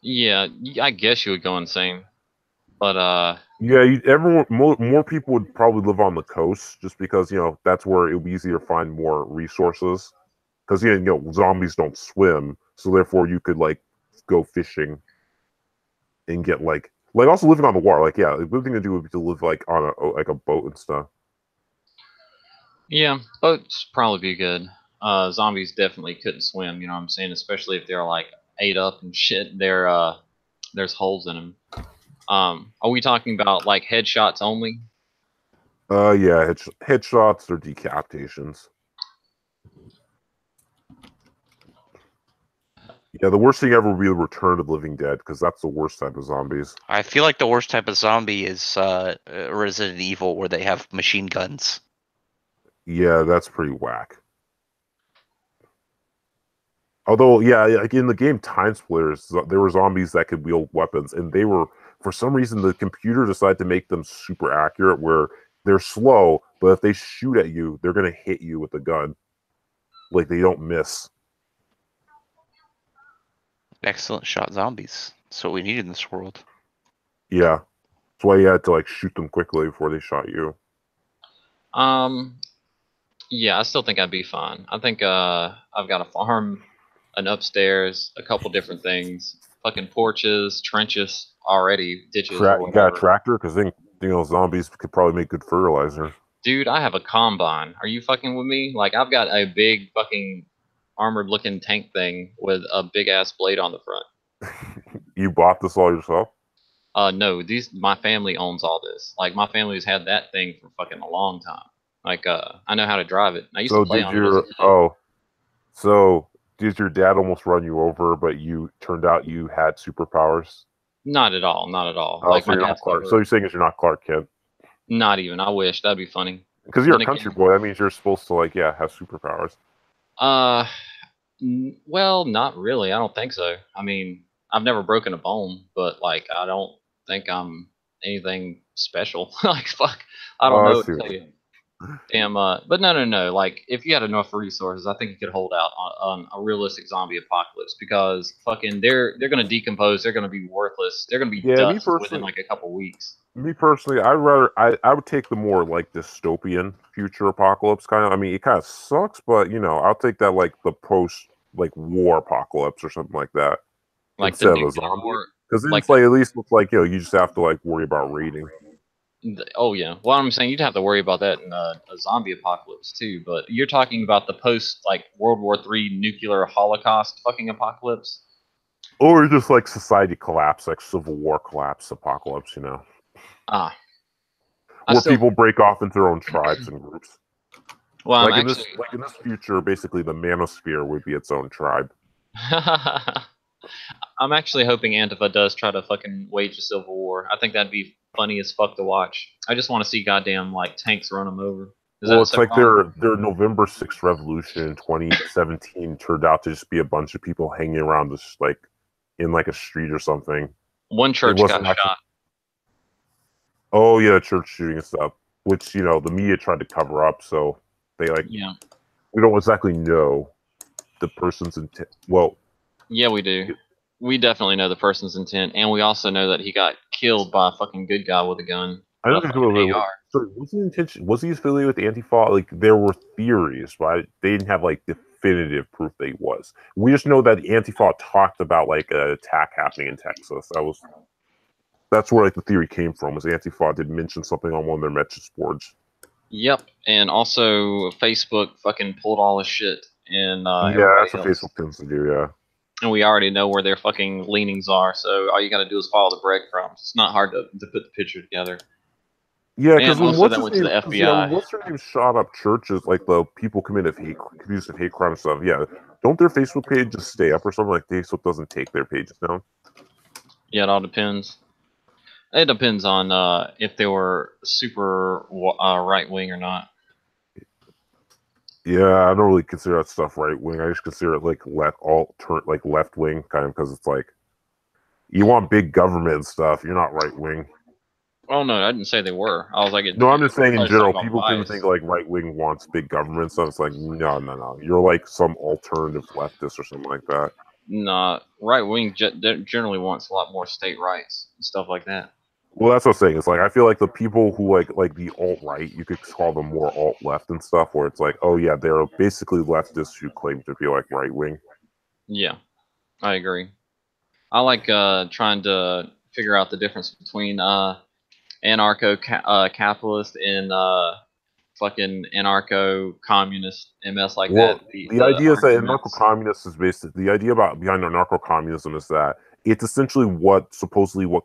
Yeah, I guess you would go insane, but Yeah, everyone more people would probably live on the coast just because that's where it would be easier to find more resources. Because zombies don't swim, so therefore you could like go fishing and get like also living on the water. Like a good thing to do would be to live like on a boat and stuff. yeah, boats probably be good. Zombies definitely couldn't swim. You know what I'm saying? Especially if they're like ate up and shit. There's holes in them. Are we talking about like headshots only? Yeah, headshots or decapitations. Yeah, the worst thing ever would be the Return of the Living Dead, because that's the worst type of zombies. I feel like the worst type of zombie is Resident Evil, where they have machine guns. Yeah, that's pretty whack. Although, yeah, like in the game Time Splitters, there were zombies that could wield weapons, and they were, for some reason, the computer decided to make them super accurate, where they're slow, but if they shoot at you, they're going to hit you with the gun. Like, they don't miss. Excellent shot zombies. That's what we need in this world. Yeah. That's why you had to, like, shoot them quickly before they shot you. Yeah, I still think I'd be fine. I think I've got a farm, an upstairs, a couple different things, fucking porches, trenches already, ditches or You got a whatever. tractor? Because then, zombies could probably make good fertilizer. Dude, I have a combine. Are you fucking with me? Like, I've got a big fucking armored looking tank thing with a big ass blade on the front. You bought this all yourself? No, my family owns all this. Like, my family's had that thing for fucking a long time. Like, I know how to drive it. I used to play on it as a kid. So did your dad almost run you over, but you turned out you had superpowers? Not at all. Not at all. Oh, Like, so my you're not dad's Clark. never. So you're saying you're not Clark Kent? Not even. I wish. That'd be funny. Because you're Then a country again- boy. That means you're supposed to have superpowers. Well, not really. I don't think so. I mean, I've never broken a bone, but like, I don't think I'm anything special. Like, fuck, I don't Oh, I know what see to what tell you. Damn. But no. Like, if you had enough resources, I think you could hold out on a realistic zombie apocalypse because fucking they're gonna decompose. They're gonna be worthless. They're gonna be Yeah, me dust personally- within like a couple weeks. Me personally, I would take the more like dystopian future apocalypse kind of. I mean, it kind of sucks, but I'll take that like the post like war apocalypse or something like that Like instead the of a nuclear zombie. war. Because then like it's like at least looks like you just have to like worry about raiding. Oh yeah. Well, I'm saying you'd have to worry about that in a zombie apocalypse too. But you're talking about the post like World War III nuclear holocaust fucking apocalypse. Or just like society collapse, like Civil War collapse apocalypse, I where still, people break off into their own tribes and groups. well, I'm Like actually, in this future, basically the manosphere would be its own tribe. I'm actually hoping Antifa does try to fucking wage a civil war. I think that'd be funny as fuck to watch. I just want to see goddamn like tanks run them over. Well, it's like their November 6th revolution in 2017 turned out to just be a bunch of people hanging around this like in like a street or something. One church got shot. Oh yeah, church shooting and stuff, which the media tried to cover up, so they Yeah. we don't exactly know. the person's intent. Well, Yeah, we do. We definitely know the person's intent, and we also know that he got killed by a fucking good guy with a gun. I know A fucking AR. so was the intention? Was he affiliated with Antifa? Like there were theories, but they didn't have like definitive proof that he was. We just know that Antifa talked about like an attack happening in Texas. That's where like the theory came from. Was Antifa did mention something on one of their message boards? Yep, and also Facebook fucking pulled all his shit, and Yeah, everybody that's what else. Facebook tends to do. Yeah. And we already know where their fucking leanings are, so all you gotta do is follow the breadcrumbs. It's not hard to put the picture together. Yeah, because And also what's that his went to name? the 'Cause, yeah, FBI. what's her name? Shot up churches, like the people committed accused of hate crime stuff. Yeah, don't their Facebook page just stay up or something? Like Facebook doesn't take their pages down. Yeah, it all depends. It depends on if they were super right wing or not. Yeah, I don't really consider that stuff right wing. I just consider it like left wing kind of because it's like you want big government and stuff. You're not right wing. Oh no, I didn't say they were. I was like, No, I'm just saying I in was general, talking people about tend to bias. think like right wing wants big government stuff. It's like no. You're like some alternative leftist or something like that. Nah, right wing generally wants a lot more state rights and stuff like that. Well, that's what I'm saying. It's like I feel like the people who like the alt right, you could call them more alt left and stuff, where it's like, oh yeah, they're basically leftists who claim to be like right wing. Yeah, I agree. I like trying to figure out the difference between anarcho-capitalist and fucking anarcho-communist MS like Well, that. the idea is that arguments. anarcho-communist is basically the idea behind anarcho-communism is that it's essentially what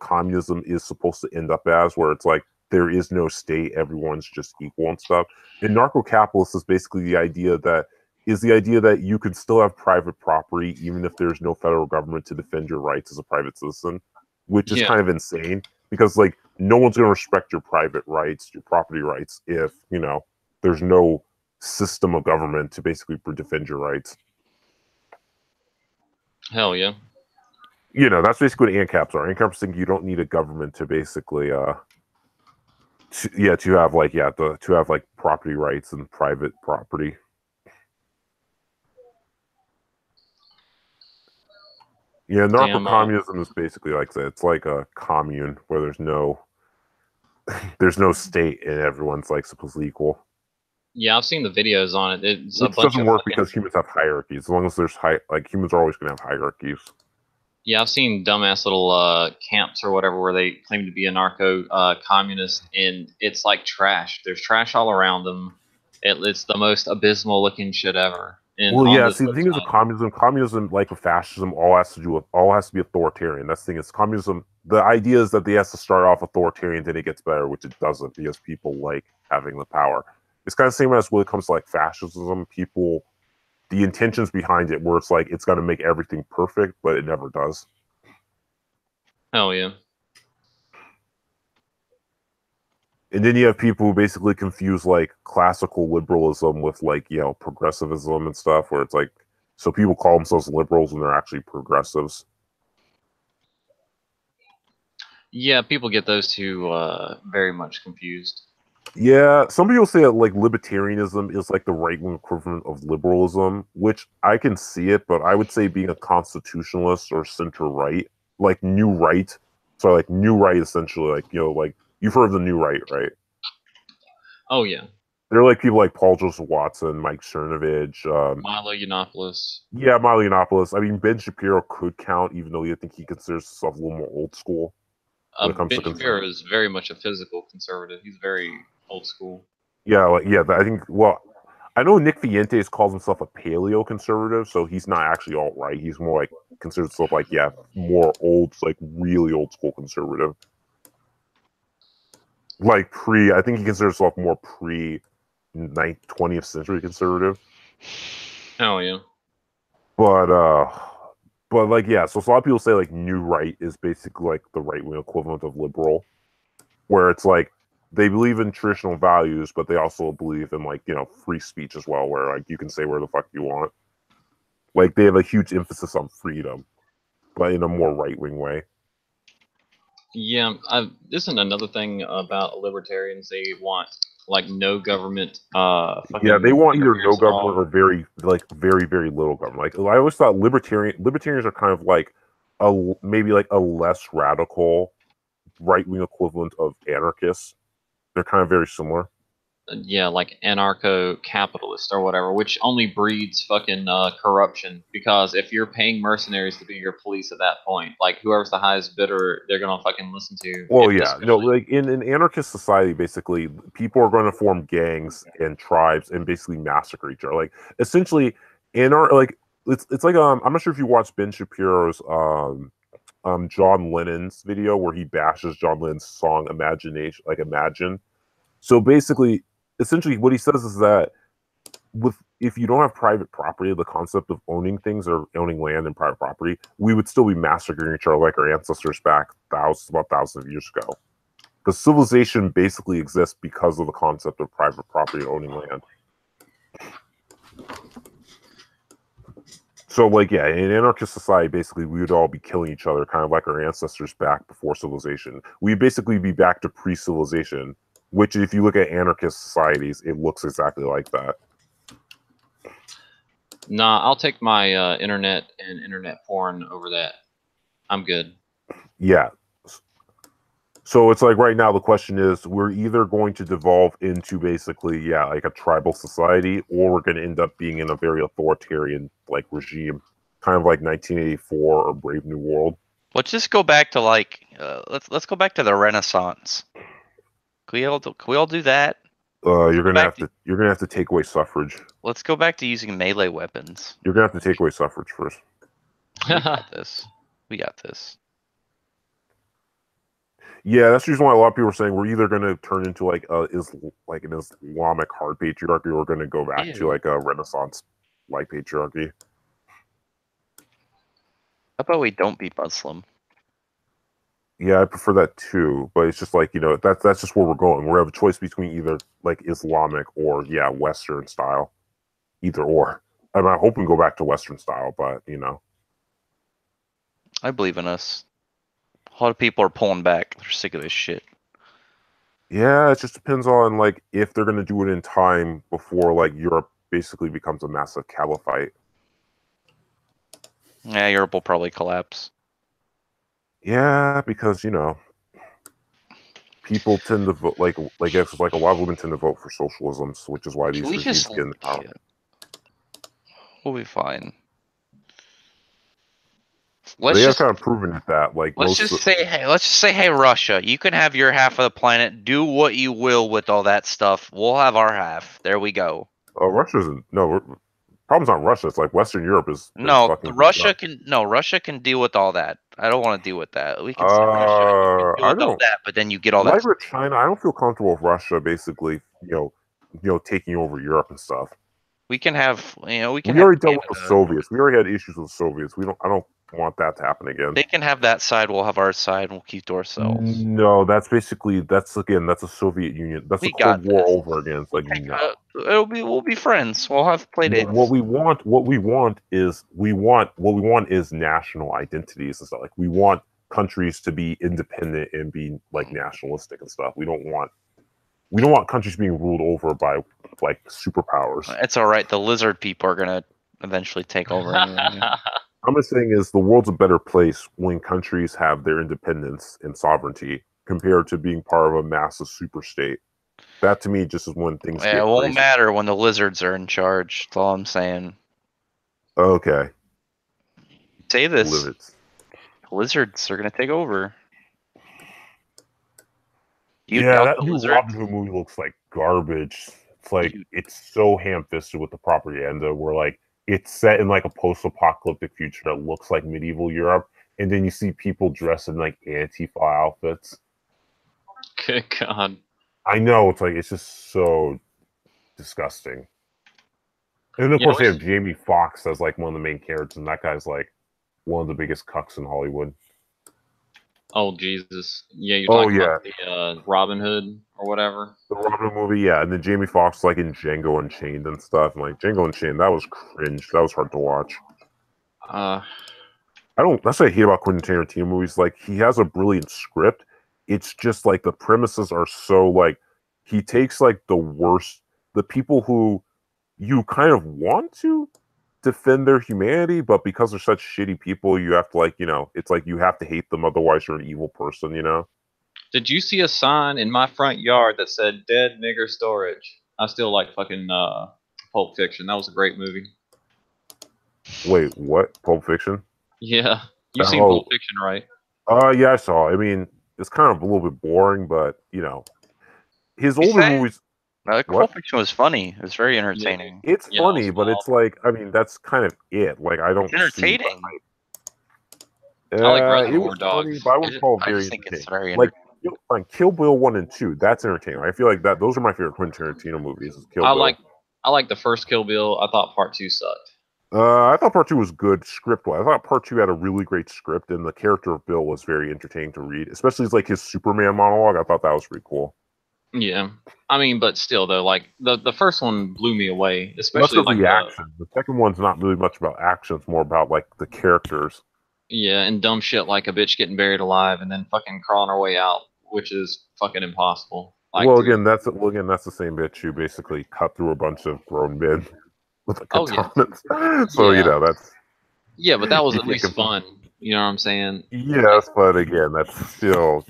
communism is supposed to end up as, where it's like there is no state, everyone's just equal and stuff. Anarcho-capitalist is basically the idea that you could still have private property even if there's no federal government to defend your rights as a private citizen, which is Yeah. kind of insane because like no one's going to respect your private rights, your property rights, if there's no system of government to basically defend your rights. Hell yeah. That's basically what ANCAPs are. ANCAPs think you don't need a government to basically to have like property rights and private property. Yeah, narco-communism is basically like that. It's like a commune where there's no state and everyone's like supposedly equal. Yeah, I've seen the videos on it. It's Which a bunch doesn't of work fucking, because humans have hierarchies. As long as there's humans are always going to have hierarchies. yeah, I've seen dumbass little camps or whatever where they claim to be a communist, and it's like trash. There's trash all around them. It's the most abysmal looking shit ever. And Well, on yeah. this See, the thing is, with communism, like with fascism, all has to be authoritarian. That's the thing. Is communism. The idea is that they has to start off authoritarian, then it gets better, which it doesn't because people like having the power. It's kind of the same as when it comes to like fascism. People, the intentions behind it, where it's like it's going to make everything perfect, but it never does. Hell yeah. And then you have people who basically confuse like classical liberalism with like progressivism and stuff, where it's like so people call themselves liberals when they're actually progressives. Yeah, people get those two very much confused. Yeah, some people say that like libertarianism is like the right-wing equivalent of liberalism, which I can see it, but I would say being a constitutionalist or center-right, like New Right. So like New Right essentially like like you've heard of the New Right, right? Oh yeah. They're like people like Paul Joseph Watson, Mike Cernovich, Milo Yiannopoulos. Yeah, Milo Yiannopoulos. I mean, Ben Shapiro could count, even though you think he considers himself a little more old school. Ben Shapiro is very much a physical conservative. He's very old school. Yeah, I think. Well, I know Nick Fuentes calls himself a paleo conservative, so he's not actually alt right. He's more like considers himself like more old, like really old school conservative. Like I think he considers himself more pre 20th century conservative. Hell yeah. But like so a lot of people say like New Right is basically like the right wing equivalent of liberal, where it's like they believe in traditional values, but they also believe in like free speech as well, where like you can say where the fuck you want. Like they have a huge emphasis on freedom, but in a more right wing way. Yeah, isn't another thing about libertarians? They want like no government. Yeah, they Fucking want either no interference at all. government or very little government. Like I always thought libertarians are kind of like maybe like a less radical right wing equivalent of anarchists. They're kind of very similar. Yeah, like anarcho-capitalist or whatever, which only breeds fucking corruption. Because if you're paying mercenaries to be your police at that point, like whoever's the highest bidder, they're gonna fucking listen to. Well, If yeah, no, especially like in an anarchist society, basically, people are going to form gangs and tribes and basically massacre each other. Like essentially, like it's like I'm not sure if you watched Ben Shapiro's John Lennon's video where he bashes John Lennon's song Imagination, like Imagine. So basically, essentially, what he says is that if you don't have private property, the concept of owning things or owning land and private property, we would still be massacring each other like our ancestors back thousands of years ago. Because civilization basically exists because of the concept of private property and owning land. So, like, yeah, in an anarchist society, basically, we would all be killing each other, kind of like our ancestors back before civilization. We'd basically be back to pre-civilization, which, if you look at anarchist societies, it looks exactly like that. nah, I'll take my internet and internet porn over that. I'm good. Yeah. So it's like right now the question is we're either going to devolve into basically, yeah, like a tribal society, or we're going to end up being in a very authoritarian like regime, kind of like 1984 or Brave New World. Let's just go back to like let's go back to the Renaissance. Can we all do that? You're gonna have to take away suffrage. Let's go back to using melee weapons. You're gonna have to take away suffrage first. We got this. We got this. Yeah, that's the reason why a lot of people are saying we're either going to turn into like an Islamic hard patriarchy, or we're going to go back to like a Renaissance like patriarchy. How about we don't be Muslim? Yeah, I prefer that too, but it's just like, you know, that's just where we're going. We have a choice between either like Islamic or Western style, either or. I'm hoping to go back to Western style, but you know, I believe in us. A lot of people are pulling back. They're sick of this shit. yeah, it just depends on like if they're gonna do it in time before like Europe basically becomes a massive caliphate. Yeah, Europe will probably collapse. Yeah, because you know, people tend to vote like it's like a lot of women tend to vote for socialism, which is why these regimes get in the power. We'll be fine. They have kind of proven that. Like, let's just say, hey, Russia, you can have your half of the planet. Do what you will with all that stuff. We'll have our half. There we go. Oh, Russia's problem's not Russia. It's like Western Europe is no. Russia can deal with all that. I don't want to deal with that. We can say Russia. You can deal with all that, but then you get all that. Like China, I don't feel comfortable with Russia basically, you know, taking over Europe and stuff. We can have, we already dealt with the Soviets. We already had issues with the Soviets. I don't want that to happen again. They can have that side. We'll have our side, and we'll keep to ourselves. No, that's a Soviet Union. That's a Cold War over again. It's like no. We'll be friends. We'll have play dates. What we want is national identities and stuff. Like we want countries to be independent and be like nationalistic and stuff. We don't want countries being ruled over by like superpowers. It's all right. The lizard people are gonna eventually take over. I'm just saying is the world's a better place when countries have their independence and sovereignty compared to being part of a massive super state. That to me just is when things get it won't crazy. matter when the lizards are in charge. That's all I'm saying. Okay. Say this. Lizards are gonna take over. That new Robin Hood movie looks like garbage. It's like it's so ham-fisted with the propaganda where like it's set in like a post-apocalyptic future that looks like medieval Europe, and then you see people dressed in like Antifa outfits. Good God. I know, it's just so disgusting. And of course they have Jamie Foxx as like one of the main characters, and that guy's like one of the biggest cucks in Hollywood. Oh Jesus! Yeah, you're talking about the Robin Hood or whatever. The Robin Hood movie, yeah, and then Jamie Foxx like in Django Unchained and stuff. And like Django Unchained, that was cringe. That was hard to watch. That's what I hate about Quentin Tarantino movies. Like he has a brilliant script, it's just like the premises are so like he takes like the worst, the people who you kind of want to defend their humanity, but because they're such shitty people, you have to like, it's like you have to hate them, otherwise you're an evil person, Did you see a sign in my front yard that said "Dead Nigger Storage"? I still like fucking Pulp Fiction. That was a great movie. Wait, what? Pulp Fiction? Yeah, you've seen Oh. Pulp Fiction, right? Yeah, I saw. I mean, it's kind of a little bit boring, but his older movies. Pulp Fiction was funny. It was very entertaining. It's Yeah, funny, it was but it's like, I mean, that's kind of it. Like, I don't It's entertaining. see. I like It Reservoir was Dogs. funny, but I wouldn't call it I very just think it's entertaining. very Like Kill Bill 1 and 2, that's entertaining. I feel like those are my favorite Quentin Tarantino movies. Is Kill Bill. I like the first Kill Bill. I thought part 2 sucked. I thought part 2 was good script-wise. I thought part 2 had a really great script, and the character of Bill was very entertaining to read. Especially like his Superman monologue. I thought that was pretty cool. Yeah, I mean, but still though, like the first one blew me away, especially That's like the action. The second one's not really much about action. It's more about like the characters. Yeah, and dumb shit like a bitch getting buried alive and then fucking crawling her way out, which is fucking impossible. Like, Well, again, that's the same bitch who basically cut through a bunch of grown men with a katana. So Yeah. that's yeah, but that was you at can't least fun. You know what I'm saying? yes, but again, that's still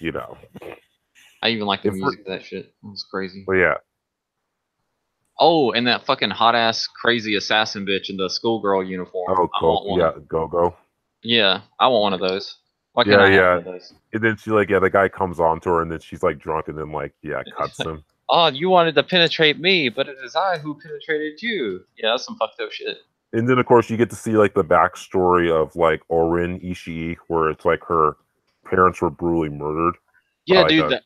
I even like the If music of that shit. It was crazy. But yeah, Oh, and that fucking hot ass crazy assassin bitch in the schoolgirl uniform. oh, I want cool. one. Yeah, go. Yeah, I want one of those. Why can't Yeah, I have yeah. one of those? And then she the guy comes on to her, and then she's like drunk, and then cuts him. Oh, you wanted to penetrate me, but it is I who penetrated you. Yeah, that's some fucked up shit. And then of course you get to see like the backstory of like Orin Ishii, where it's like her parents were brutally murdered. Yeah, by, dude.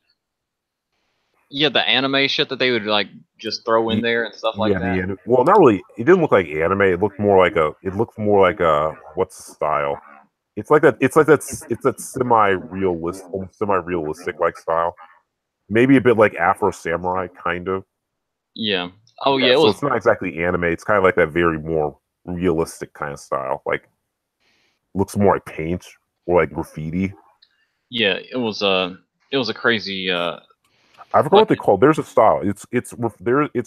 The anime shit that they would like just throw in there and stuff like that. Well, not really. It didn't look like anime. It looked more like a. What's the style? It's like that. It's that semi-realistic like style. Maybe a bit like Afro Samurai, kind of. Yeah. Oh yeah. So it's not exactly anime. It's kind of like that very more realistic kind of style. Like looks more like paint or like graffiti. Yeah. It was a crazy. I forgot what they call. There's a style. It's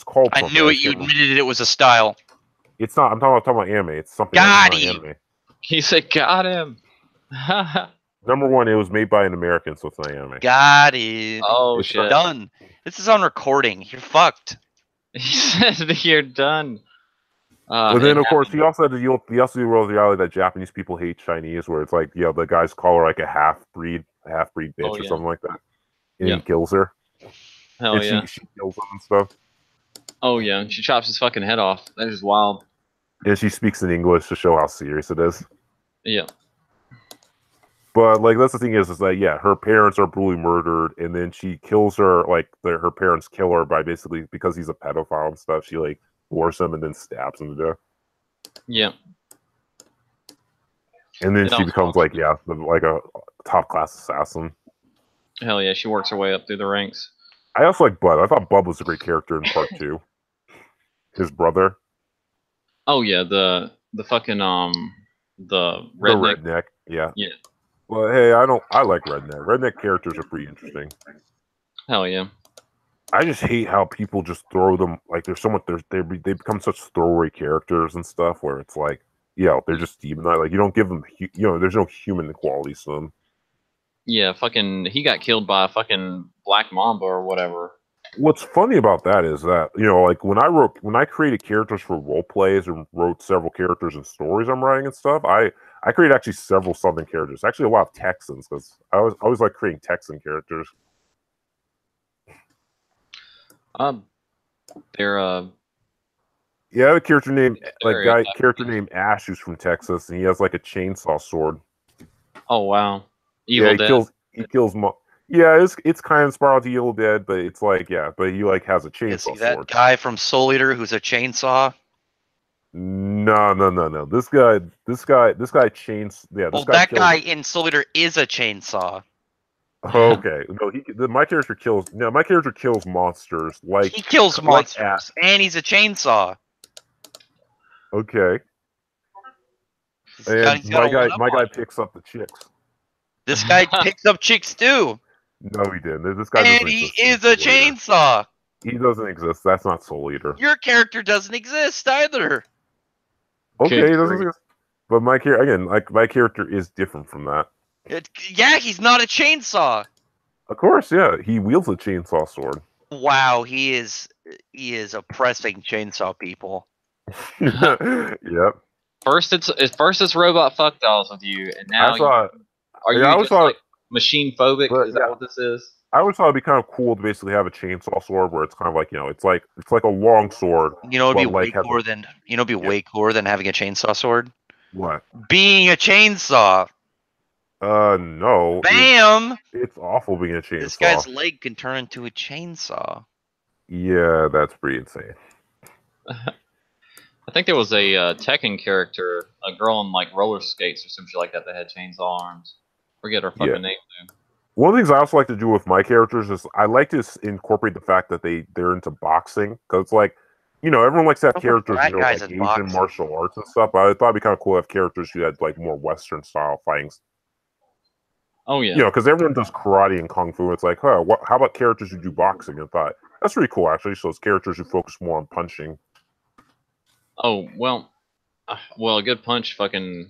called. I knew it. You admitted it was a style. It's not. I'm talking about anime. It's something. Got like him. anime. He said, "Got him." Number one, it was made by an American, so it's not anime. Got it. Oh It's shit! Done. This is on recording. You're fucked. He said, "You're done." But then, of course, he also had to deal with the reality that Japanese people hate Chinese, where it's like, the guys call her like a half breed bitch or something like that, and he kills her. Hell and yeah! she kills him and stuff. Oh yeah, she chops his fucking head off. That is wild. And she speaks in English to show how serious it is. Yeah. But like that's the thing is that her parents are brutally murdered, and then she kills her. Like her parents kill her by basically because he's a pedophile and stuff. She like bores him and then stabs him to death. Yeah. And then she becomes like a top class assassin. Hell yeah, she works her way up through the ranks. I also like Bud. I thought Bud was a great character in part 2. His brother. Oh yeah, the fucking the redneck. Yeah. Yeah. Well, hey, I like redneck. Redneck characters are pretty interesting. Hell yeah. I just hate how people just throw them like there's so much. They become such throwaway characters and stuff where it's like, they're just demonized. Like you don't give them, there's no human qualities to them. Yeah, fucking, he got killed by a fucking black mamba or whatever. What's funny about that is that like when I created characters for role plays and wrote several characters and stories I'm writing and stuff, I created actually several Southern characters. Actually, a lot of Texans because I always like creating Texan characters. They're Yeah, I have a character named Ash who's from Texas, and he has like a chainsaw sword. Oh wow, Evil Dead. He kills. Yeah, it's kind of inspired to Evil Dead, but it's like but he like has a chainsaw Is that sword. guy from Soul Eater who's a chainsaw? No. This guy chains. Yeah, well, that guy in Soul Eater is a chainsaw. Okay, no, my character kills. No, my character kills monsters. Like he kills monsters, and he's a chainsaw. Okay. And my guy picks up the chicks. This guy picks up chicks too. No, he didn't. This guy And doesn't he exist. is a chainsaw. He doesn't exist. That's not Soul Eater. Your character doesn't exist either. Okay, Good he doesn't grief. exist. But my character, again, like my character is different from that. Yeah, he's not a chainsaw. Of course, yeah. He wields a chainsaw sword. Wow, he is oppressing chainsaw people. Yep. First it's robot fuck dolls with you, and now I saw. are you yeah, I always just thought- like machine phobic? But, Is that yeah. what this is? I always thought it'd be kind of cool to basically have a chainsaw sword where it's kind of like it's like a long sword. You know, it'd be But, like, way has cooler than way cooler than having a chainsaw sword. What? Being a chainsaw. No. Bam! It's awful being a chainsaw. This guy's leg can turn into a chainsaw. Yeah, that's pretty insane. I think there was a Tekken character, a girl on like roller skates or some shit like that that had chainsaw arms. Forget her fucking Yeah. name. Though. One of the things I also like to do with my characters is I like to incorporate the fact that they're into boxing, because it's like, everyone likes to have But characters black like guys in Asian boxing. martial arts and stuff. But I thought it'd be kind of cool to have characters who had like more Western style fighting. Oh yeah. Because everyone does karate and kung fu. It's like, how about characters who do boxing? And I thought that's really cool actually. So it's characters who focus more on punching. Oh well, a good punch fucking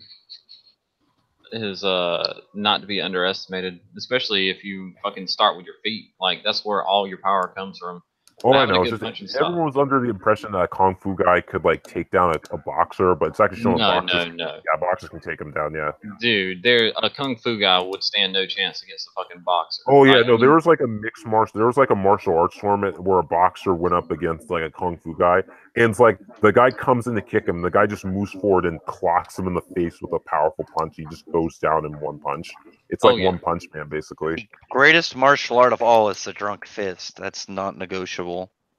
is not to be underestimated, especially if you fucking start with your feet. Like that's where all your power comes from. All I Having a know good is punch and just stuff. everyone was under the impression that a kung fu guy could like take down a boxer, but it's actually showing boxers. No. Yeah, boxers can take him down. Yeah. Dude, a kung fu guy would stand no chance against a fucking boxer. Oh yeah, Like, no, there was like a mixed martial. There was like a martial arts tournament where a boxer went up against like a kung fu guy, and it's like the guy comes in to kick him. The guy just moves forward and clocks him in the face with a powerful punch. He just goes down in one punch. It's like One Punch Man, basically. The greatest martial art of all is the drunk fist. That's not negotiable.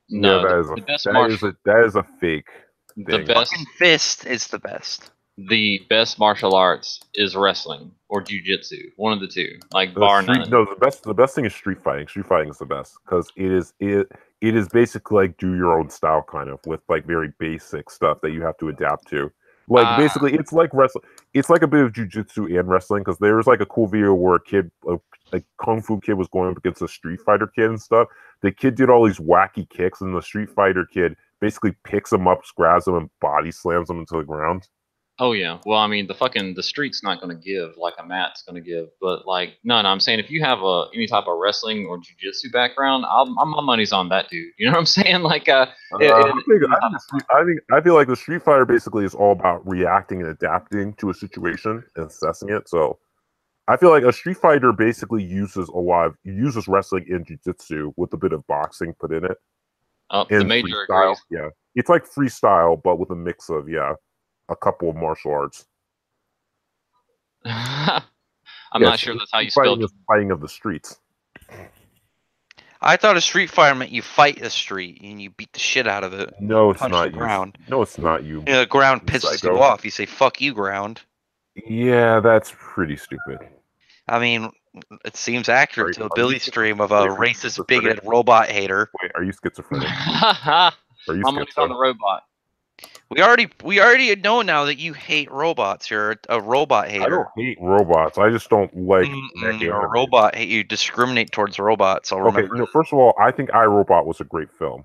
No, yeah, the best that is a fake the thing. best Fucking fist is the best. the best martial arts is wrestling or jujitsu. One of the two. Like bar none. No, the best thing is street fighting. Street fighting is the best because it is basically like do your own style kind of with like very basic stuff that you have to adapt to. Like basically, it's like wrestling. It's like a bit of jujitsu and wrestling because there was like a cool video where a kung fu kid was going up against a Street Fighter kid and stuff. The kid did all these wacky kicks, and the Street Fighter kid basically picks him up, grabs him, and body slams him into the ground. Oh yeah. Well, I mean, the street's not going to give like a mat's going to give, but like no, I'm saying if you have any type of wrestling or jujitsu background, my money's on that dude. You know what I'm saying? Like, I feel like the Street Fighter basically is all about reacting and adapting to a situation and assessing it. So, I feel like a Street Fighter basically uses wrestling and jujitsu with a bit of boxing put in it. The major freestyle. agrees. Yeah, it's like freestyle, but with a mix of a couple of martial arts. I'm not sure that's how you spell it. Fighting of the streets. I thought a street fighter meant you fight a street and you beat the shit out of it. No, it's Punch not the you. ground. No, it's not you. The ground pisses Psycho. you off. You say, fuck you, ground. Yeah, that's pretty stupid. I mean, it seems accurate to a Billy stream of a are you racist, schizophrenic? bigoted robot hater. Wait, are you schizophrenic? My Are you money's on the robot. We already know now that you hate robots. You're a robot hater. I don't hate robots. I just don't like. You're a robot. You discriminate towards robots. I'll Okay, remember. no, first of all, I think iRobot was a great film.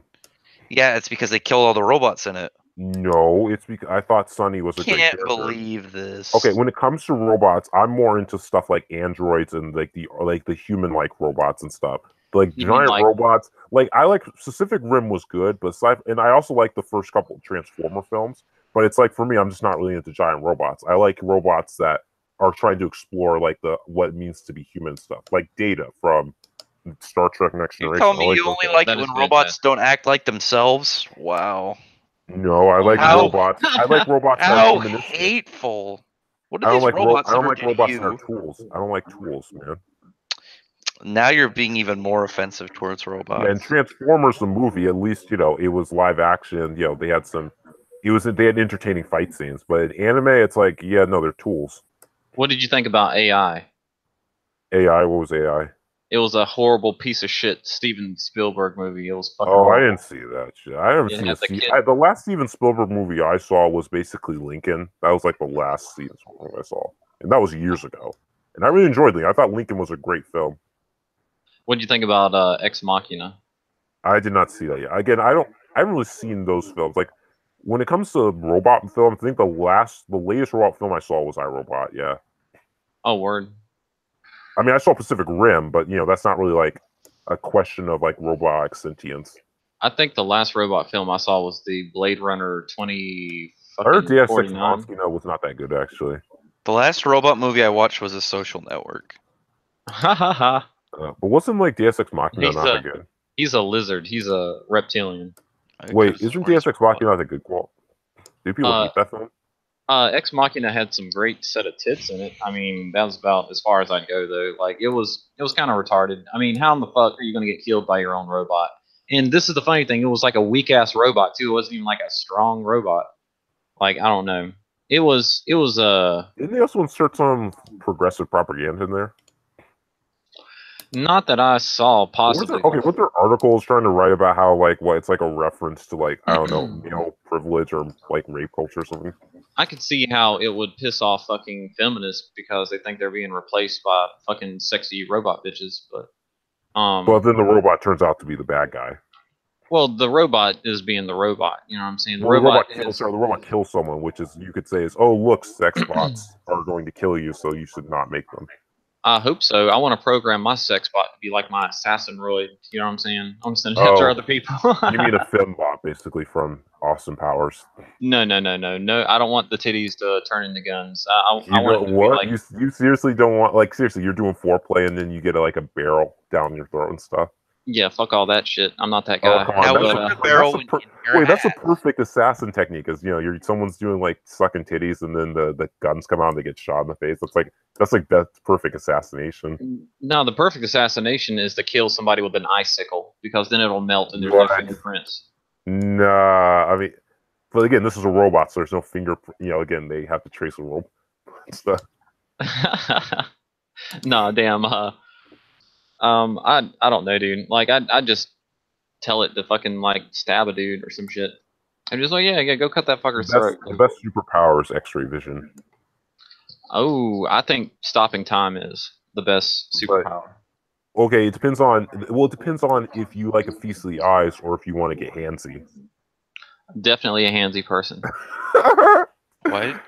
Yeah, it's because they killed all the robots in it. No, it's because I thought Sonny was a great Can't character. believe this. Okay, when it comes to robots, I'm more into stuff like androids and like the human like robots and stuff. Like You mean giant like- robots. Like I like Pacific Rim was good, but and I also like the first couple of Transformer films. But it's like for me, I'm just not really into giant robots. I like robots that are trying to explore like what it means to be human stuff, like Data from Star Trek Next You Generation. tell I me like you those only guys. like That it is when robots fantastic. don't act like themselves? Wow. No, I like How- robots. I like robots that are How humanistic. hateful. What I do don't these like robots I don't ever like do robots to that are you? tools. I don't like tools, man. Now you're being even more offensive towards robots. Yeah, and Transformers the movie, at least it was live action. They had they had entertaining fight scenes. But in anime, it's like no, they're tools. What did you think about AI? AI, what was AI? It was a horrible piece of shit Steven Spielberg movie. It was fucking Oh, I horrible. didn't see that shit. I haven't It seen had the the kid- the last Steven Spielberg movie I saw was basically Lincoln. That was like the last Steven Spielberg movie I saw, and that was years ago. And I really enjoyed Lincoln. I thought Lincoln was a great film. What do you think about Ex Machina? I did not see that yet. Again, I haven't really seen those films. Like when it comes to robot films, I think the latest robot film I saw was iRobot. Yeah. Oh, word. I mean, I saw Pacific Rim, but that's not really like a question of like robotic sentience. I think the last robot film I saw was the Blade Runner 20 I heard fucking Deus Ex 49. Machina was not that good actually. The last robot movie I watched was A Social Network. Ha ha ha. But wasn't like Deus Ex Machina He's not a- that good? He's a lizard. He's a reptilian. I Wait, could've isn't sworn Deus he's Ex Machina not that good? Well, do people Uh, hate that film? Ex Machina had some great set of tits in it. I mean, that was about as far as I'd go though. Like it was kind of retarded. I mean, how in the fuck are you gonna get killed by your own robot? And this is the funny thing. It was like a weak ass robot too. It wasn't even like a strong robot. Like I don't know. It was Didn't they also insert some progressive propaganda in there? not that I saw possibly. Weren't there articles trying to write about how like it's like a reference to like I don't know male privilege or like rape culture or something? I could see how it would piss off fucking feminists because they think they're being replaced by fucking sexy robot bitches. But But then the robot turns out to be the bad guy. well, the robot is being the robot. You know what I'm saying? The Well, robot the robot kills someone, which is you could say is look, sex bots are going to kill you, so you should not make them. I hope so. I want to program my sex bot to be like my assassin roid. You know what I'm saying? I'm sending it after other people. You mean a fembot, basically from Austin Powers? No. I don't want the titties to turn into guns. I want it to be What? like, You seriously don't want seriously? You're doing foreplay and then you get like a barrel down your throat and stuff. yeah, fuck all that shit. I'm not that Oh guy. come on, That that's was a- a that's barrel a in per- your Wait, that's a hat. perfect assassin technique. Is someone's doing like sucking titties and then the guns come out and they get shot in the face. That's perfect assassination. No, the perfect assassination is to kill somebody with an icicle because then it'll melt and there's no Right. fingerprints. Nah, I mean, but again, this is a robot, so there's no fingerprint. Again, they have to trace a rope stuff. No, damn. I don't know, dude. Like I just tell it to fucking like stab a dude or some shit. I'm just like, yeah, go cut that fucker's throat. The best superpower is X-ray vision. Oh, I think stopping time is the best superpower. Okay, it depends on if you like a feast of the eyes or if you want to get handsy. Definitely a handsy person. What?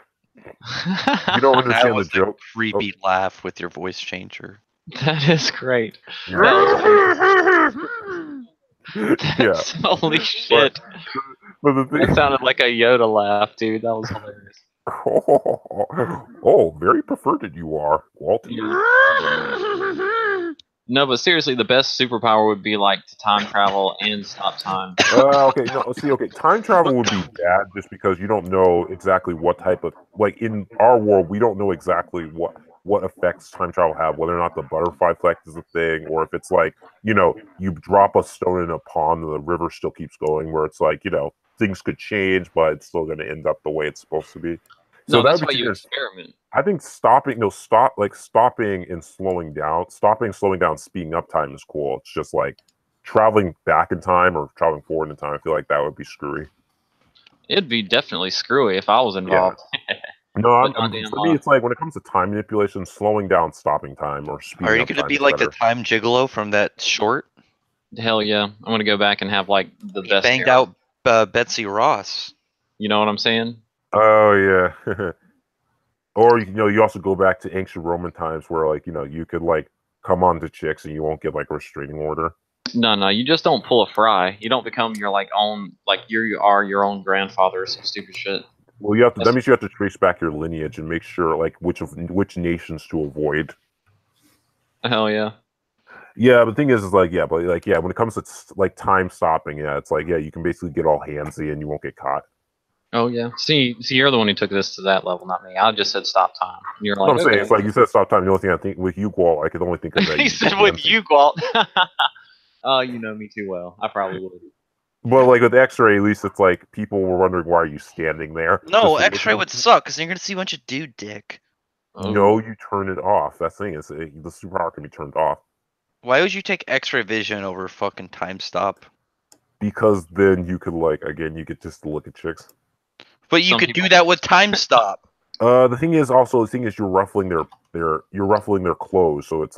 You don't That understand the was a joke. creepy laugh with your voice changer. That is great. Yeah. That's, holy shit. But the thing, That sounded like a Yoda laugh, dude. That was hilarious. oh, very perverted you are, Walt. No, but seriously, the best superpower would be like to time travel and stop time. Okay, time travel would be bad just because you don't know exactly what type of in our world we don't know exactly what effects time travel have, whether or not the butterfly effect is a thing, or if it's like you drop a stone in a pond and the river still keeps going, where it's like things could change, but it's still going to end up the way it's supposed to be. So No, that's that why would be you experiment. I think stopping and slowing down, speeding up time is cool. It's just like traveling back in time or traveling forward in time. I feel like that would be screwy. It'd be definitely screwy if I was involved. No, But goddamn, for me, it's like when it comes to time manipulation, slowing down, stopping time, or speeding Are you up going to time be is like better. the time gigolo from that short? Hell yeah. I'm going to go back and have like the He best banged hair. out Betsy Ross. You know what I'm saying? Oh yeah. Or you also go back to ancient Roman times where you could come on to chicks and you won't get a restraining order. No, you just don't pull a Fry. You don't become your own you are your own grandfather or some stupid shit. Well, that means you have to trace back your lineage and make sure which nations to avoid. Hell yeah. Yeah, but the thing is when it comes to time stopping, it's you can basically get all handsy and you won't get caught. Oh yeah. See, you're the one who took this to that level, not me. I just said stop time. You're like, What I'm saying, okay. it's like you said stop time. The only thing I think with you, Walt, I could only think of that. He said with you, Gwalt. Oh, you know me too well. I probably would. But with X-ray, at least it's people were wondering why are you standing there. No, Just to X-ray look- would suck because you're going to see a bunch of dude dick. Oh. No, you turn it off. That's the thing is the superpower can be turned off Why would you take X-ray vision over fucking time stop? because then you could you could just look at chicks. But you Some could do people- that with time stop. The thing is you're ruffling their clothes, so it's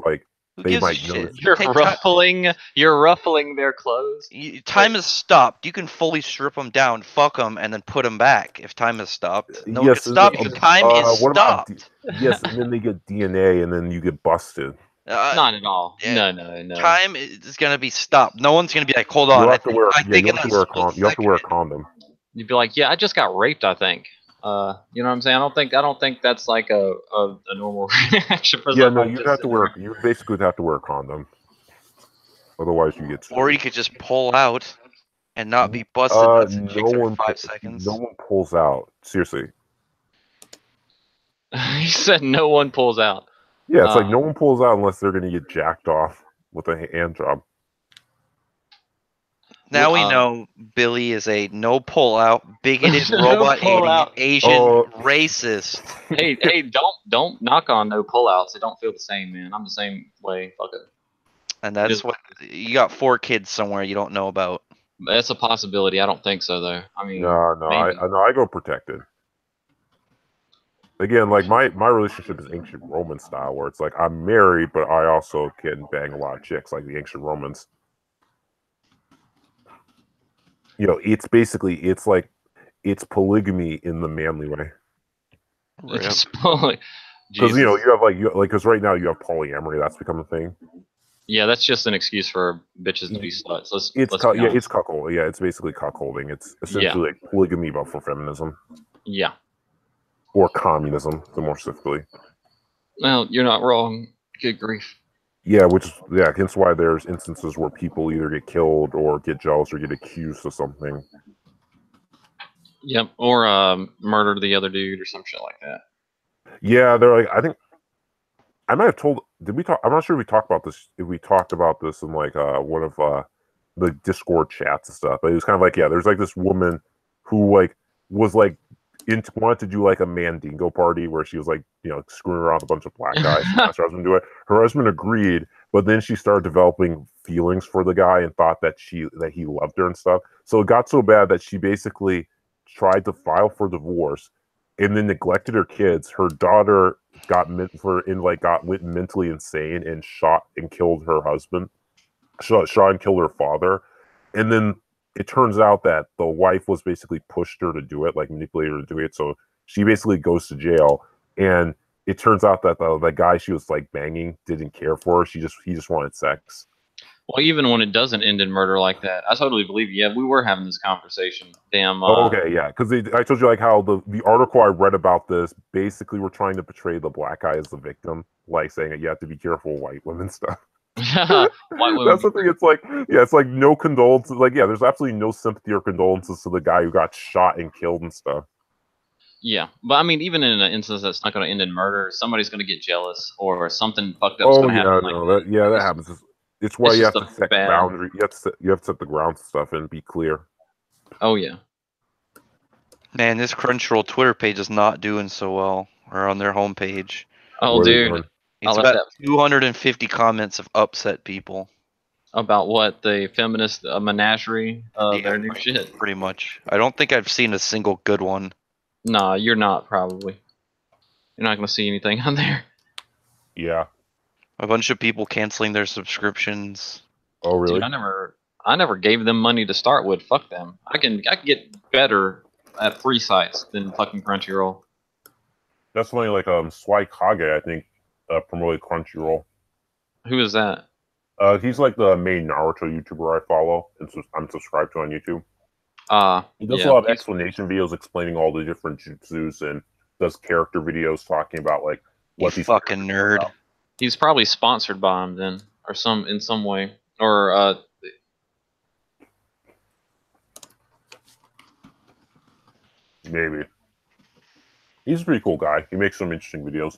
Who They gives a might shit? notice. You're Take ruffling their clothes. time has stopped. You can fully strip them down, fuck them, and then put them back if time has stopped. No one Yes, can stop you. Time is what about stopped. yes, and then they get DNA, and then you get busted. Not at all. yeah. No. Time is gonna be stopped. No one's gonna be like, hold on. You have to wear, I yeah, think you in have to that wear a split you have to wear a second- condom. You'd be like, yeah, I just got raped. I think. You know what I'm saying? I don't think that's like a normal reaction for Yeah, no, somebody you just have to sitting wear. there. You basically have to wear a condom. Otherwise, you get. Or Screwed. you could just pull out and not be busted nuts and chicks every 5 seconds. No one pulls out. Seriously. He said no one pulls out. Yeah, it's like no one pulls out unless they're gonna get jacked off with a hand job. Now we know Billy is a no pull out, bigoted, robot pull out. Asian racist. Hey, don't knock on no pullouts. They don't feel the same, man. I'm the same way. Fuck it. And that's what you got 4 kids somewhere you don't know about. That's a possibility. I don't think so though. I mean, I go protected. Again, like my relationship is ancient Roman style, where it's like I'm married, but I also can bang a lot of chicks, like the ancient Romans. You know, it's polygamy in the manly way. it's Because you know because right now you have polyamory. That's become a thing. Yeah, that's just an excuse for bitches to be sluts. It's cuckold. Yeah, it's basically cuckolding. It's essentially like polygamy, but for feminism. Yeah. Or communism, the more specifically. Well, you're not wrong. Good grief. Yeah, hence why there's instances where people either get killed or get jealous or get accused of something. Yep, or murdered the other dude or some shit like that. Yeah, they're like, I think I might have told. Did we talk? I'm not sure if we talked about this. If we talked about this in like one of the Discord chats and stuff, but it was kind of like, yeah, there's like this woman who like was like wanted to do like a Mandingo party where she was like, you know, screwing around with a bunch of black guys. And asked her husband to do it. Her husband agreed, but then she started developing feelings for the guy and thought that he loved her and stuff. So it got so bad that she basically tried to file for divorce and then neglected her kids. Her daughter went mentally insane and shot and killed her husband. Shot and killed her father. And then it turns out that the wife was basically pushed her to do it, like manipulated her to do it. So she basically goes to jail. And it turns out that the guy she was like banging didn't care for her. He just wanted sex. Well, even when it doesn't end in murder like that, I totally believe you. Yeah, we were having this conversation. Damn. Okay, yeah, because I told you like how the article I read about this basically were trying to portray the black guy as the victim, like saying that you have to be careful of white women stuff. White women. That's the thing. It's like, yeah, it's like no condolences. Like, yeah, there's absolutely no sympathy or condolences to the guy who got shot and killed and stuff. Yeah, but I mean, even in an instance that's not going to end in murder, somebody's going to get jealous or something fucked up is going to happen. That happens. It's why you have to set boundaries. You have to set the ground stuff and be clear. Oh yeah. Man, this Crunchyroll Twitter page is not doing so well. Or on their homepage. Oh, dude. It's about 250 comments of upset people. About what? The feminist menagerie? Their new shit? Pretty much. I don't think I've seen a single good one. Nah, you're not, probably. You're not going to see anything on there. Yeah. A bunch of people canceling their subscriptions. Oh, really? Dude, I never gave them money to start with. Fuck them. I can get better at free sites than fucking Crunchyroll. That's funny. Like Swy Kage, I think, promoted Crunchyroll. Who is that? He's like the main Naruto YouTuber I follow and I'm subscribed to on YouTube. He does a lot of explanation videos explaining all the different jutsus and does character videos talking about like what these fucking nerd. He's probably sponsored by him then, or in some way, or maybe. He's a pretty cool guy. He makes some interesting videos.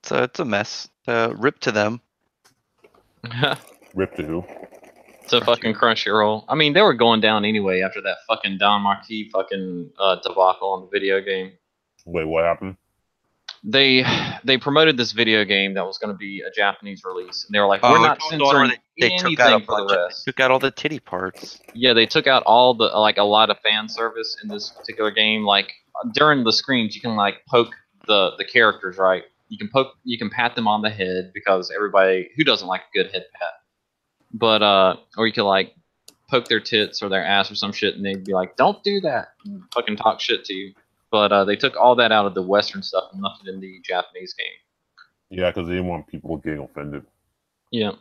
So it's a mess. Rip to them. Rip to who? To fucking Crunchyroll. I mean, they were going down anyway after that fucking Don Marquis fucking debacle on the video game. Wait, what happened? they promoted this video game that was going to be a Japanese release, and they were like, Oh, "We're not it's the one where censoring they took out a anything for the bunch of, rest." took out all the titty parts. Yeah, they took out all the like a lot of fan service in this particular game. Like during the screens, you can like poke the characters, right? You can pat them on the head because everybody who doesn't like a good head pat, but or you can like poke their tits or their ass or some shit, and they'd be like, "Don't do that," and fucking talk shit to you. But they took all that out of the Western stuff and left it in the Japanese game. Yeah, because they didn't want people getting offended. Yeah.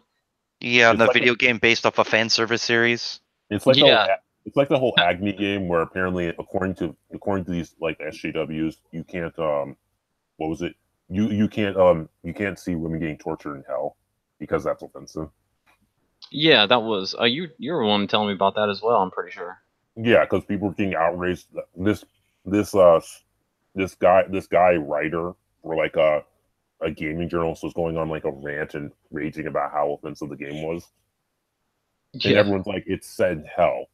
Yeah, It's the like video game based off a fan service series. It's like Yeah. it's like the whole Agni game where apparently according to these like SJWs, you can't what was it? You can't see women getting tortured in hell because that's offensive. Yeah, that was you were one telling me about that as well, I'm pretty sure. Yeah, because people were getting outraged. This guy writer or like a gaming journalist was going on like a rant and raging about how offensive the game was. And Yeah. everyone's like, it's set in hell.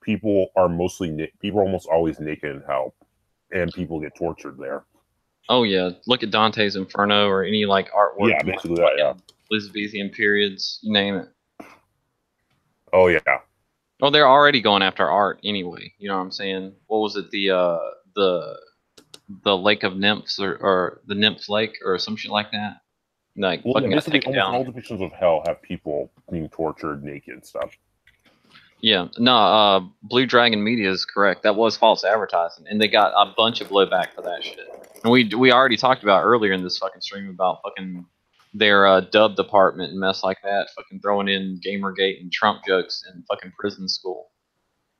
People are almost always naked in hell, and people get tortured there. Oh yeah, look at Dante's Inferno or any like artwork. Yeah, basically that. Yeah. Elizabethan periods, you name it. Oh yeah. Oh, they're already going after art anyway. You know what I'm saying? What was it? The Lake of Nymphs or the Nymph Lake or some shit like that. Like Well, fucking got basically, taken almost down. all depictions of hell have people being tortured naked and stuff. Yeah, no, Blue Dragon Media is correct. That was false advertising, and they got a bunch of blowback for that shit. And we already talked about earlier in this fucking stream about fucking their dub department and mess like that, fucking throwing in Gamergate and Trump jokes in fucking prison school.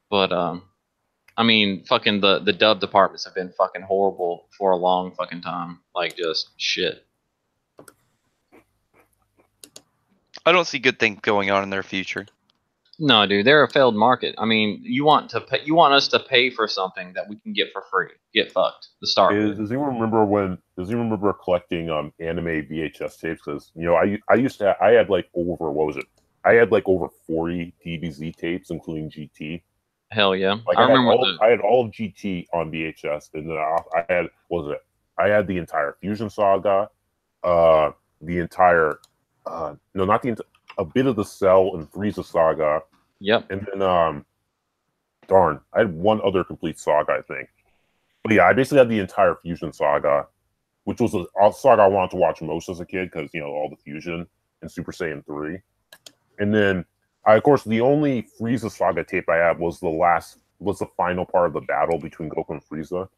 But I mean, fucking the dub departments have been fucking horrible for a long fucking time. Like just shit. I don't see good things going on in their future. No, dude, they're a failed market. I mean, you want us to pay for something that we can get for free. Get fucked. The start. Does anyone remember collecting anime VHS tapes? Because I had like over what was it? I had like over 40 DBZ tapes, including GT. Hell yeah! Like I had all of GT on VHS, and then I had the entire Fusion Saga, a bit of the Cell and Frieza Saga. Yep. And then I had one other complete saga, I think. But yeah, I basically had the entire Fusion Saga, which was a saga I wanted to watch most as a kid because all the Fusion and Super Saiyan 3. And then of course the only Frieza Saga tape I had was the final part of the battle between Goku and Frieza.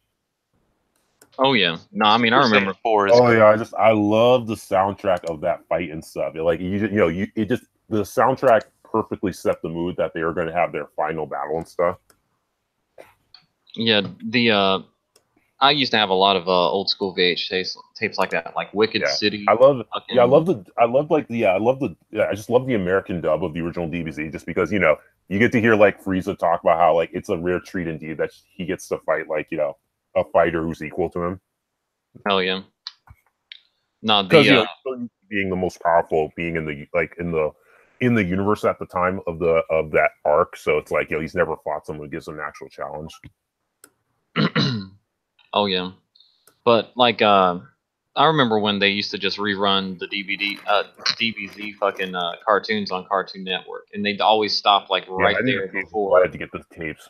Oh yeah. No, I mean I remember. I love the soundtrack of that fight and stuff. The soundtrack perfectly set the mood that they were going to have their final battle and stuff. Yeah, I used to have a lot of old school VHS tapes like that, like Wicked City. I just love the American dub of the original DBZ, just because you get to hear like Frieza talk about how like it's a rare treat indeed that he gets to fight like a fighter who's equal to him. Hell yeah! No, because being the most powerful, being in the universe at the time of that arc, so it's like he's never fought someone who gives him an actual challenge. Oh yeah, but like I remember when they used to just rerun the DBZ fucking cartoons on Cartoon Network, and they'd always stop like right there before. I had to get the tapes.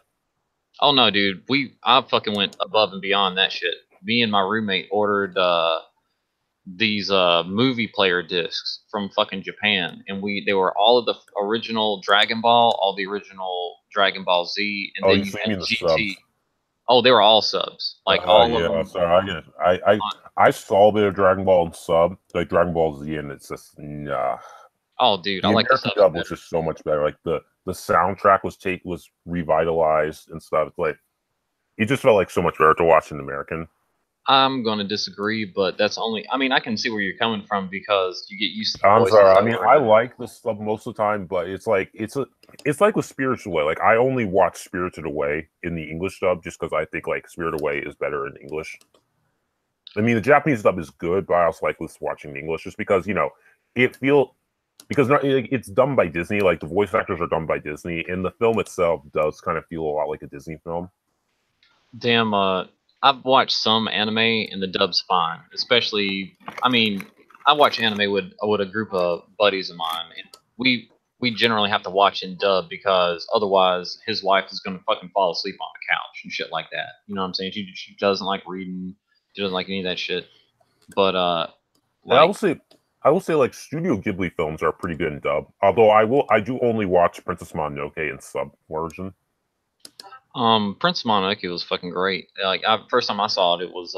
Oh no, dude, I fucking went above and beyond that shit. Me and my roommate ordered these movie player discs from fucking Japan, and they were all of the original Dragon Ball, all the original Dragon Ball Z, and then you had GT. Subs. Oh, they were all subs, like all of them. So I saw a bit of Dragon Ball and sub, like Dragon Ball Z, and it's just nah. Oh, dude, I like the subs. Dub was just so much better. Like the soundtrack was revitalized and stuff. It's like it just felt like so much better to watch in American. I'm going to disagree, but that's only. I mean, I can see where you're coming from because you get used to. I'm sorry. I mean, I like this stuff most of the time, but it's like with Spirited Away. Like I only watch Spirited Away in the English dub just because I think like Spirited Away is better in English. I mean, the Japanese dub is good, but I also like watching the English just because it's done by Disney. Like the voice actors are done by Disney, and the film itself does kind of feel a lot like a Disney film. Damn. I've watched some anime and the dub's fine. Especially, I mean, I watch anime with a group of buddies of mine, and we generally have to watch in dub because otherwise his wife is gonna fucking fall asleep on the couch and shit like that. You know what I'm saying? She doesn't like reading. She doesn't like any of that shit. But And I will say, like Studio Ghibli films are pretty good in dub. Although I do only watch Princess Mononoke in sub version. Prince Mononoke was fucking great. Like, first time I saw it, it was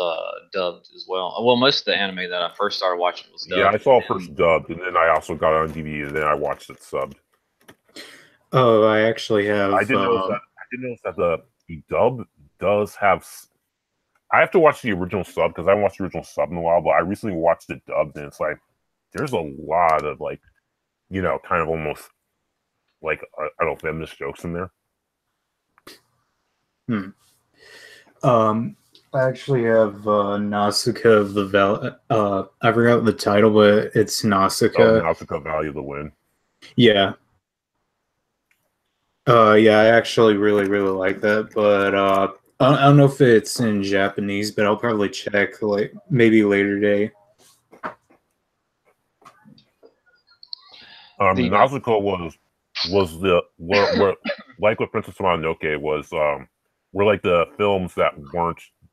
dubbed as well. Well, most of the anime that I first started watching was dubbed. Yeah, I saw it first dubbed, and then I also got it on DVD, and then I watched it subbed. Oh, I actually have. I didn't notice that the dub does have. I have to watch the original sub because I haven't watched the original sub in a while. But I recently watched it dubbed, and it's like there's a lot of like, kind of almost like I don't know, feminist jokes in there. I actually have Nausicaa of the I forgot the title, but it's Nausicaa. Nausicaa Valley of the Wind. Yeah. Yeah, I actually really like that, but I don't know if it's in Japanese, but I'll probably check like maybe later day. Nausicaa was the where like what Princess Mononoke was were like the films that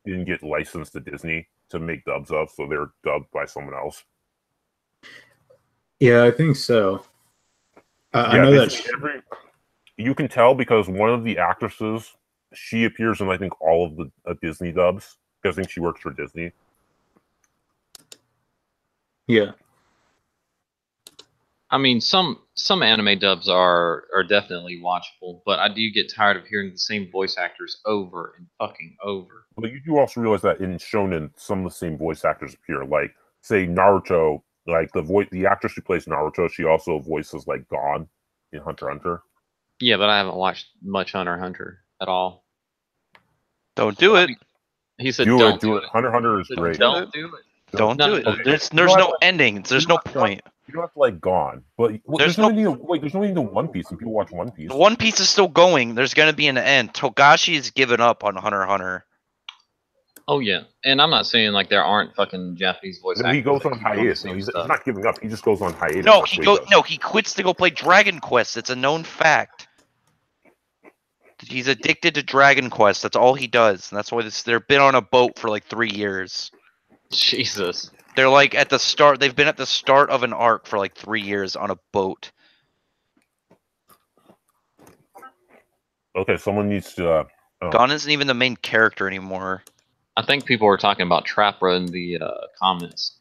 didn't get licensed to Disney to make dubs of, so they're dubbed by someone else. Yeah, I think so. I know that you can tell because one of the actresses, she appears in I think all of the Disney dubs because I think she works for Disney. Yeah. I mean, some anime dubs are definitely watchable, but I do get tired of hearing the same voice actors over and fucking over. But you do also realize that in Shonen, some of the same voice actors appear. Like, say Naruto, like the actress who plays Naruto, she also voices like Gon in Hunter x Hunter. Yeah, but I haven't watched much Hunter x Hunter at all. Don't do it. He said, Do "Don't it. Hunter x Hunter is great. Don't do it. Don't do it. There's no ending. There's no point. You don't have to like Gone, but there's no need to One Piece, and people watch One Piece. One Piece is still going. There's gonna be an end. Togashi has given up on Hunter x Hunter. Oh yeah, and I'm not saying like there aren't fucking Japanese voice actors. He goes on hiatus. He's not giving up. He just goes on hiatus. No, he quits to go play Dragon Quest. It's a known fact. He's addicted to Dragon Quest. That's all he does, and that's why they've been on a boat for like 3 years. Jesus. They're like at the start. They've been at the start of an arc for like 3 years on a boat. Okay, someone needs to. Gon isn't even the main character anymore. I think people were talking about Trapra in the comments.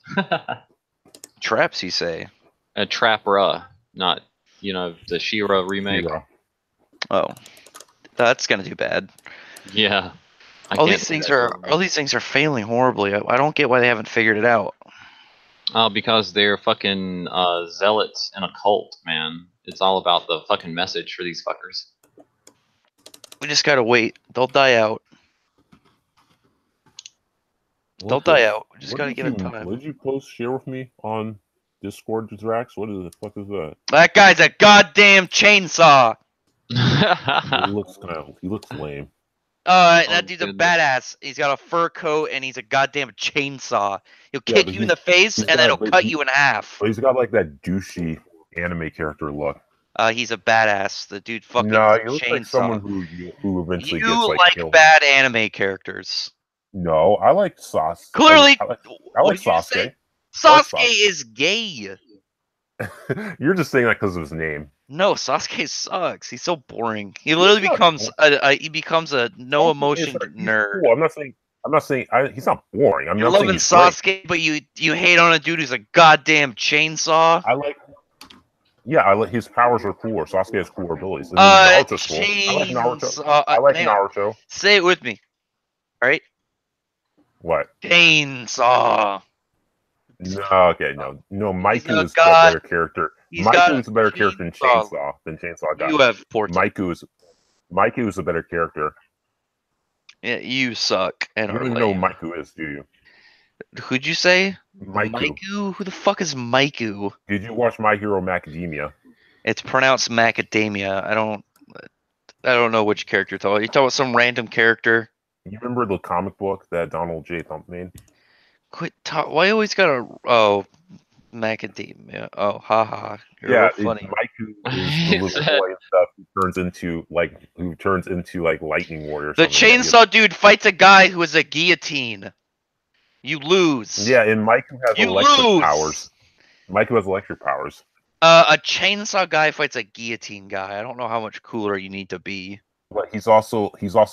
Traps, you say? Trapra, not the She-Ra remake. She-Ra. Oh, that's gonna do bad. Yeah. All these things are failing horribly. I don't get why they haven't figured it out. Because they're fucking zealots in a cult, man. It's all about the fucking message for these fuckers. We just gotta wait. They'll die out. They'll die out. We just gotta give it time. What did you share with me on Discord, Drax? What the fuck is that? That guy's a goddamn chainsaw. He looks lame. That dude's a badass. He's got a fur coat and he's a goddamn chainsaw. He'll kick you in the face and then he'll cut you in half. But he's got like that douchey anime character look. He's a badass. The dude fucking he looks chainsaw. like someone who eventually gets like killed. Bad anime characters. No, I like Sasuke. Clearly, I like Sasuke. Sasuke is gay. You're just saying that because of his name. No, Sasuke sucks. He's so boring. He literally becomes a no emotion nerd. Cool. I'm not saying he's not boring. I'm You're not loving saying Sasuke, but you hate on a dude who's a goddamn chainsaw. I like his powers are cooler. Sasuke has cooler abilities. Naruto's cool. I like Naruto. I like Naruto. Say it with me. All right. What? Chainsaw. No, okay, no. Maiku is a better character. Maiku is a better character than Chainsaw God. You have poor Maiku is a better character. Yeah, you suck. You don't even know who Maiku is, do you? Who'd you say? Maiku. Who the fuck is Maiku? Did you watch My Hero Macadamia? It's pronounced Macadamia. I don't know which character you're talking about. You talking about some random character? You remember the comic book that Donald J. Thump made? Quit talk. Why you always gotta? Oh, macadamia. Oh, haha. You're real funny. Mike, who is the little boy and stuff, who turns into like Lightning Warrior. Or The something. chainsaw dude fights a guy who is a guillotine. You lose. Yeah, and Mike who has electric powers. Mike who has electric powers. A chainsaw guy fights a guillotine guy. I don't know how much cooler you need to be. But he's also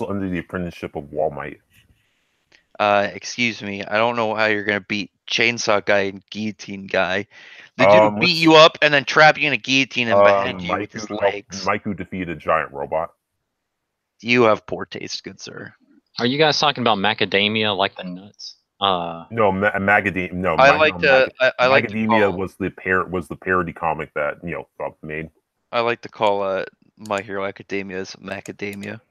under the apprenticeship of Wall Might. Excuse me. I don't know how you're gonna beat chainsaw guy and guillotine guy. The dude will beat you up and then trap you in a guillotine and behead you with his legs. Mike who defeated a giant robot. You have poor taste, good sir. Are you guys talking about macadamia, like the nuts? No, Macadamia. No, I like Macadamia was the parody comic that Thump made. I like to call My Hero Academia as Macadamia.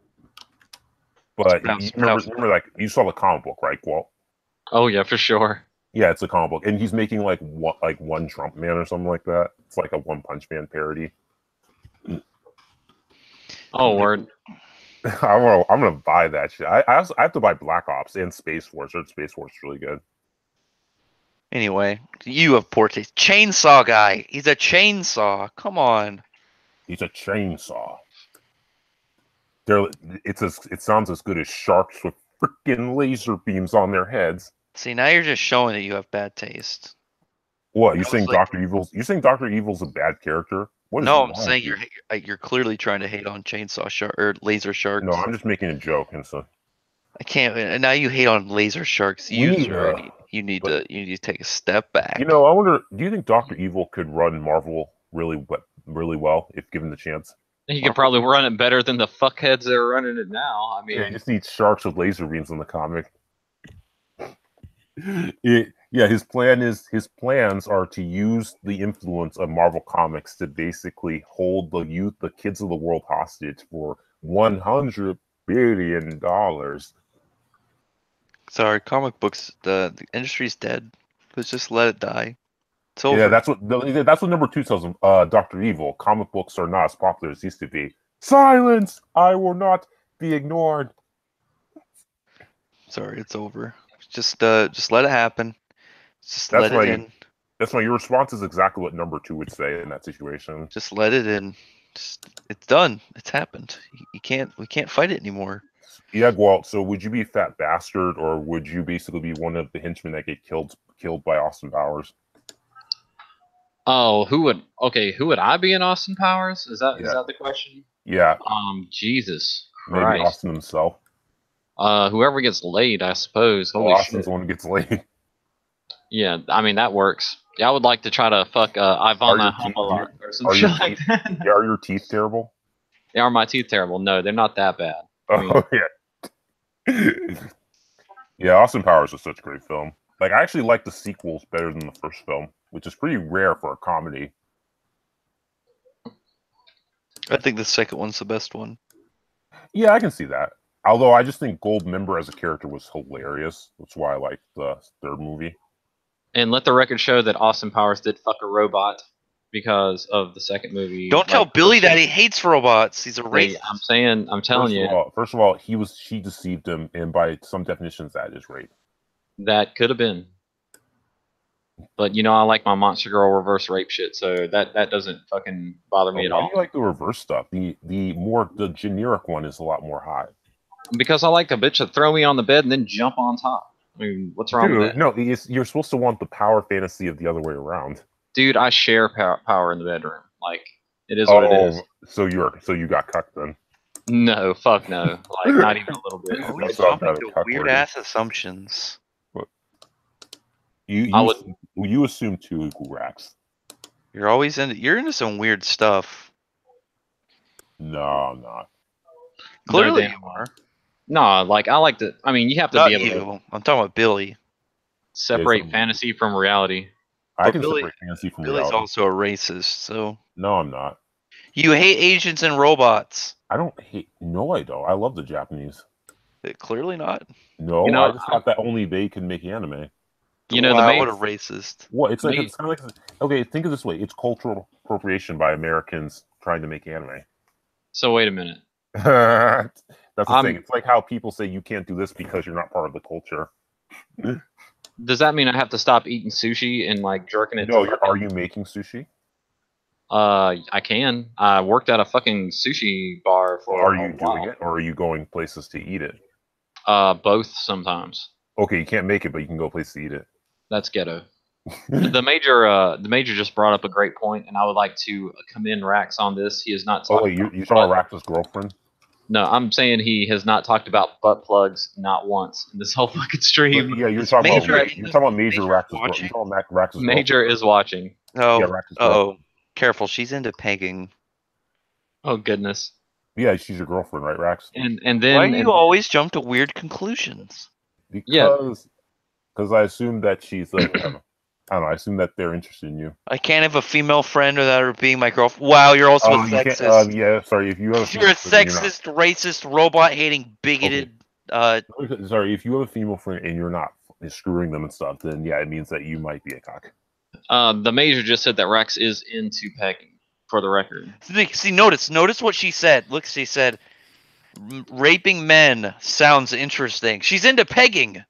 But you remember, like, you saw the comic book, right, Walt? Oh yeah, for sure. Yeah, it's a comic book, and he's making like One Trump Man or something like that. It's like a One Punch Man parody. Oh word. I'm gonna buy that shit. I have to buy Black Ops and Space Force. Space Force is really good. Anyway, you have poor taste. Chainsaw guy. He's a chainsaw. Come on. He's a chainsaw. It sounds as good as sharks with freaking laser beams on their heads. See, now you're just showing that you have bad taste. What, you saying Dr. Evil's a bad character? No, I'm saying you're clearly trying to hate on chainsaw shark or laser sharks. No, I'm just making a joke, and so I can't. And now you hate on laser sharks. You need to take a step back. I wonder. Do you think Dr. Evil could run Marvel really well if given the chance? He could probably run it better than the fuckheads that are running it now. I mean, he just needs sharks with laser beams in the comic. His plans are to use the influence of Marvel Comics to basically hold the kids of the world hostage for $100 billion. Sorry, comic books. The industry's dead. Let's just let it die. It's over. Yeah, that's what number 2 tells him. Dr. Evil. Comic books are not as popular as used to be. Silence! I will not be ignored. Sorry, it's over. Just let it happen. Just let it in. That's why your response is exactly what number 2 would say in that situation. Just let it in. It's done. It's happened. We can't fight it anymore. Yeah, Gwalt. So would you be a fat bastard, or would you basically be one of the henchmen that get killed by Austin Powers? Oh, who would I be in Austin Powers? Is that the question? Yeah. Jesus Maybe Christ. Austin himself. Whoever gets laid, I suppose. Holy Austin's shit. the one who gets laid. Yeah, I mean that works. Yeah, I would like to try to fuck Ivana Humala or some shit like that. Are your teeth terrible? Are my teeth terrible? No, they're not that bad. Yeah, Austin Powers is such a great film. Like, I actually like the sequels better than the first film, which is pretty rare for a comedy. I think the second one's the best one. Yeah, I can see that. Although I just think Goldmember as a character was hilarious. That's why I liked the third movie. And let the record show that Austin Powers did fuck a robot because of the second movie. Don't tell Billy that he hates robots. He's a racist. I'm telling you. First of all, she deceived him, and by some definitions, that is rape. That could have been. But I like my Monster Girl reverse rape shit, so that doesn't fucking bother me at all. Why do you like the reverse stuff? The generic one is a lot more hot. Because I like a bitch to throw me on the bed and then jump on top. I mean, what's wrong with that? No, you're supposed to want the power fantasy of the other way around. Dude, I share power in the bedroom. Like, it is what it is. So you got cucked then? No, fuck no. Like, not even a little bit. Always jumping to weird ass assumptions. You assume 2 equal racks. You're into some weird stuff. No, I'm not. Clearly you are. No, like I like to. I mean, you have to be able to. I'm talking about Billy. Separate fantasy from reality. I can separate fantasy from reality. Billy's also a racist, so. No, I'm not. You hate Asians and robots. I don't hate. No, I don't. I love the Japanese. Clearly not. No, I just thought that only they can make anime. The main. What a racist. What? It's kind of like. Okay, think of it this way. It's cultural appropriation by Americans trying to make anime. So wait a minute. That's the I'm- thing. It's like how people say you can't do this because you're not part of the culture. Does that mean I have to stop eating sushi and like jerking it? No, to are you making sushi? I can. I worked at a fucking sushi bar for. Are a you doing while. it, or are you going places to eat it? Both sometimes. Okay, you can't make it, but you can go places to eat it. That's ghetto. The major just brought up a great point, and I would like to commend Rax on this. He has not Oh talked. wait, you talking about Rax's girlfriend? No, I'm saying he has not talked about butt plugs not once in this whole fucking stream. Yeah, you're talking Major- about Major Major Rax's watching? You're talking about Rax's Major is watching. Oh, Yeah, Rax's girlfriend. oh, careful. She's into pegging. Oh goodness. Yeah, she's your girlfriend, right, Rax? And then Why do you always jump to weird conclusions? Because I assume that she's like I don't know. I assume that they're interested in you. I can't have a female friend without her being my girlfriend. Wow, you're also a You can't- sexist. yeah, sorry. If you have You're a female friend sexist, racist, robot-hating, bigoted. sorry, if you have a female friend and you're not screwing them and stuff, then yeah, it means that you might be a cock. the major just said that Rex is into pegging. For the record. See, notice what she said. Look, she said, raping men sounds interesting. She's into pegging.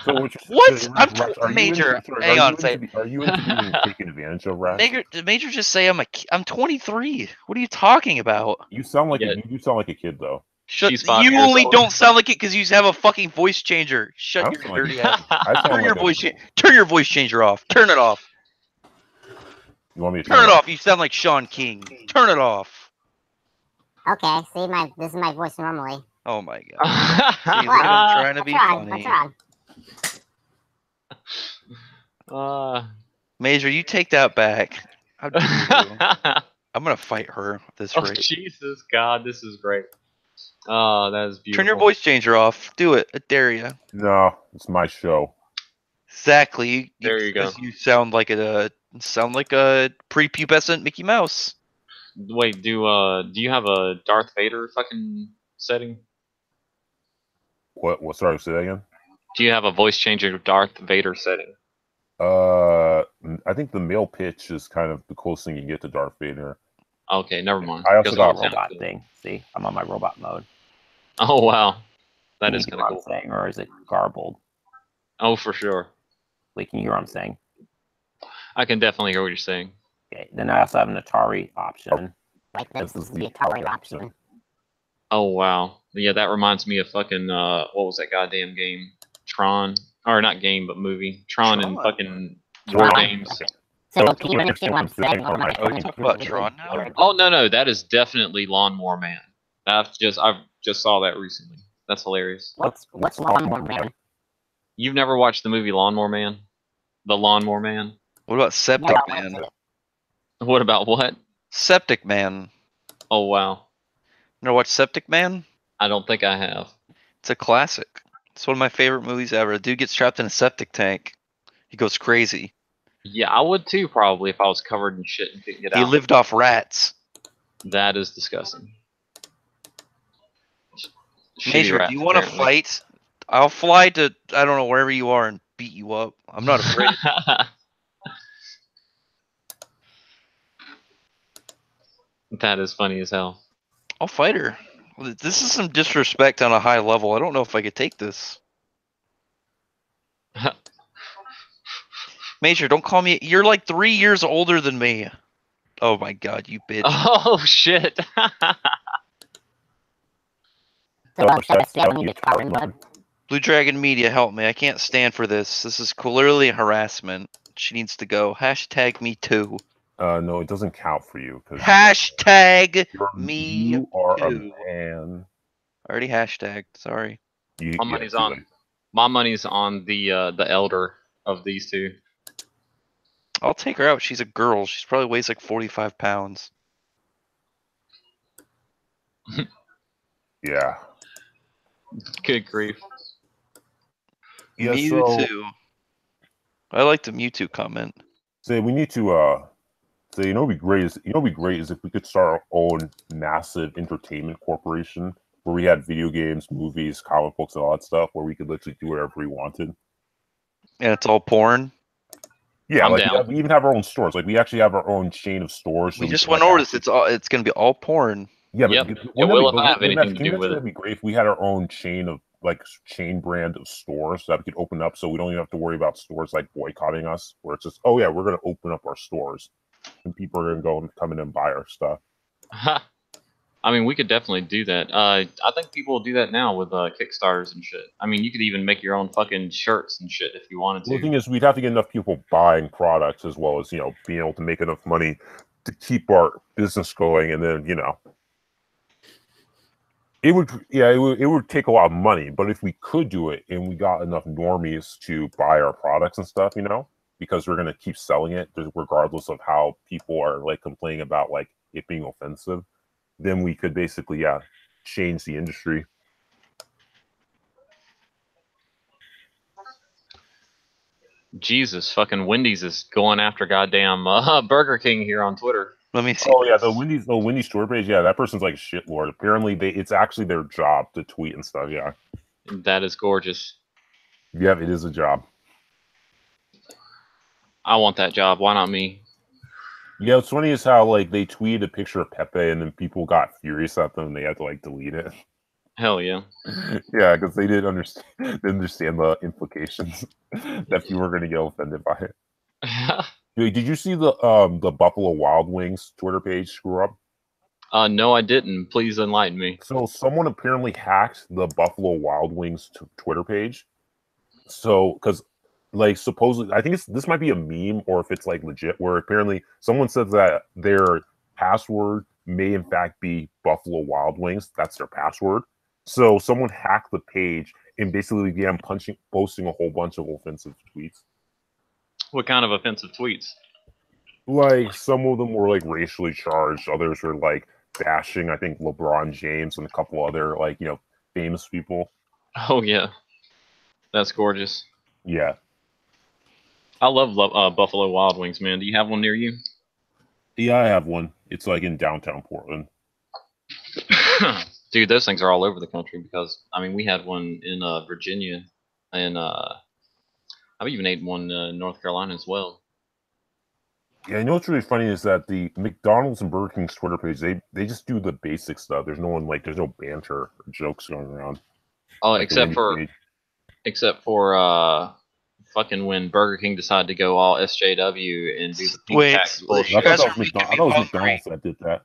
So What? Are you Major, into- hang are on you a second. into- Are you into being taken advantage of, Rax? Did Major just say I'm 23? What are you talking about? You sound like Yeah. you do sound like a kid though. Shut. She's 5 You years only old. don't sound like it because you have a fucking voice changer. I Shut don't your sound like dirty it. ass. I sound Turn your like voice. Turn your voice changer off. Turn it off. You want me to Turn it off. You sound like Sean King. Turn it off. Okay, see, this is my voice normally. Oh my god. See, look at him What? trying to What's be wrong? funny. What's wrong? Major, you take that back. How dare you? I'm gonna fight her at this Oh rate. Jesus God, this is great. Oh, that is beautiful. Turn your voice changer off. Do it. I dare you. No, it's my show. Exactly. There you go. You sound like a prepubescent Mickey Mouse. Wait, do you have a Darth Vader fucking setting? What? Sorry, say that again. Do you have a voice changer Darth Vader setting? I think the male pitch is kind of the closest thing you can get to Darth Vader. Okay, never mind. I also Because got it sounds robot good. thing. See, I'm on my robot mode. Oh wow, that Can is you kind hear of what cool. I'm saying, or is it garbled? Oh, for sure. Like, can you hear what I'm saying? I can definitely hear what you're saying. Okay. Then I also have an Atari option. Like, this is the Atari option. Oh wow, yeah, that reminds me of fucking what was that goddamn game? Tron, or not game, but movie. Tron and Tron. fucking War Tron. Games. So, can you understand what I'm saying? Oh, my- Oh, you talking about Tron now? Oh no, that is definitely Lawnmower Man. I've just saw that recently. That's hilarious. What's Lawnmower Man? You've never watched the movie Lawnmower Man? The Lawnmower Man? What about Septic No, Man? What about what? Septic Man. Oh wow, Never watched Septic Man? I don't think I have. It's a classic. It's one of my favorite movies ever. A dude gets trapped in a septic tank. He goes crazy. Yeah, I would too probably if I was covered in shit and couldn't get He out. lived off rats. That is disgusting. Shitty Major, rats, do you want to apparently. fight? I'll fly to, I don't know, wherever you are and beat you up. I'm not afraid. That is funny as hell. I'll fight her. This is some disrespect on a high level. I don't know if I could take this. Major, don't call me. You're like 3 years older than me. Oh my god, you bitch. Oh shit. So, I need to cover in blood. Blue Dragon Media, help me. I can't stand for this. This is clearly harassment. She needs to go. Hashtag me too. No, it doesn't count for you because Hashtag me. you are too. a man. Already hashtagged. Sorry. My money's on. My money's on the elder of these two. I'll take her out. She's a girl. She probably weighs like 45 pounds. Yeah. Good grief. Yeah. So, Mewtwo. I like the Mewtwo comment. say we need to say what'd be great is if we could start our own massive entertainment corporation where we had video games, movies, comic books, and all that stuff, where we could literally do whatever we wanted. And it's all porn. Yeah, I'm like down. we even have our own stores. Like we actually have our own chain of stores. We so just can, went like, over this. It's gonna be all porn. Yeah, but Yep. wouldn't It will that if I have be- anything to can you do with imagine it. that'd be great if we had our own chain of like chain brand of stores that we could open up, so we don't even have to worry about stores like boycotting us. Where it's just, oh yeah, we're gonna open up our stores, and people are gonna go and come in and buy our stuff. I mean, we could definitely do that. I think people will do that now with Kickstarters and shit. I mean, you could even make your own fucking shirts and shit if you wanted to. Well, the thing is, we'd have to get enough people buying products as well as being able to make enough money to keep our business going, and then it would take a lot of money. But if we could do it and we got enough normies to buy our products and stuff, because we're gonna keep selling it regardless of how people are like complaining about like it being offensive, then we could basically change the industry. Jesus, fucking Wendy's is going after goddamn Burger King here on Twitter. Let me see. Oh yeah, the Wendy's Twitter page. Yeah, that person's like a shitlord. Apparently, it's actually their job to tweet and stuff. Yeah, That is gorgeous. yeah, it is a job. I want that job. Why not me? Yeah, what's funny is how like they tweeted a picture of Pepe and then people got furious at them and they had to like delete it. Hell yeah. Yeah, because they didn't understand the implications that people were going to get offended by it. Wait, did you see the Buffalo Wild Wings Twitter page screw up? No, I didn't. Please enlighten me. So someone apparently hacked the Buffalo Wild Wings Twitter page. So, because like supposedly, I think this might be a meme or if it's like legit, where apparently someone said that their password may in fact be Buffalo Wild Wings. That's their password. So someone hacked the page and basically began posting a whole bunch of offensive tweets. What kind of offensive tweets? Like some of them were like racially charged, others were like bashing, I think, LeBron James and a couple other like famous people. Oh yeah, that's gorgeous. Yeah, I love Buffalo Wild Wings, man. Do you have one near you? yeah, I have one. It's like in downtown Portland. Dude, those things are all over the country because I mean we had one in Virginia, and I've even ate one in North Carolina as well. Yeah, you know what's really funny is that the McDonald's and Burger King's Twitter page, they just do the basic stuff. There's no banter or jokes going around. Oh, Like the except for fucking when Burger King decided to go all SJW and do the pink Wait, tax I bullshit. You guys thought are making I me thought it was hungry. McDonald's that did that.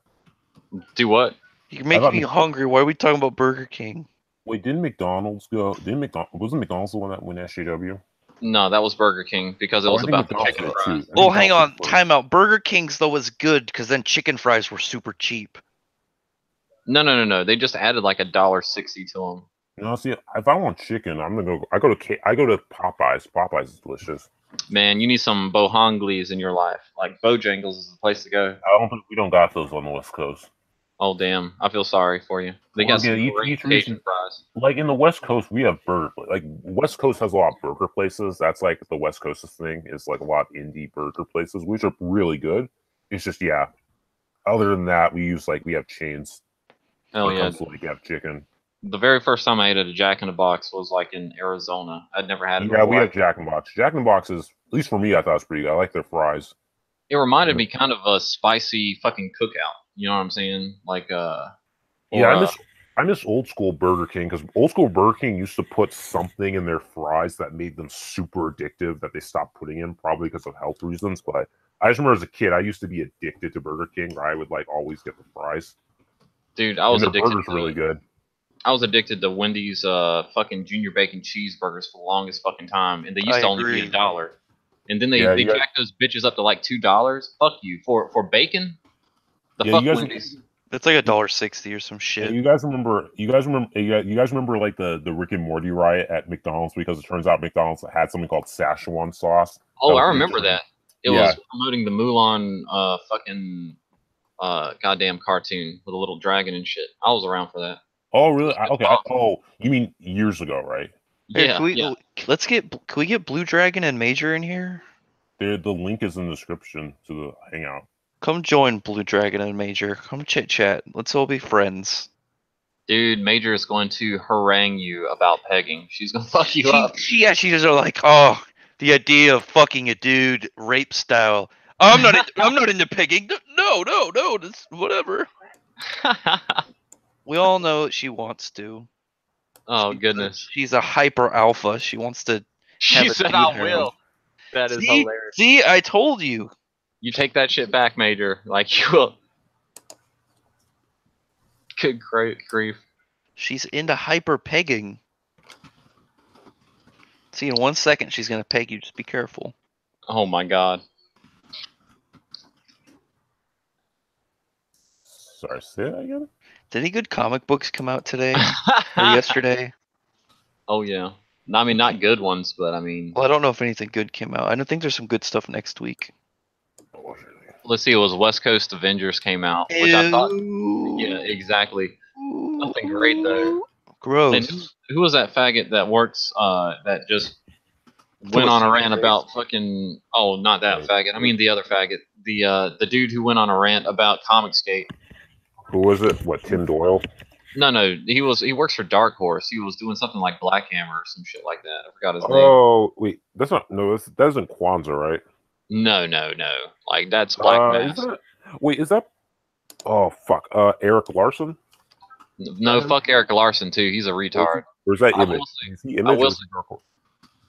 Do what? You're making me hungry. Why are we talking about Burger King? Wait, didn't McDonald's go? Wasn't McDonald's the one that went SJW? No, that was Burger King because it Oh, was I think about the McDonald's chicken did fries. too. Oh, hang on. McDonald's did first. Time out. Burger King's, though, was good because then chicken fries were super cheap. No. They just added like $1.60 to them. No, see, if I want chicken, I'm gonna go. I go to Popeyes. Popeyes is delicious. Man, you need some Bohonglis in your life. Like Bojangles is the place to go. We don't got those on the West Coast. Oh damn, I feel sorry for you. They Well, got some again, great each Cajun region- fries. Like in the West Coast, we have burger. Like West Coast has a lot of burger places. That's like the West Coast's thing. Is like a lot of indie burger places, which are really good. It's just Other than that, we have chains. Hell when it yeah. comes to, like, have chicken. The very first time I ate at a Jack in the Box was like in Arizona. I'd never had it Yeah, before. we have Jack in the Box. Jack in the Box is, at least for me, I thought it was pretty good. I like their fries. It reminded me kind of a spicy fucking cookout. You know what I'm saying? Like I miss old school Burger King because old school Burger King used to put something in their fries that made them super addictive that they stopped putting in, probably because of health reasons. But I just remember as a kid, I used to be addicted to Burger King, where I would like always get the fries. dude, I was and their addicted burgers to are really good. I was addicted to Wendy's fucking junior bacon cheeseburgers for the longest fucking time, and they used I to only agree. be $1. And then they Yeah, you guys- jacked those bitches up to like $2. Fuck you for bacon. The Yeah, fuck you guys- Wendy's. It's like $1.60 or some Yeah, shit. you guys remember like the Rick and Morty riot at McDonald's because it turns out McDonald's had something called Szechuan sauce. Oh, that was I remember featured in- that. It Yeah. was promoting the Mulan fucking goddamn cartoon with a little dragon and shit. I was around for that. Oh, really? Oh, you mean years ago, right? Hey, Yeah, can we, yeah. can we get Blue Dragon and Major in here? The link is in the description to the hangout. Come join Blue Dragon and Major. Come chit chat. Let's all be friends. Dude, Major is going to harangue you about pegging. She's gonna fuck you up. She's just like, oh, the idea of fucking a dude rape style. I'm not into pegging. No, this, whatever. We all know she wants to. Oh goodness. She's a hyper alpha. She wants to. She a said dude I harem. will. That is See? hilarious. See, I told you. You take that shit back, Major. Like you will. Good grief. She's into hyper pegging. See, in 1 second she's gonna peg you. Just be careful. Oh my god. Sorry, say that again? Did any good comic books come out today or yesterday? Oh yeah. I mean, not good ones, but I mean, Well, I don't know if anything good came out. I don't think there's some good stuff next week. let's see. It was West Coast Avengers came out, which I thought. Yeah, exactly. Nothing great though. Gross. And who was that faggot that works? That just went on a rant about fucking. Oh, not that faggot. I mean the other faggot. The dude who went on a rant about Comicsgate. Who was it? What, Tim Doyle? No, he works for Dark Horse. He was doing something like Black Hammer or some shit like that. I forgot his name. Oh, wait. That's not. No, that isn't Kwanzaa, right? No. Like that's Black Mask. Is that? Oh, fuck. Eric Larson? No, fuck Eric Larson too. He's a retard. Or is that I Image? will say- Is he Image will or is say- he Dark Horse?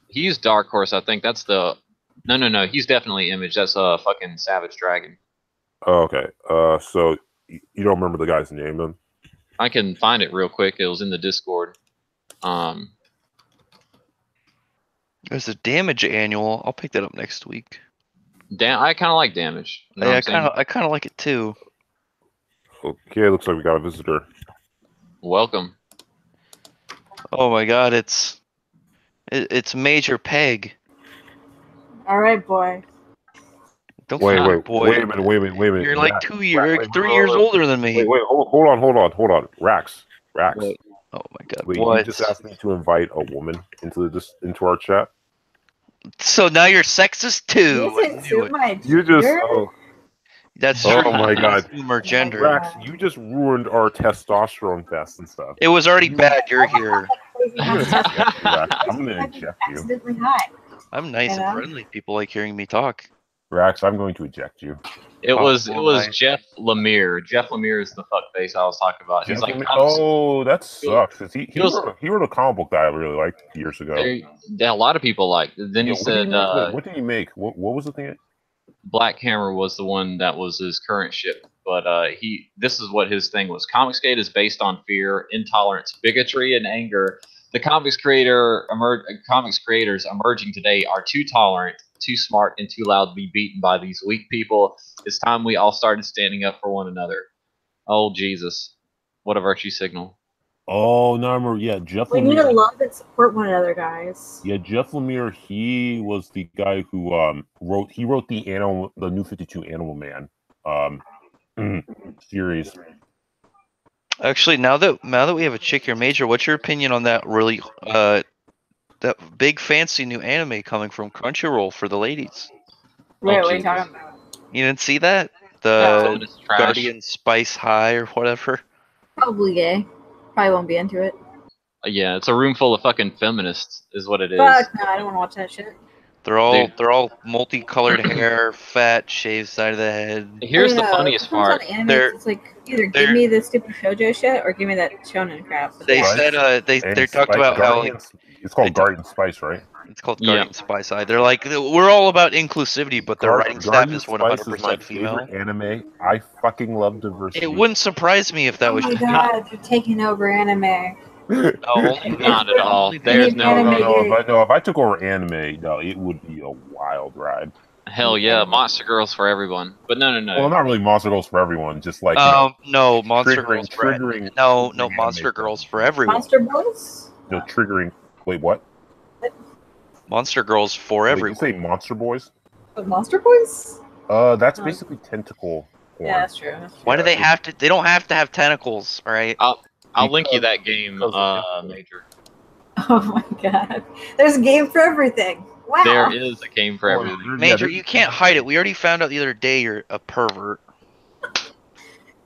He's Dark Horse. I think that's the. No. He's definitely Image. That's fucking Savage Dragon. Oh, okay. So you don't remember the guy's name then? I can find it real quick. It was in the Discord. There's a Damage annual. I'll pick that up next week. I kind of like Damage. You know what I'm saying? I kind of like it too. Okay, looks like we got a visitor. Welcome. Oh my god, it's Major Peg. All right, boy. Don't Wait say a boy. minute. You're like Rax, 2 years, wait, 3 hold years on. older than me. Wait, hold on. Rax. Wait. Oh my god, Wait, what? you just asked me to invite a woman into our chat? So now you're sexist too. I Listen knew to it. my You just gender? That's Oh true. my god. Assume our gender. Rax, you just ruined our testosterone fest and stuff. It was already bad. You're here. I'm gonna inject you, Rax. I'm gonna inject you. Accidentally high. I'm nice You know? and friendly. People like hearing me talk. Rax, I'm going to eject you. It was boy. Jeff Lemire. Jeff Lemire is the fuckface I was talking about. He's like, Oh, that sucks. 'Cause he was- wrote a comic book that I really liked years ago. a lot of people like. Then he Yeah, said what did he make? What was the thing? Black Hammer was the one that was his current ship. But this is what his thing was. Comicsgate is based on fear, intolerance, bigotry, and anger. The comics creators emerging today are too tolerant, too smart, and too loud to be beaten by these weak people. It's time we all started standing up for one another. Oh Jesus, what a virtue signal! Oh, no, I remember. Yeah, Jeff We need to Lemire. love and support one another, guys. Yeah, Jeff Lemire. He was the guy who wrote the New 52 Animal Man series. Actually, now that we have a chick here, Major, what's your opinion on that really that big fancy new anime coming from Crunchyroll for the ladies? Wait, what are you Jesus. talking about? You didn't see that? No. The It's trash. Guardian Spice High or whatever. Probably gay. Probably won't be into it. Yeah, it's a room full of fucking feminists, is what it is. Fuck no, I don't want to watch that shit. They're all multicolored hair, fat, shaved side of the head. Here's the I don't know, funniest sometimes part. on anime, They're- it's like either they're- give me the stupid shoujo shit or give me that shonen crap. But They yeah. said they And talked Spice about how like, Guardians- it's called they talk- Guardian Spice, right? it's called Yeah. Guardian Spice High. They're like we're all about inclusivity, but their writing staff Guardian is Spice 100% my female. favorite anime. I fucking love diversity. It wouldn't surprise me if that Oh was my god, you're taking over anime. Not at all. They There's need no anime. If I took over anime, no, it would be a wild ride. hell yeah, Monster Girls for everyone. But no. Well, not really Monster Girls for everyone, just like No, Monster Girls for triggering. no, triggering Monster anime Girls stuff. for everyone. Monster Boys? No, triggering. Wait, what? Monster Girls for Wait, you everyone. say Monster Boys? But Monster Boys? That's Oh. basically tentacle porn. Yeah, that's true. That's true. Why do they have to? They don't have to have tentacles, all right? I'll link you that game, because- Major. Oh my god. There's a game for everything. Wow. There is a game for everything. Major, you can't hide it. We already found out the other day you're a pervert,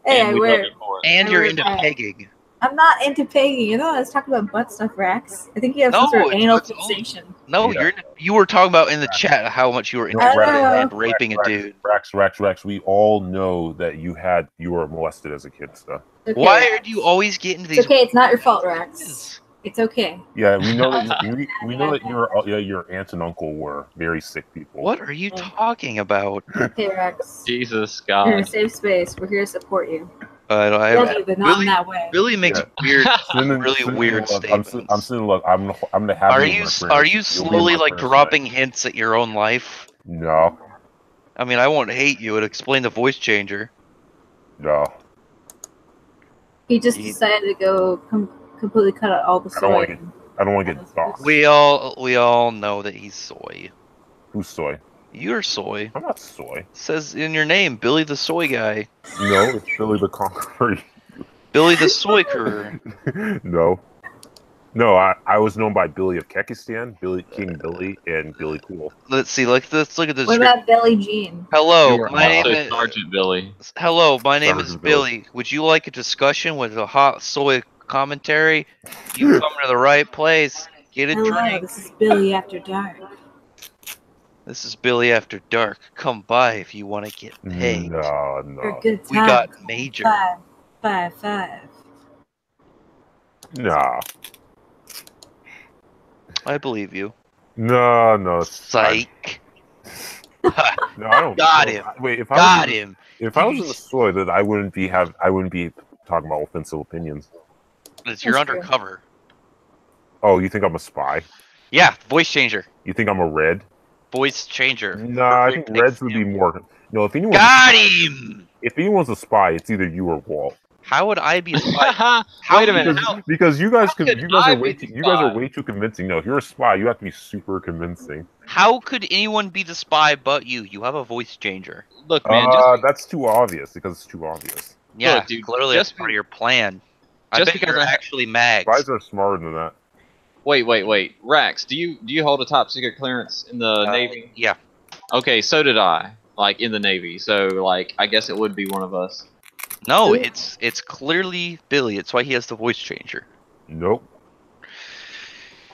Hey, And I we wear love you for it. and I you're wear into that. pegging. I'm not into pegging. You know, I was talking about butt stuff, Rex. I think you have some No, sort of anal it's- fixation. No, Yeah. you were talking about in the chat how much you were No, interested Rex, in raping a dude. Rex, we all know that you were molested as a kid, so. Okay, Why Rex. do you always get into It's these? okay. It's not your fault, Rex. It's okay. Yeah, we know that we know that your aunt and uncle were very sick people. What are you talking about? Okay, Rex. Jesus You're in a God. safe space. We're here to support you. I Love you, but not Billy- in that way. Billy makes Yeah. weird, Cinnamon- really Cinnamon, weird look, statements. I'm sitting. Look, I'm gonna have. Are with you my friends. are you You'll be slowly my like friends dropping tonight. hints at your own life? No, I mean, I won't hate you and explain the voice changer. no. He just He- decided to go completely cut out all the I don't wanna soy. get- I don't want to get doxxed. We all know that he's soy. Who's soy? You're soy. I'm not soy. Says in your name, Billy the Soy Guy. No, it's Billy the Conqueror. Billy the Soy Career. No. I was known by Billy of Kekistan, King Billy, and Billy Cool. Let's see. Let's look at this. What about Billie Jean? Hello, You were my name also is Sergeant Billy. Hello, my name is Sergeant Billy. Billy. Would you like a discussion with a hot soy commentary? You come to the right place. Get a Hello, drink. this is Billy After Dark. This is Billy After Dark. Come by if you want to get paid. No, For a no, good time. We got major. 555. no, I believe you. no. Psych. No, I don't. Got no, him. Wait, if I Got was, him. if I was in the soy, then I wouldn't be talking about offensive opinions. You're That's true. undercover. Oh, you think I'm a spy? Yeah, voice changer. You think I'm a red? Voice changer. No, I think Perfect reds would be example. more. No, if anyone's Got him. if anyone's a spy, it's either you or Walt. How would I be a spy? Wait a minute. Because you guys how could, could you guys I are way be too, the you guys are spy? way too convincing. No, if you're a spy, you have to be super convincing. How could anyone be the spy but you? You have a voice changer. Look, man, just, That's too obvious because it's too obvious. Yeah, Look, dude, clearly just that's part of your plan. I just bet because you're I- actually mags. Spies are smarter than that. wait. Rax, do you hold a top secret clearance in the Navy? Yeah. Okay, so did I. Like in the Navy, so like I guess it would be one of us. No, Ooh. it's clearly Billy. It's why he has the voice changer. Nope.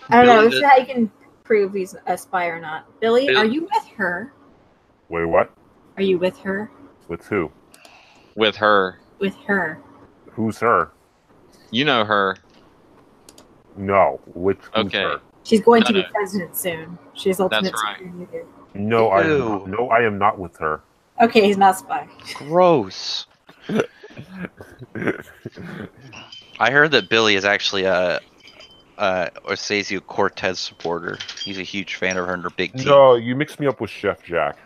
I don't know. Billy This is the- how you can prove he's a spy or not. Billy, Bill- are you with her? Wait, what? Are you with her? With who? With her, With her. Who's her? you know her. No. Who's Okay. her? She's going No, to be no. president soon. She has ultimate That's right. security with you. No, I am Ew. not. No, I am not with her. Okay, he's not a spy. Gross. I heard that Billy is actually a Ocasio Cortez supporter. He's a huge fan of her and her big teeth. No, you mixed me up with Chef Jack.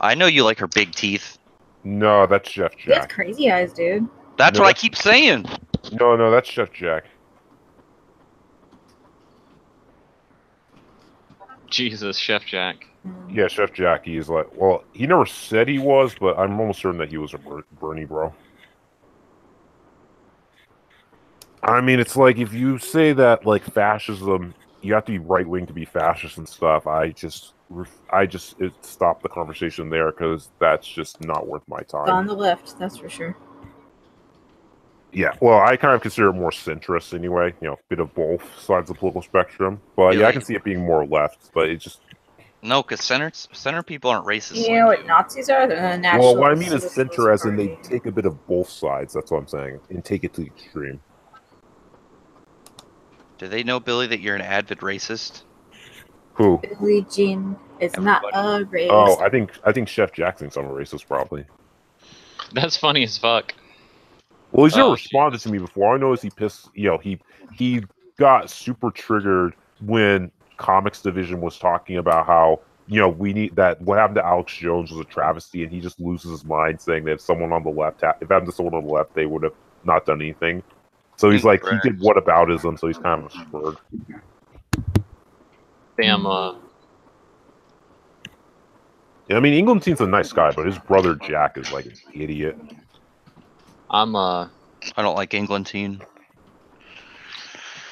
I know you like her big teeth. No, that's Chef He has Jack. crazy eyes, dude. That's No, what I that's- keep saying. No, that's Chef Jack. Jesus, Chef Jack. Yeah, Chef Jack. He's like, well, he never said he was, but I'm almost certain that he was a Bernie bro. I mean, it's like if you say that like fascism, you have to be right wing to be fascist and stuff. I just stop the conversation there because that's just not worth my On time. the left, that's for sure. Yeah, well, I kind of consider it more centrist anyway. You know, a bit of both sides of the political spectrum. But yeah, I can see it being more left. But it just No, because center people aren't racist. You know like what Nazis are? They're the national. well, what I mean is Socialist center, as in they Party. take a bit of both sides. That's what I'm saying, and take it to the extreme. Do they know, Billy, that you're an avid racist? Who? Billie Jean is not a race. Oh, I think Chef Jack thinks I'm a racist, probably. That's funny as fuck. Well, he's never Oh, responded to me before. All I know is he pissed. You know, he got super triggered when Comics Division was talking about how, you know, we need that. What happened to Alex Jones was a travesty, and he just loses his mind, saying that if someone on the left, if it happened to someone on the left, they would have not done anything. So he's like, he did whataboutism, so he's kind of spurred. Damn. Yeah, I mean, England's a nice guy, but his brother Jack is like an idiot. I'm I don't like Englantine.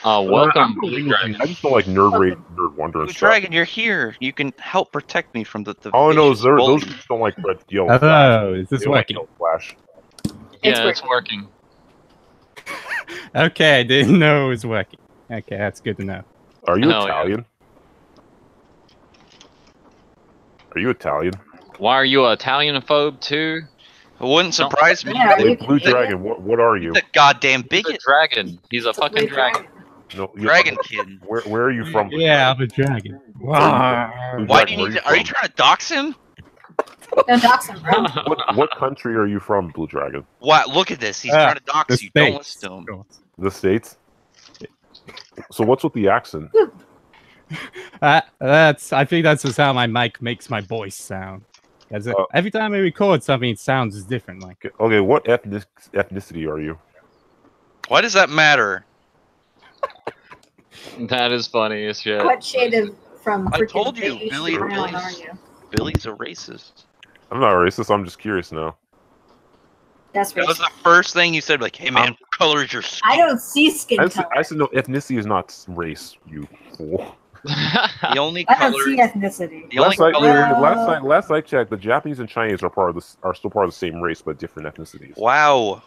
welcome. I just don't like Nerd Wonder and Blue stuff. Dragon, you're here. You can help protect me from the Oh no, vicious those bullies. people don't like Red Yellow Hello, Flash. is this They don't like working? Yellow Flash. Yeah, it's working. Okay, I didn't know it was working. Okay, that's good to know. Are you Hell yeah. Italian? Are you Italian? Why are you an Italianophobe too? It wouldn't Don't- surprise me. Yeah, Hey, you Blue can- Dragon, what are you? He's a goddamn He's a bigot. dragon. He's a fucking dragon. No, Dragon kid. Where are you from? Blue Yeah, I'm Dragon? a dragon. Blue Why do Dragon, you where need to? Are you from? trying to dox him? Don't dox him, bro. What country are you from, Blue Dragon? What? Look at this. He's Ah, trying to dox The you. Don't States. listen to him. The States? So what's with the accent? I think that's just how my mic makes my voice sound. Oh. Every time I record something, it sounds different. Like Okay, what ethnicity are you? Why does that matter? That is funny as shit. What shade of from I freaking told you, beige Billy to or brown Billy's. are you? Billy's a racist. I'm not racist. I'm just curious now. That's That was racist. the first thing you said. Like, hey man, what color is your skin? I don't see skin color. I said no. Ethnicity is not race. You fool. The only I color. don't see ethnicity. The only Last color. last I checked, the Japanese and Chinese are still part of the same race, but different ethnicities. Wow.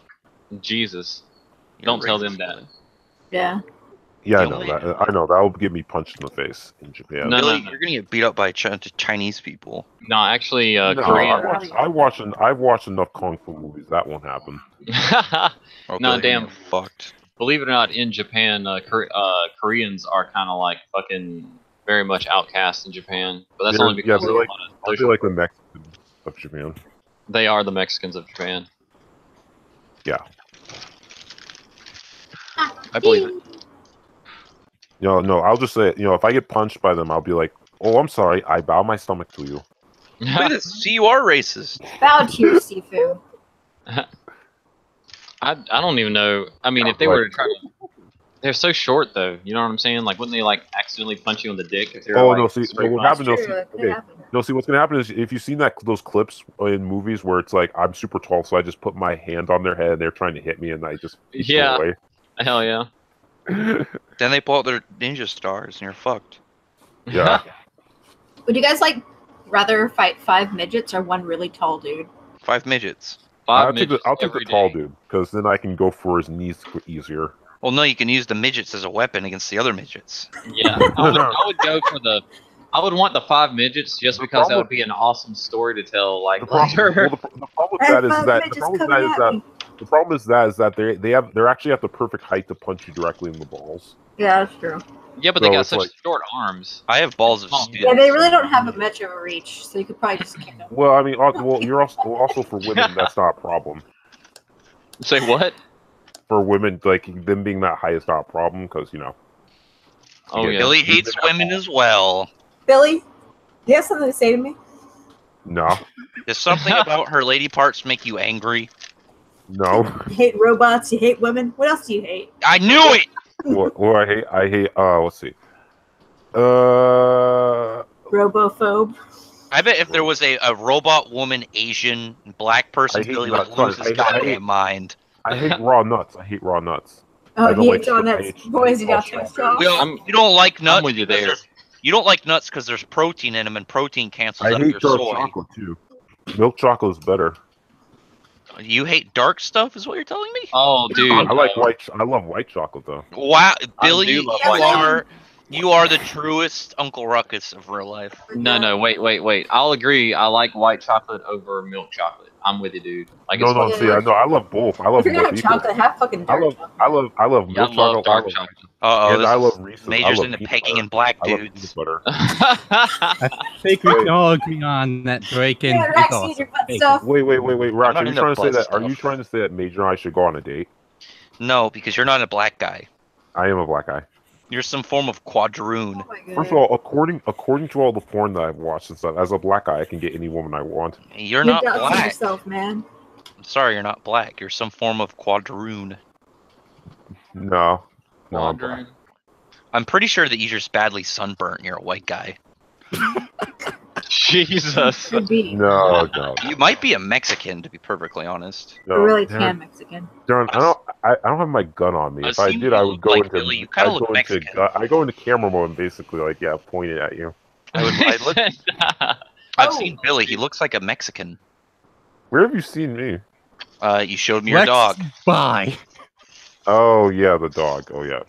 Jesus. You're Don't tell racist, them that. Billy. Yeah. Yeah, I The know only- that. I know that will get me punched in the face in Japan. No, Billy, no. you're gonna get beat up by Chinese people. No, actually, No, Korean. I've watched enough kung fu movies. That won't happen. Or No, Billy, damn. you're fucked. Believe it or not, in Japan, Koreans are kind of like fucking very much outcast in Japan. But that's They're- only because yeah, of they're like- a lot of I feel social- like the Mexicans of Japan. they are the Mexicans of Japan. I believe it. No, I'll just say, if I get punched by them, I'll be like, "Oh, I'm sorry. I bow my stomach to you." Look at this. See, you are racist. Bow to your Sifu. I don't even know. I mean, if they were to try to, they're so short though. You know what I'm saying? Like, wouldn't they like accidentally punch you in the dick? If they were, Oh like, no! See, straight what punch? happened? No, True, see, that could okay. happen. No, see, what's gonna happen is if you've seen those clips in movies where it's like I'm super tall, so I just put my hand on their head and they're trying to hit me, and I just push them Yeah. away. Hell yeah. Then they pull out their ninja stars, and you're fucked. Yeah. Would you guys rather fight 5 midgets or one really tall dude? 5 midgets. I'll 5 take the midgets every tall day. dude because then I can go for his knees easier. Well, no, you can use the midgets as a weapon against the other midgets. Yeah, I would go for the. I would want the 5 midgets just The because that problem- would be an awesome story to tell. Like The problem, later. well, the problem with that is that the problem is that they actually have the perfect height to punch you directly in the balls. Yeah, that's true. Yeah, but So they got it's such like- short arms. I have balls of Oh. steel. Yeah, they really don't have much of a reach, so you could probably just kick them. Well, I mean, you're also for women. That's not a problem. Say what? For women, like them being that high is not a problem because Oh yeah. Billy hates women as well. Billy, do you have something to say to me? no, Does something about her lady parts make you angry? no. You hate robots, you hate women. What else do you hate? I knew it! What I hate. Let's see. Robophobe. I bet if there was a robot woman, Asian, black person, I hate Billy would nuts. lose his I goddamn hate- mind. I hate raw nuts. I hate raw nuts. Oh, I don't he like hates on sugar. I that. hate Boys, you got sugar. to stop. We don't- I'm- you don't like nuts. with you because there. there's- You don't like nuts because there's protein in them, and protein cancels I out hate your dark soy. chocolate too. Milk chocolate is better. You hate dark stuff, is what you're telling me? Oh, dude. I like white. I love white chocolate though. Wow, I Billy, do you love white are the truest Uncle Ruckus of real life. No, wait. I'll agree. I like white chocolate over milk chocolate. I'm with you, dude. Like No, it's no. fucking- See, I know. I love both. I love If you're gonna have both equally. chocolate, have fucking dark chocolate. I love Yeah, I milk love chocolate. dark I love, chocolate. Uh-oh, and this I is love Reese's. I Major's love into peanut pegging butter. and black I love dudes. peanut butter. I think we can all agree on that bacon. Yeah, is Rex, awesome. eat your butt Bacon. stuff. Wait, Rock. not Are you into trying to say butt that? Are you stuff. trying to say that Major and I should go on a date? No, because you're not a black guy. I am a black guy. You're some form of quadroon. Oh my God. First of all, according to all the porn that I've watched and stuff, as a black guy, I can get any woman I want. You're not doubting black. yourself, man. I'm sorry, you're not black. You're some form of quadroon. No, no, I'm black. Wandering. I'm pretty sure that you're just badly sunburnt and you're a white guy. Jesus. Could be. No, no, You might be a Mexican, to be perfectly honest. no. We're really Darren, tan Mexican. Darren, I don't have my gun on me. I've If I seen did, you I would look go like into. Billy. You kinda I'd look go into Mexican. I go into camera mode and basically like point it at you. I've seen Billy. He looks like a Mexican. Where have you seen me? You showed me your Rex, dog. Bye. Oh yeah, the dog. Oh yeah.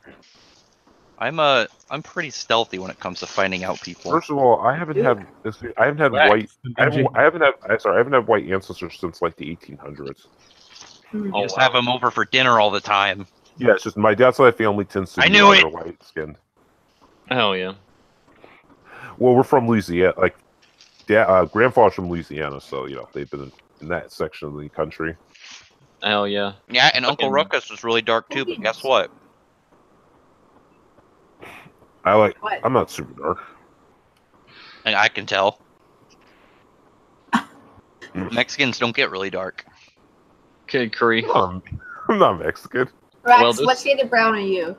I'm pretty stealthy when it comes to finding out people. First of all, I haven't had Right. white. I haven't had white ancestors since like the 1800s. Hmm. Oh, Just wow. have them over for dinner all the time. Yeah, it's just my dad's side of the family tends to I be knew it! white skinned. Hell yeah. Well, we're from Louisiana. Like, grandfather's from Louisiana, so you know they've been in that section of the country. Hell yeah. Yeah, and Uncle Fucking- Ruckus was really dark too, but guess what? What? What? I'm not super dark. And I can tell. Mexicans don't get really dark. Kid Cree. I'm not Mexican. Rex, Well, this- what shade of brown are you?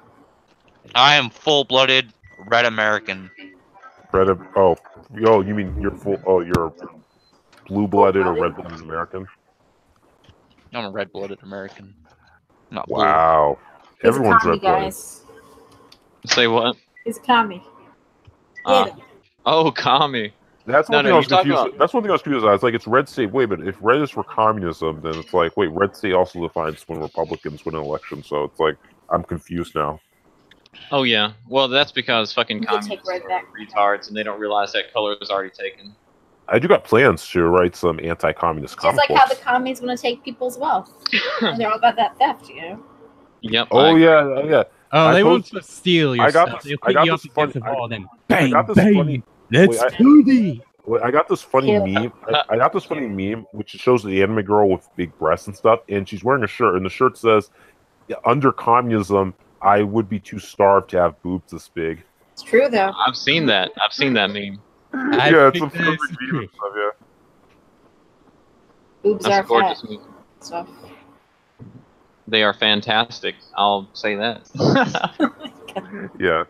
I am full-blooded red American. Oh, you mean you're full? Oh, you're blue-blooded or red-blooded American? I'm a red-blooded American. Not blue. Wow, He's everyone's a commie, red-blooded. guys. Say what? He's a commie. Uh, Get him. oh, commie. That's No, one no, thing I was you're talking confused. about- That's one thing I was confused. I was like, it's red state. Wait, but if red is for communism, then it's like, wait, red state also defines when Republicans win an election. So it's like, I'm confused now. Oh yeah. Well, that's because fucking You can take communists red are back. retards and they don't realize that color is already taken. I do got plans to write some anti-communist Just comic like how books. the commies want to take people's wealth. And they're all about that theft, you know? Yep. Oh yeah, yeah. Oh, I they won't told- just steal your I got stuff. this- They'll I put got you up this against the funny- wall, then I bang, got this bang. funny. Let's Wait, do thee. I got this funny Yeah. meme. I got this funny meme which shows the anime girl with big breasts and stuff, and she's wearing a shirt, and the shirt says, "Yeah, under communism, I would be too starved to have boobs this big." It's true, though. I've seen that. I've seen that meme. Yeah, it's a think that perfect is meme true. and stuff. Yeah. Boobs That's a are fat. gorgeous meme. So. They are fantastic. I'll say that. Yeah.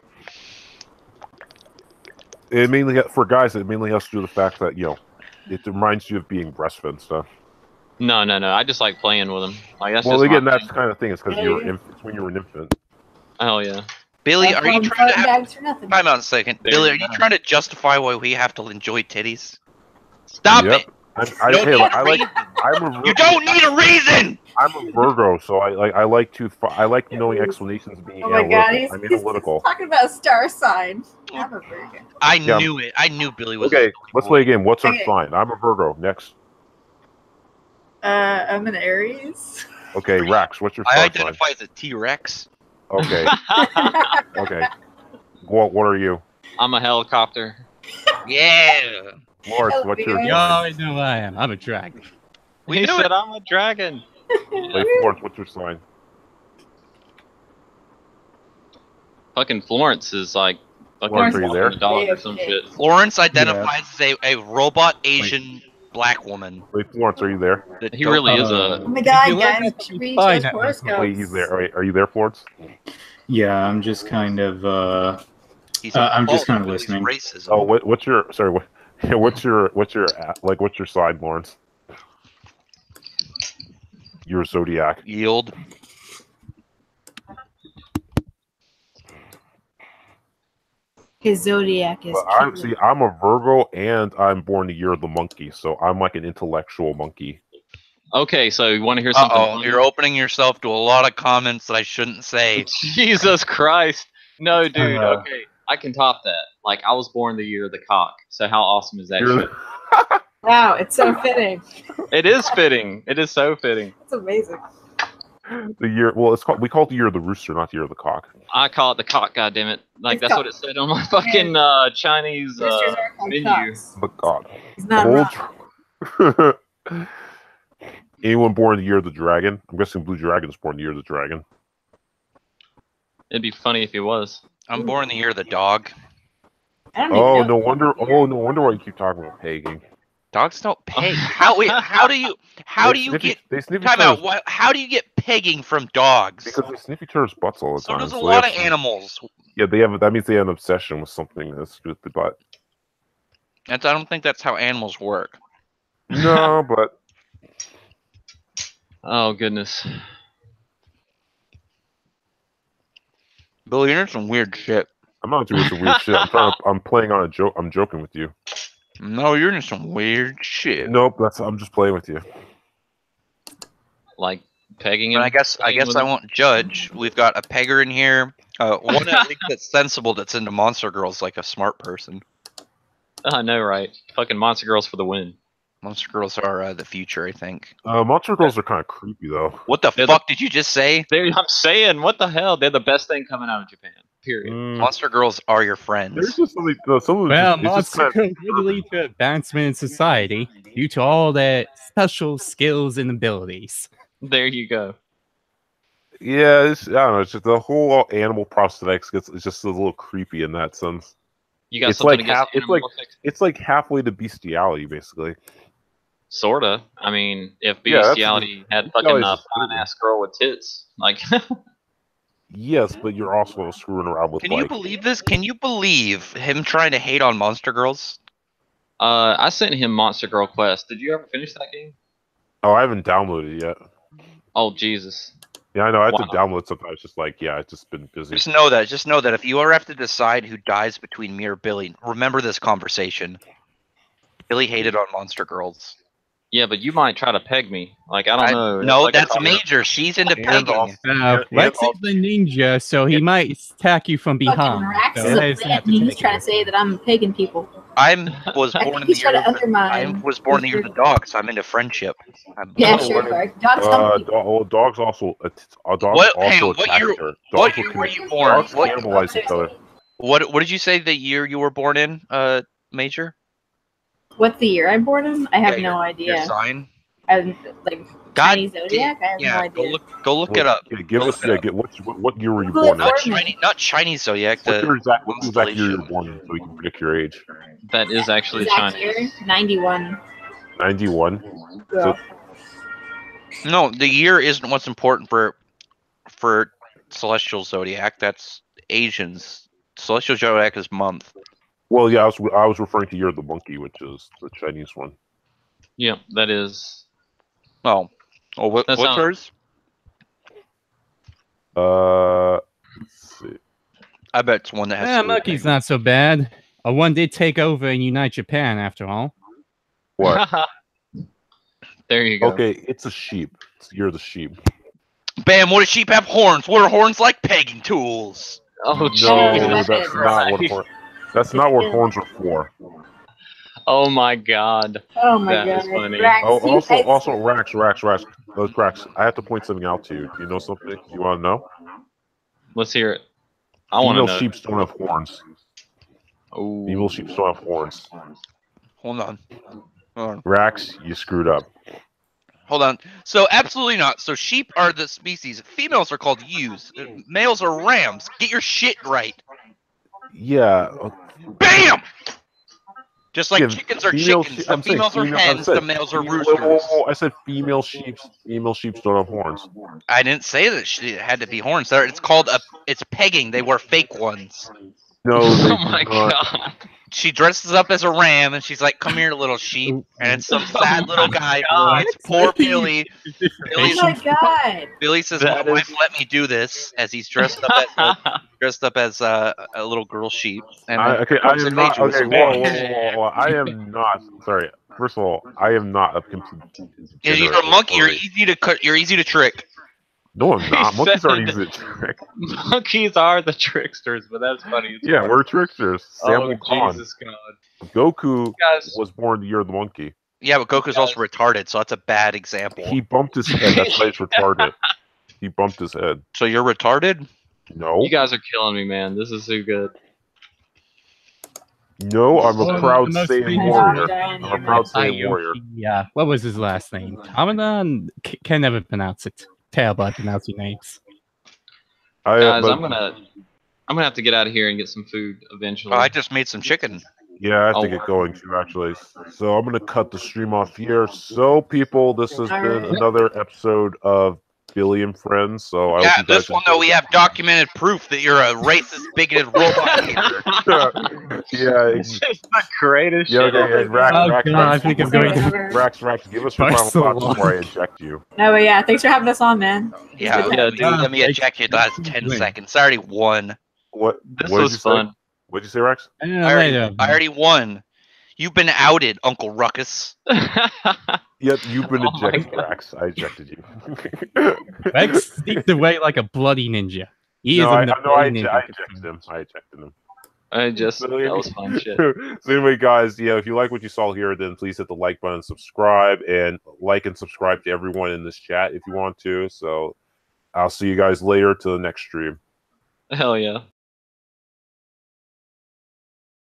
It mainly for guys. It mainly has to do with the fact that it reminds you of being breastfed and stuff. No. I just like playing with them. Like that's Well, just again, my that's thing. the kind of thing. It's because it's when you were an infant. Hell yeah. Billy, are you trying to have... bags for nothing. Time out a second. There Billy, you are you go. trying to justify why we have to enjoy titties? Stop Yep. it! I You don't hey, need look, a I like. reason. I'm a. You don't need a reason! I'm a Virgo, so I like knowing explanations and being Oh my god, he's, I'm he's analytical. talking about a star sign. I'm a Virgo. I Yeah. knew it. I knew Billy was... Okay, let's play a game. What's our Okay. sign? I'm a Virgo. Next. I'm an Aries. Okay, Rax, what's your I star sign? identify as a T-Rex. Okay, okay. What are you? I'm a helicopter. Yeah! Lawrence, what's your Yo, You sign? always know who I am. I'm a dragon. We He knew said it. I'm a dragon. Hey, Lawrence, what's your sign? Fucking Florence is like fucking Lawrence, are you there? a dog or some shit. Florence identifies as a robot Asian black woman. Wait, Florence, are you there? that He don't- really is a. Oh my god, you like guys, that, we should read fine. those horoscopes. Wait, he's there. Wait, are you there, Florence? Yeah, I'm just kind of He's a I'm just fault kind of of his listening. Racism. Oh, what's your what's your side, Lawrence? Your zodiac. Yield. His zodiac is. Well, I'm a Virgo and I'm born the year of the monkey, so I'm like an intellectual monkey. Okay, so you want to hear something? Uh-oh, funny? you're opening yourself to a lot of comments that I shouldn't say. Jesus Christ. No, dude. Uh, Okay, I can top that. Like, I was born the year of the cock. So how awesome is that You're- shit? Wow, it's so fitting. It is fitting. It is so fitting. It's amazing. The year, well, we call it the year of the rooster, not the year of the cock. I call it the cock, goddammit. Like, It's that's cock. what it said on my fucking Chinese Roosters are called menu. cocks. But God, He's not wrong. Old- anyone born the year of the dragon? I'm guessing Blue Dragon is born the year of the dragon. It'd be funny if he was. I'm born in the year of the dog. I don't Oh, even know. no wonder! Oh, no wonder why you keep talking about pegging. Dogs don't peg. How do you get They sniff each time out? other's- How do you get pegging from dogs? Because they sniff each other's butts all the So time. does a they lot of have- animals. Yeah, they have. That means they have an obsession with something that's with the butt. I don't think that's how animals work. No, but Oh, goodness. Billy, you're in some weird shit. I'm not doing some weird shit. I'm playing on a joke. I'm joking with you. No, you're in some weird shit. Nope, I'm just playing with you. Like, Pegging him. And I guess playing with I him. won't judge. We've got a pegger in here. One at least that's sensible, that's into Monster Girls, like a smart person. I know, right? Fucking Monster Girls for the win. Monster Girls are the future, I think. Monster Girls are kind of creepy though. What the They're fuck did you just say? I'm saying, what the hell? They're the best thing coming out of Japan. Period. Monster Girls are your There's friends. just something. Some of Well, it's just Monster kind Girls would lead to advancement in society due to all their special skills and abilities. There you go. yeah, I don't know. It's just the whole animal prosthetics it's just a little creepy in that sense. You got It's something like against It's like halfway to bestiality, basically. Sorta. I mean, if Yeah, that's- bestiality had fucking bestiality's just fine ass girl with tits, like Yes, but you're also screwing around with Can you believe this? Can you believe him trying to hate on Monster Girls? I sent him Monster Girl Quest. Did you ever finish that game? Oh, I haven't downloaded it yet. Oh Jesus. Yeah, I know. I have Wow. to download sometimes. Just like, yeah, I've just been busy. Just know that if you ever have to decide who dies between me or Billy, remember this conversation. Billy hated on Monster Girls. Yeah, but you might try to peg me. Like I don't know. It's No, like a that's comment. Major. She's into And pegging. also- Lex and is the ninja, so he might attack you from Fucking behind. Rax So is that a is bit, not and he's take trying it. to say that I'm pagan people. I was I born think in the he's trying year. to undermine. I was born in the year of the dog, so I'm into friendship. Yeah, Oh, sure, what- Clark. Dogs help people. Dogs also. Dogs What- hang also on, what attack year- each other. what Dogs year will were can- you born? Dogs What- cannibalize each other. What did you say the year you were born in, Major? What's the year I'm born in? I have Yeah, no Your idea. sign? I'm like God Chinese zodiac. I have no Yeah, idea. go look it up. Yeah, give Go us. look it Yeah, up. get what year were you Google born it in? for What me. Not Chinese zodiac. year The exact year you were constellation. born in, so we can predict your age? That is actually Exact Chinese. year 91. 91. So, No, the year isn't what's important for celestial zodiac. That's Asians. Celestial zodiac is month. Well, yeah, I was referring to Year of the Monkey, which is the Chinese one. Yeah, that is. Oh, That what's sounds- hers? Let's see. I bet it's one that has. Yeah, two monkey's things. not so bad. One did take over and unite Japan, after all. What? There you go. Okay, it's a sheep. You're the sheep. Bam! What do sheep have horns? What are horns like? Pegging tools. Oh No, Jesus that's not what Christ. that's not what horns are for. Oh my God. oh my That is god. funny. Rax, Oh, you guys- also, Rax. Rax, I have to point something out to you. Do you know something? You want to know? Let's hear it. I want to Female know. sheep don't have horns. Ooh. Female sheep don't have horns. Hold on. Hold on. Rax, you screwed up. Hold on. So absolutely not. So sheep are the species. Females are called ewes. Males are rams. Get your shit right. Yeah. Bam! Just like Yeah, chickens are female chickens. sheep- The I'm saying females are female- I hens. said The males are Whoa, roosters. whoa, whoa, I said female sheep. Female sheep don't have horns. I didn't say that it had to be horns. It's called it's pegging. They wear fake ones. No, they Oh do my not. God. She dresses up as a ram and she's like, "Come here, little sheep." And it's some sad little guy. God. It's poor Billy. Oh my god. Billy says, That "My is- wife let me do this," as he's dressed up as a little girl sheep. And I comes am in not. Major with Okay, some whoa, bang. whoa. I am not. Sorry. First of all, I am not a complete. Yeah, you're a monkey. You're easy to cut. You're easy to trick. No, I'm not. He Monkeys aren't said- easy to trick. Monkeys are the tricksters, but that's funny. It's Yeah, funny. we're tricksters. Samuel Oh Khan. Jesus God. Goku Guys, was born the year of the monkey. Yeah, but Goku's also retarded, so that's a bad example. He bumped his head. That's why he's retarded. He bumped his head. So you're retarded? No, you guys are killing me, man. This is too good. no. I'm a One of proud the most Saiyan famous warrior. Diane, I'm a proud Ah, Saiyan warrior. Yeah, what was his last name? Ramadan? Can never pronounce it. Terrible at pronouncing names. Guys, but- I'm gonna have to get out of here and get some food eventually. Oh, I just made some chicken. Yeah, I have to Oh, get wow. going too, actually. So I'm going to cut the stream off here. So, people, this has been Alright. another episode of Billy and Friends. So I Yeah, hope you guys this one though we have documented proof that you're a racist, bigoted robot hater. yeah, It's just the greatest yeah. shit. Okay, Rax, Oh, Rax, God, I Rax, think it's Sorry, going to... whatever. Rax, give us your final Barcelona. thoughts before I eject you. No, but yeah, thanks for having us on, man. Yeah, Yeah, dude, let me eject you. That's 10 seconds. I already won. What? This what did was you fun. Say? What'd you say, Rex? I already won. You've been outed, Uncle Ruckus. Yep, you've been Oh my ejected, God. Rax. I ejected you. Rex sneaked away like a bloody ninja. He is No, in the I bloody ninja. ejected him. I ejected him. That was fun shit. So anyway, guys, yeah, if you like what you saw here, then please hit the like button, subscribe, and like and subscribe to everyone in this chat if you want to. So I'll see you guys later to the next stream. Hell yeah.